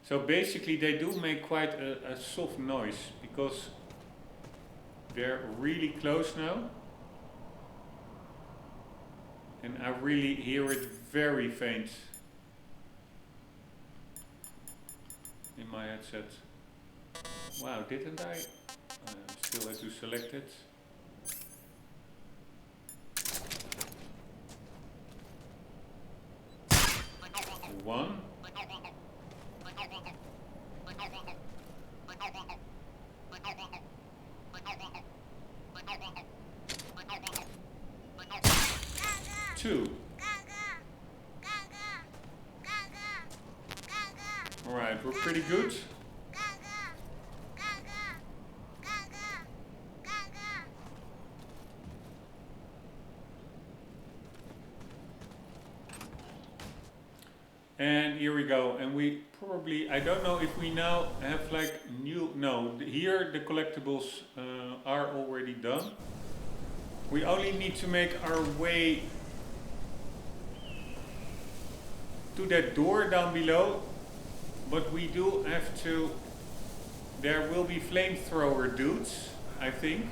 Speaker 1: So basically they do make quite a soft noise because they're really close now. And I really hear it very faint in my headset. Wow, didn't I? Still have to select it. One. Two. Alright, we're pretty good. And here we go, and we probably, I don't know if we now have like new, no, here the collectibles are already done. We only need to make our way to that door down below, but we do have to, there will be flamethrower dudes, I think.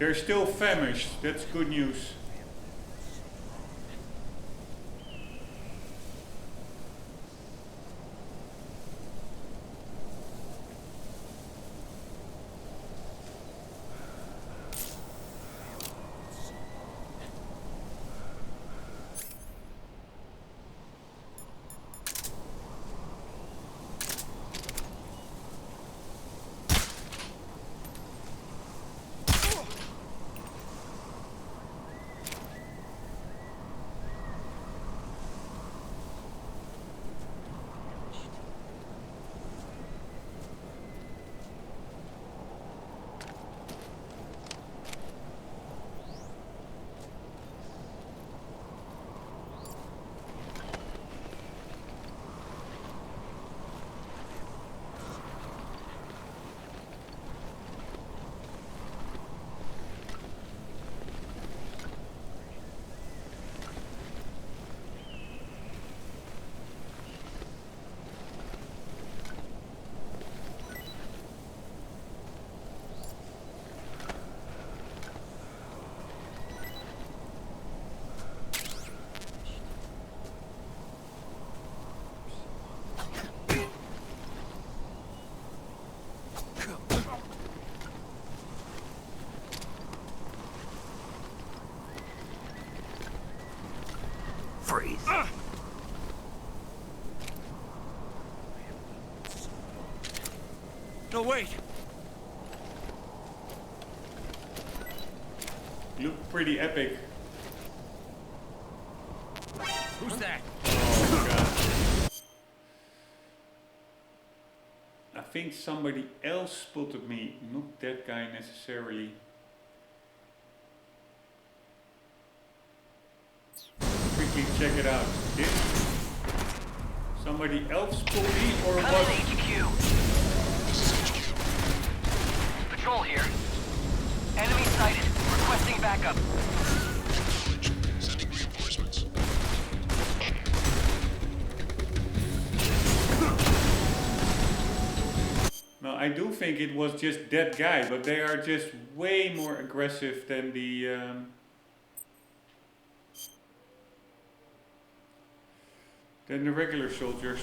Speaker 1: They're still famished. That's good news.
Speaker 2: Freeze.
Speaker 3: No, wait!
Speaker 1: You look pretty epic.
Speaker 3: Who's that?
Speaker 1: Oh god. I think somebody else spotted me, not that guy necessarily. Quickly check it out. Did somebody else spot me or
Speaker 5: Come
Speaker 1: was...
Speaker 5: in, HQ. Patrol here. Enemy sighted. Requesting backup.
Speaker 12: Sending reinforcements.
Speaker 1: No, I do think it was just that guy, but they are just way more aggressive than the regular soldiers.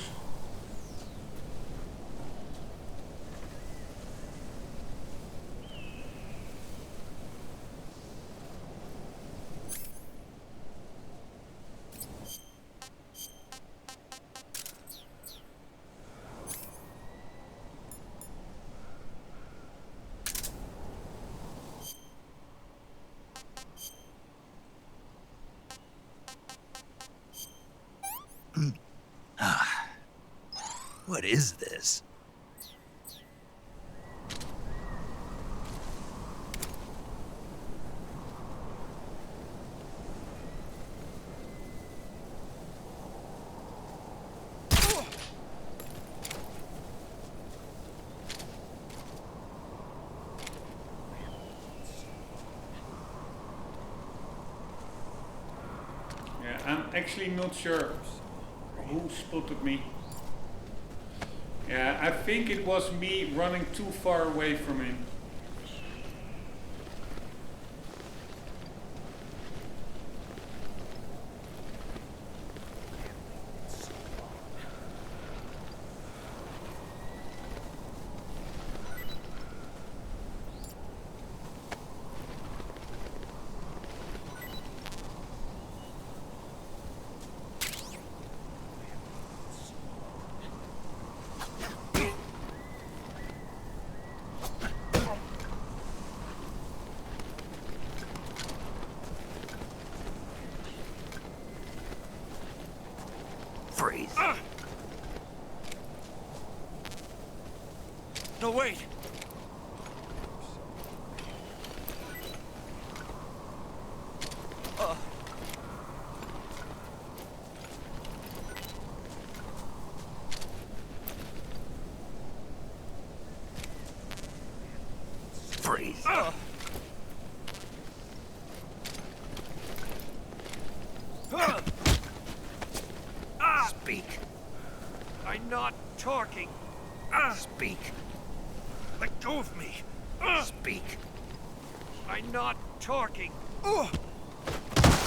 Speaker 2: What is this?
Speaker 1: Yeah, I'm actually not sure who spotted me. Yeah, I think it was me running too far away from him.
Speaker 2: Freeze.
Speaker 3: No, wait!
Speaker 2: Freeze. Speak.
Speaker 3: I'm not talking.
Speaker 2: Speak.
Speaker 3: Let go of me.
Speaker 2: Speak.
Speaker 3: I'm not talking.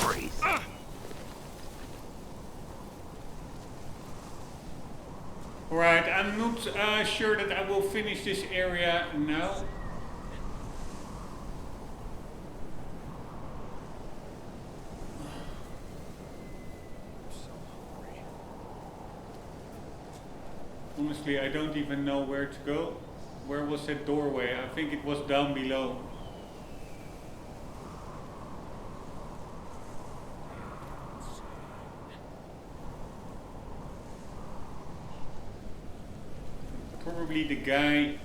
Speaker 2: Breathe.
Speaker 1: Right, I'm not sure that I will finish this area now. Honestly, I don't even know where to go. Where was that doorway? I think it was down below. Probably the guy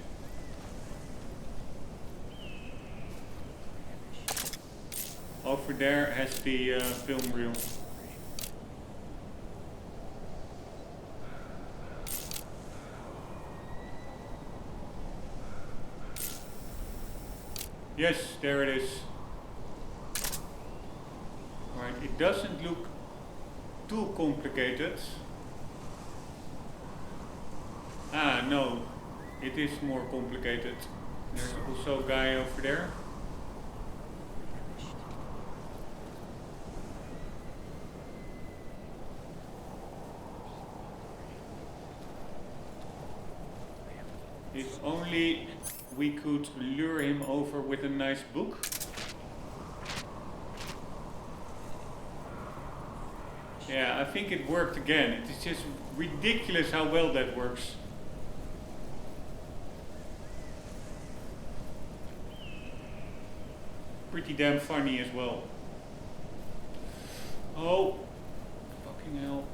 Speaker 1: over there has the film reel. Yes, there it is. Right, it doesn't look too complicated. Ah, no, it is more complicated. There's also a guy over there. If only we could lure him over with a nice book. Yeah, I think it worked again. It is just ridiculous how well that works. Pretty damn funny as well. Oh, fucking hell.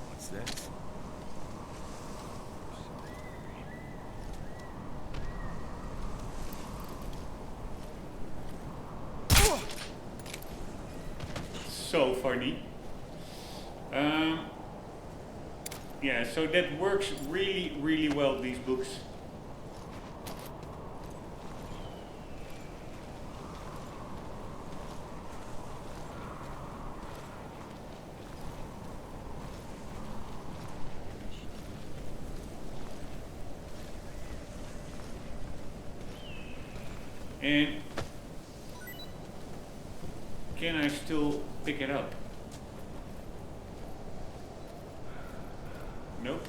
Speaker 3: What's this?
Speaker 1: So funny. Yeah, so that works really, really well, these books. And can I still pick it up? Nope.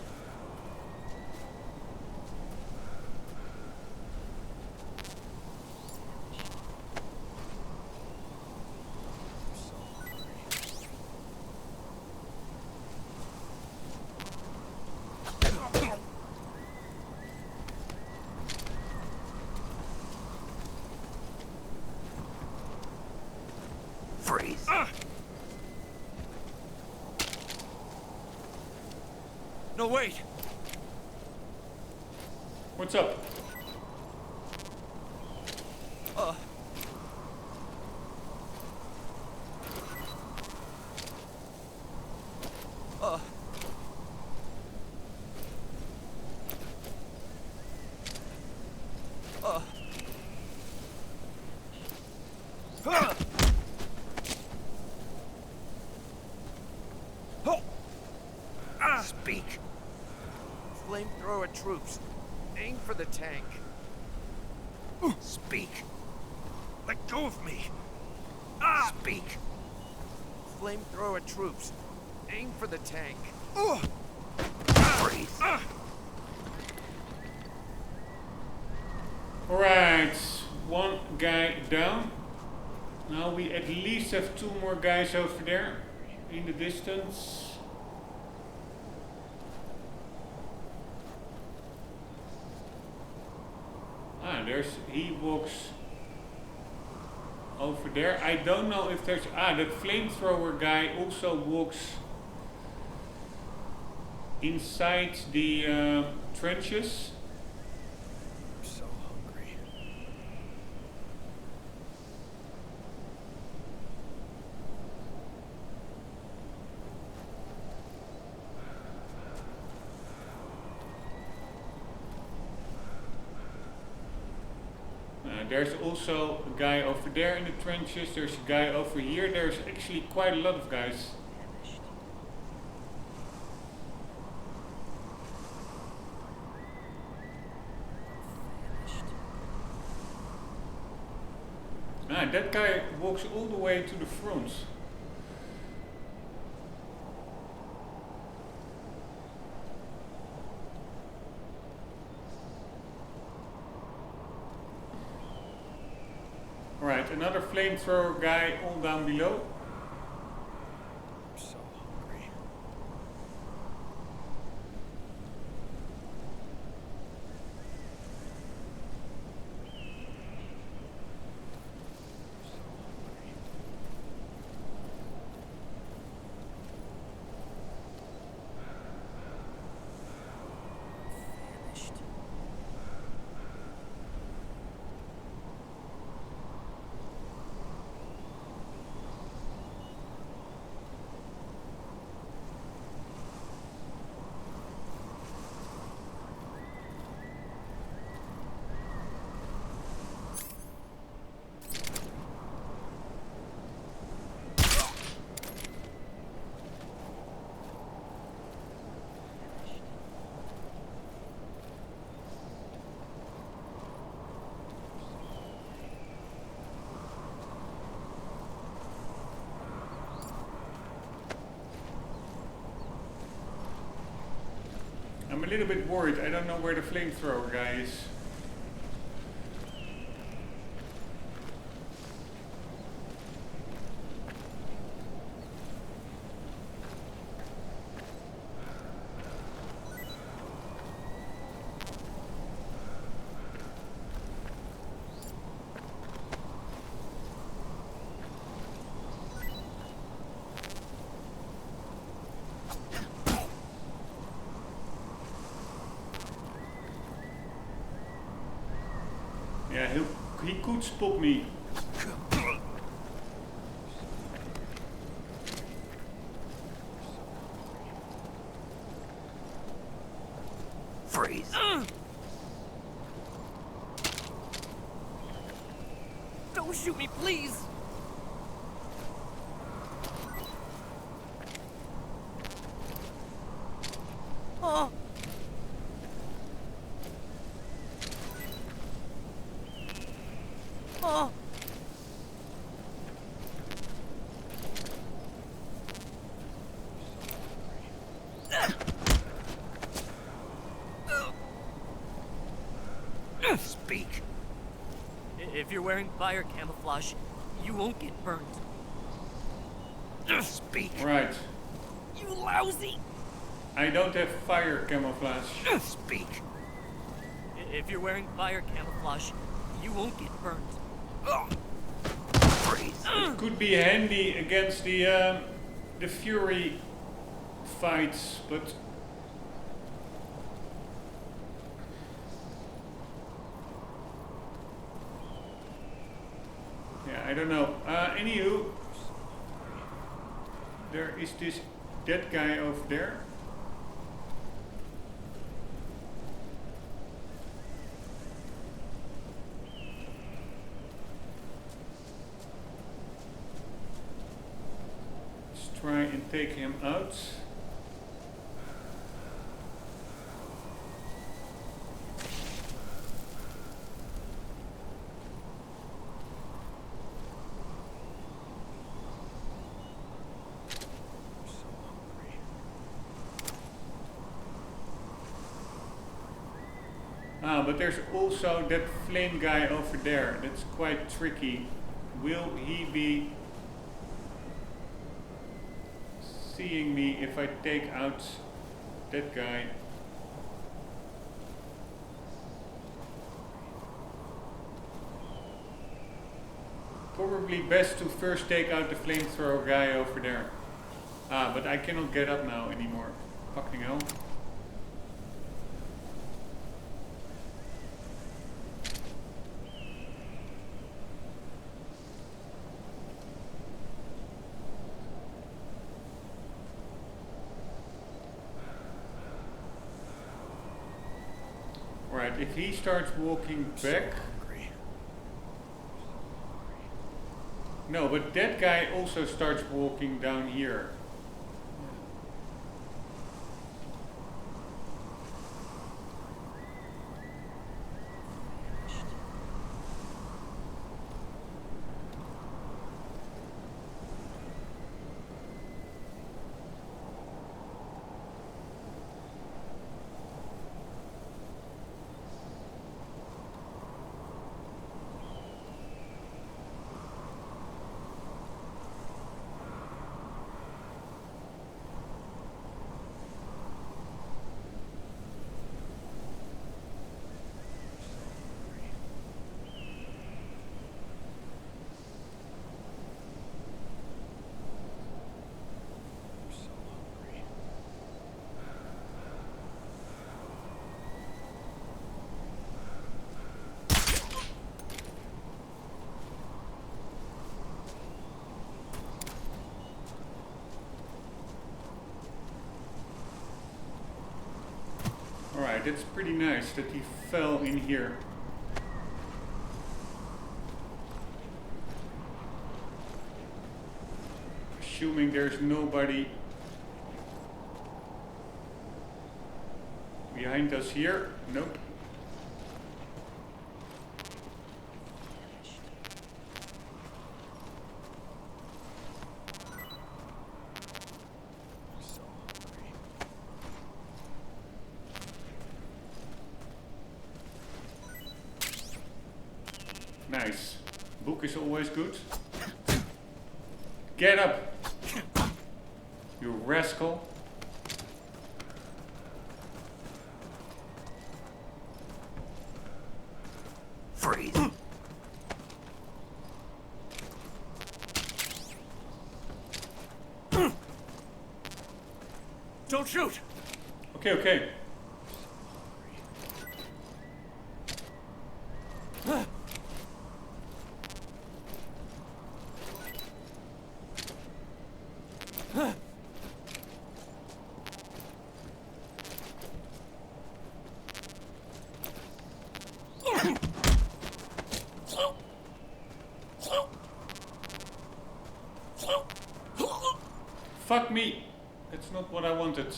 Speaker 2: Freeze.
Speaker 3: No, wait!
Speaker 1: What's up?
Speaker 2: Speak.
Speaker 4: Flamethrower troops. Aim for the tank.
Speaker 2: Speak.
Speaker 3: Let go of me!
Speaker 2: Speak.
Speaker 4: Flamethrower troops. Aim for the tank.
Speaker 2: Breathe.
Speaker 1: Alright, one guy down. Now we at least have two more guys over there in the distance. He walks over there. I don't know if there's that flamethrower guy also walks inside the trenches.
Speaker 4: I'm so hungry.
Speaker 1: There's also a guy over there in the trenches. There's a guy over here. There's actually quite a lot of guys. That guy walks all the way to the front. Alright, another flamethrower guy all down below.
Speaker 3: I'm so hungry.
Speaker 1: I'm a little bit worried. I don't know where the flamethrower guy is. Yeah, he could spot me.
Speaker 2: Freeze.
Speaker 5: Don't shoot me, please! Oh! Oh!
Speaker 2: Speak.
Speaker 5: If you're wearing fire camouflage, you won't get burned.
Speaker 2: Speak.
Speaker 1: Right.
Speaker 5: You lousy!
Speaker 1: I don't have fire camouflage.
Speaker 2: Speak.
Speaker 5: If you're wearing fire camouflage, you won't get burned.
Speaker 2: Freeze.
Speaker 1: It could be handy against the Fury fights, but yeah, I don't know. Anywho, there is this dead guy over there. Let's try and take him out. But there's also that flame guy over there. That's quite tricky. Will he be seeing me if I take out that guy? Probably best to first take out the flamethrower guy over there. But I cannot get up now anymore. Fucking hell. Right, if he starts walking back, No, but that guy also starts walking down here. Alright, that's pretty nice that he fell in here. Assuming there's nobody behind us here. Nope. Nice. Book is always good. Get up, you rascal.
Speaker 2: Freeze.
Speaker 5: Don't shoot!
Speaker 1: Okay, okay. Fuck me. That's not what I wanted.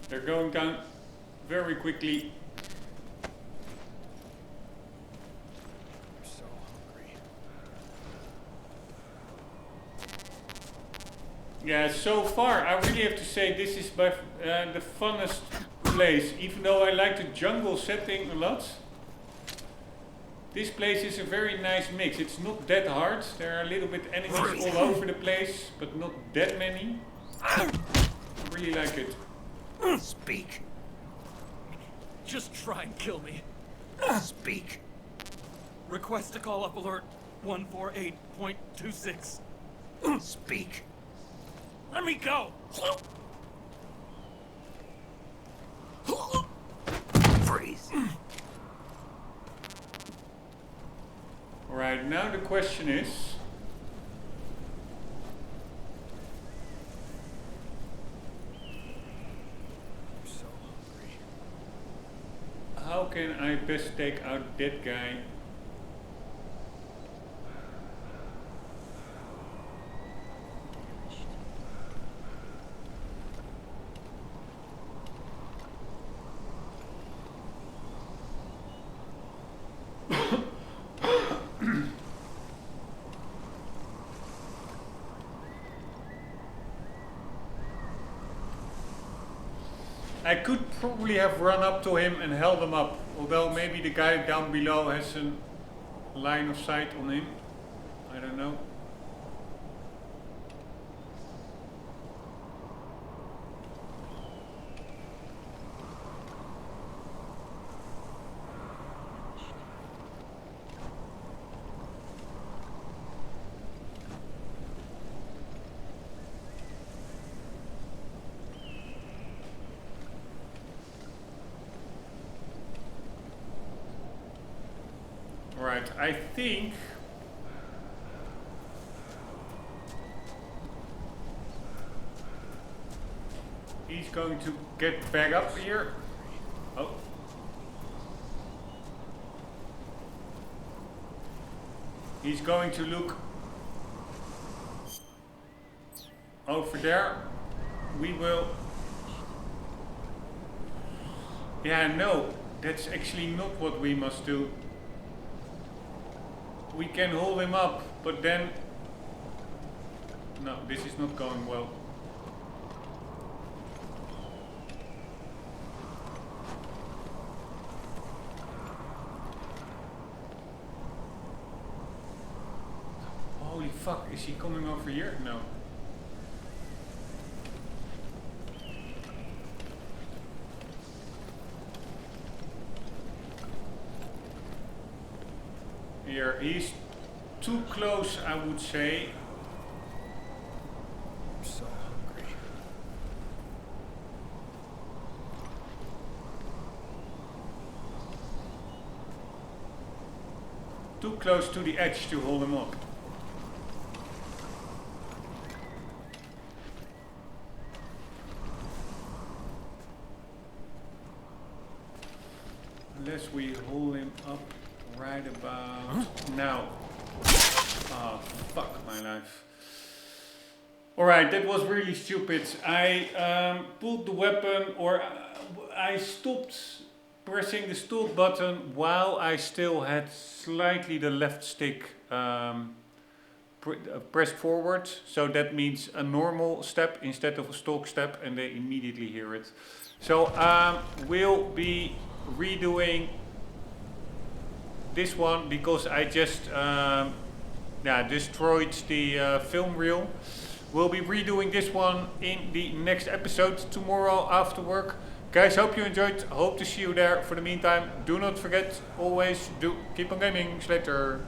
Speaker 1: They're going down very quickly.
Speaker 4: I'm so hungry.
Speaker 1: Yeah, so far I really have to say this is by the funnest place. Even though I like the jungle setting a lot, this place is a very nice mix. It's not that hard. There are a little bit enemies all over the place, but not that many. I really like it.
Speaker 2: Speak.
Speaker 5: Just try and kill me.
Speaker 2: Speak.
Speaker 5: Request to call up alert 148.26.
Speaker 2: Speak.
Speaker 5: Let me go!
Speaker 2: Freeze.
Speaker 1: Alright, now the question is...
Speaker 4: I'm so hungry.
Speaker 1: how can I best take out that guy? I could probably have run up to him and held him up, although maybe the guy down below has a line of sight on him. I don't know. Right, I think he's going to get back up here. Oh. He's going to look over there. We will... Yeah, no, that's actually not what we must do. We can hold him up, but then... No, this is not going well. Holy fuck, is he coming over here? No. Here, he's too close, I would say.
Speaker 4: I'm so hungry.
Speaker 1: Too close to the edge to hold him up. Unless we hold him up right about now. Oh, fuck my life. Alright, that was really stupid. I pulled the weapon, or I stopped pressing the stop button while I still had slightly the left stick pressed forward. So that means a normal step instead of a stalk step, and they immediately hear it. So we'll be redoing this one because I just destroyed the film reel. We'll be redoing this one in the next episode tomorrow after work. Guys, hope you enjoyed. Hope to see you there. For the meantime, do not forget, always do keep on gaming. See you later.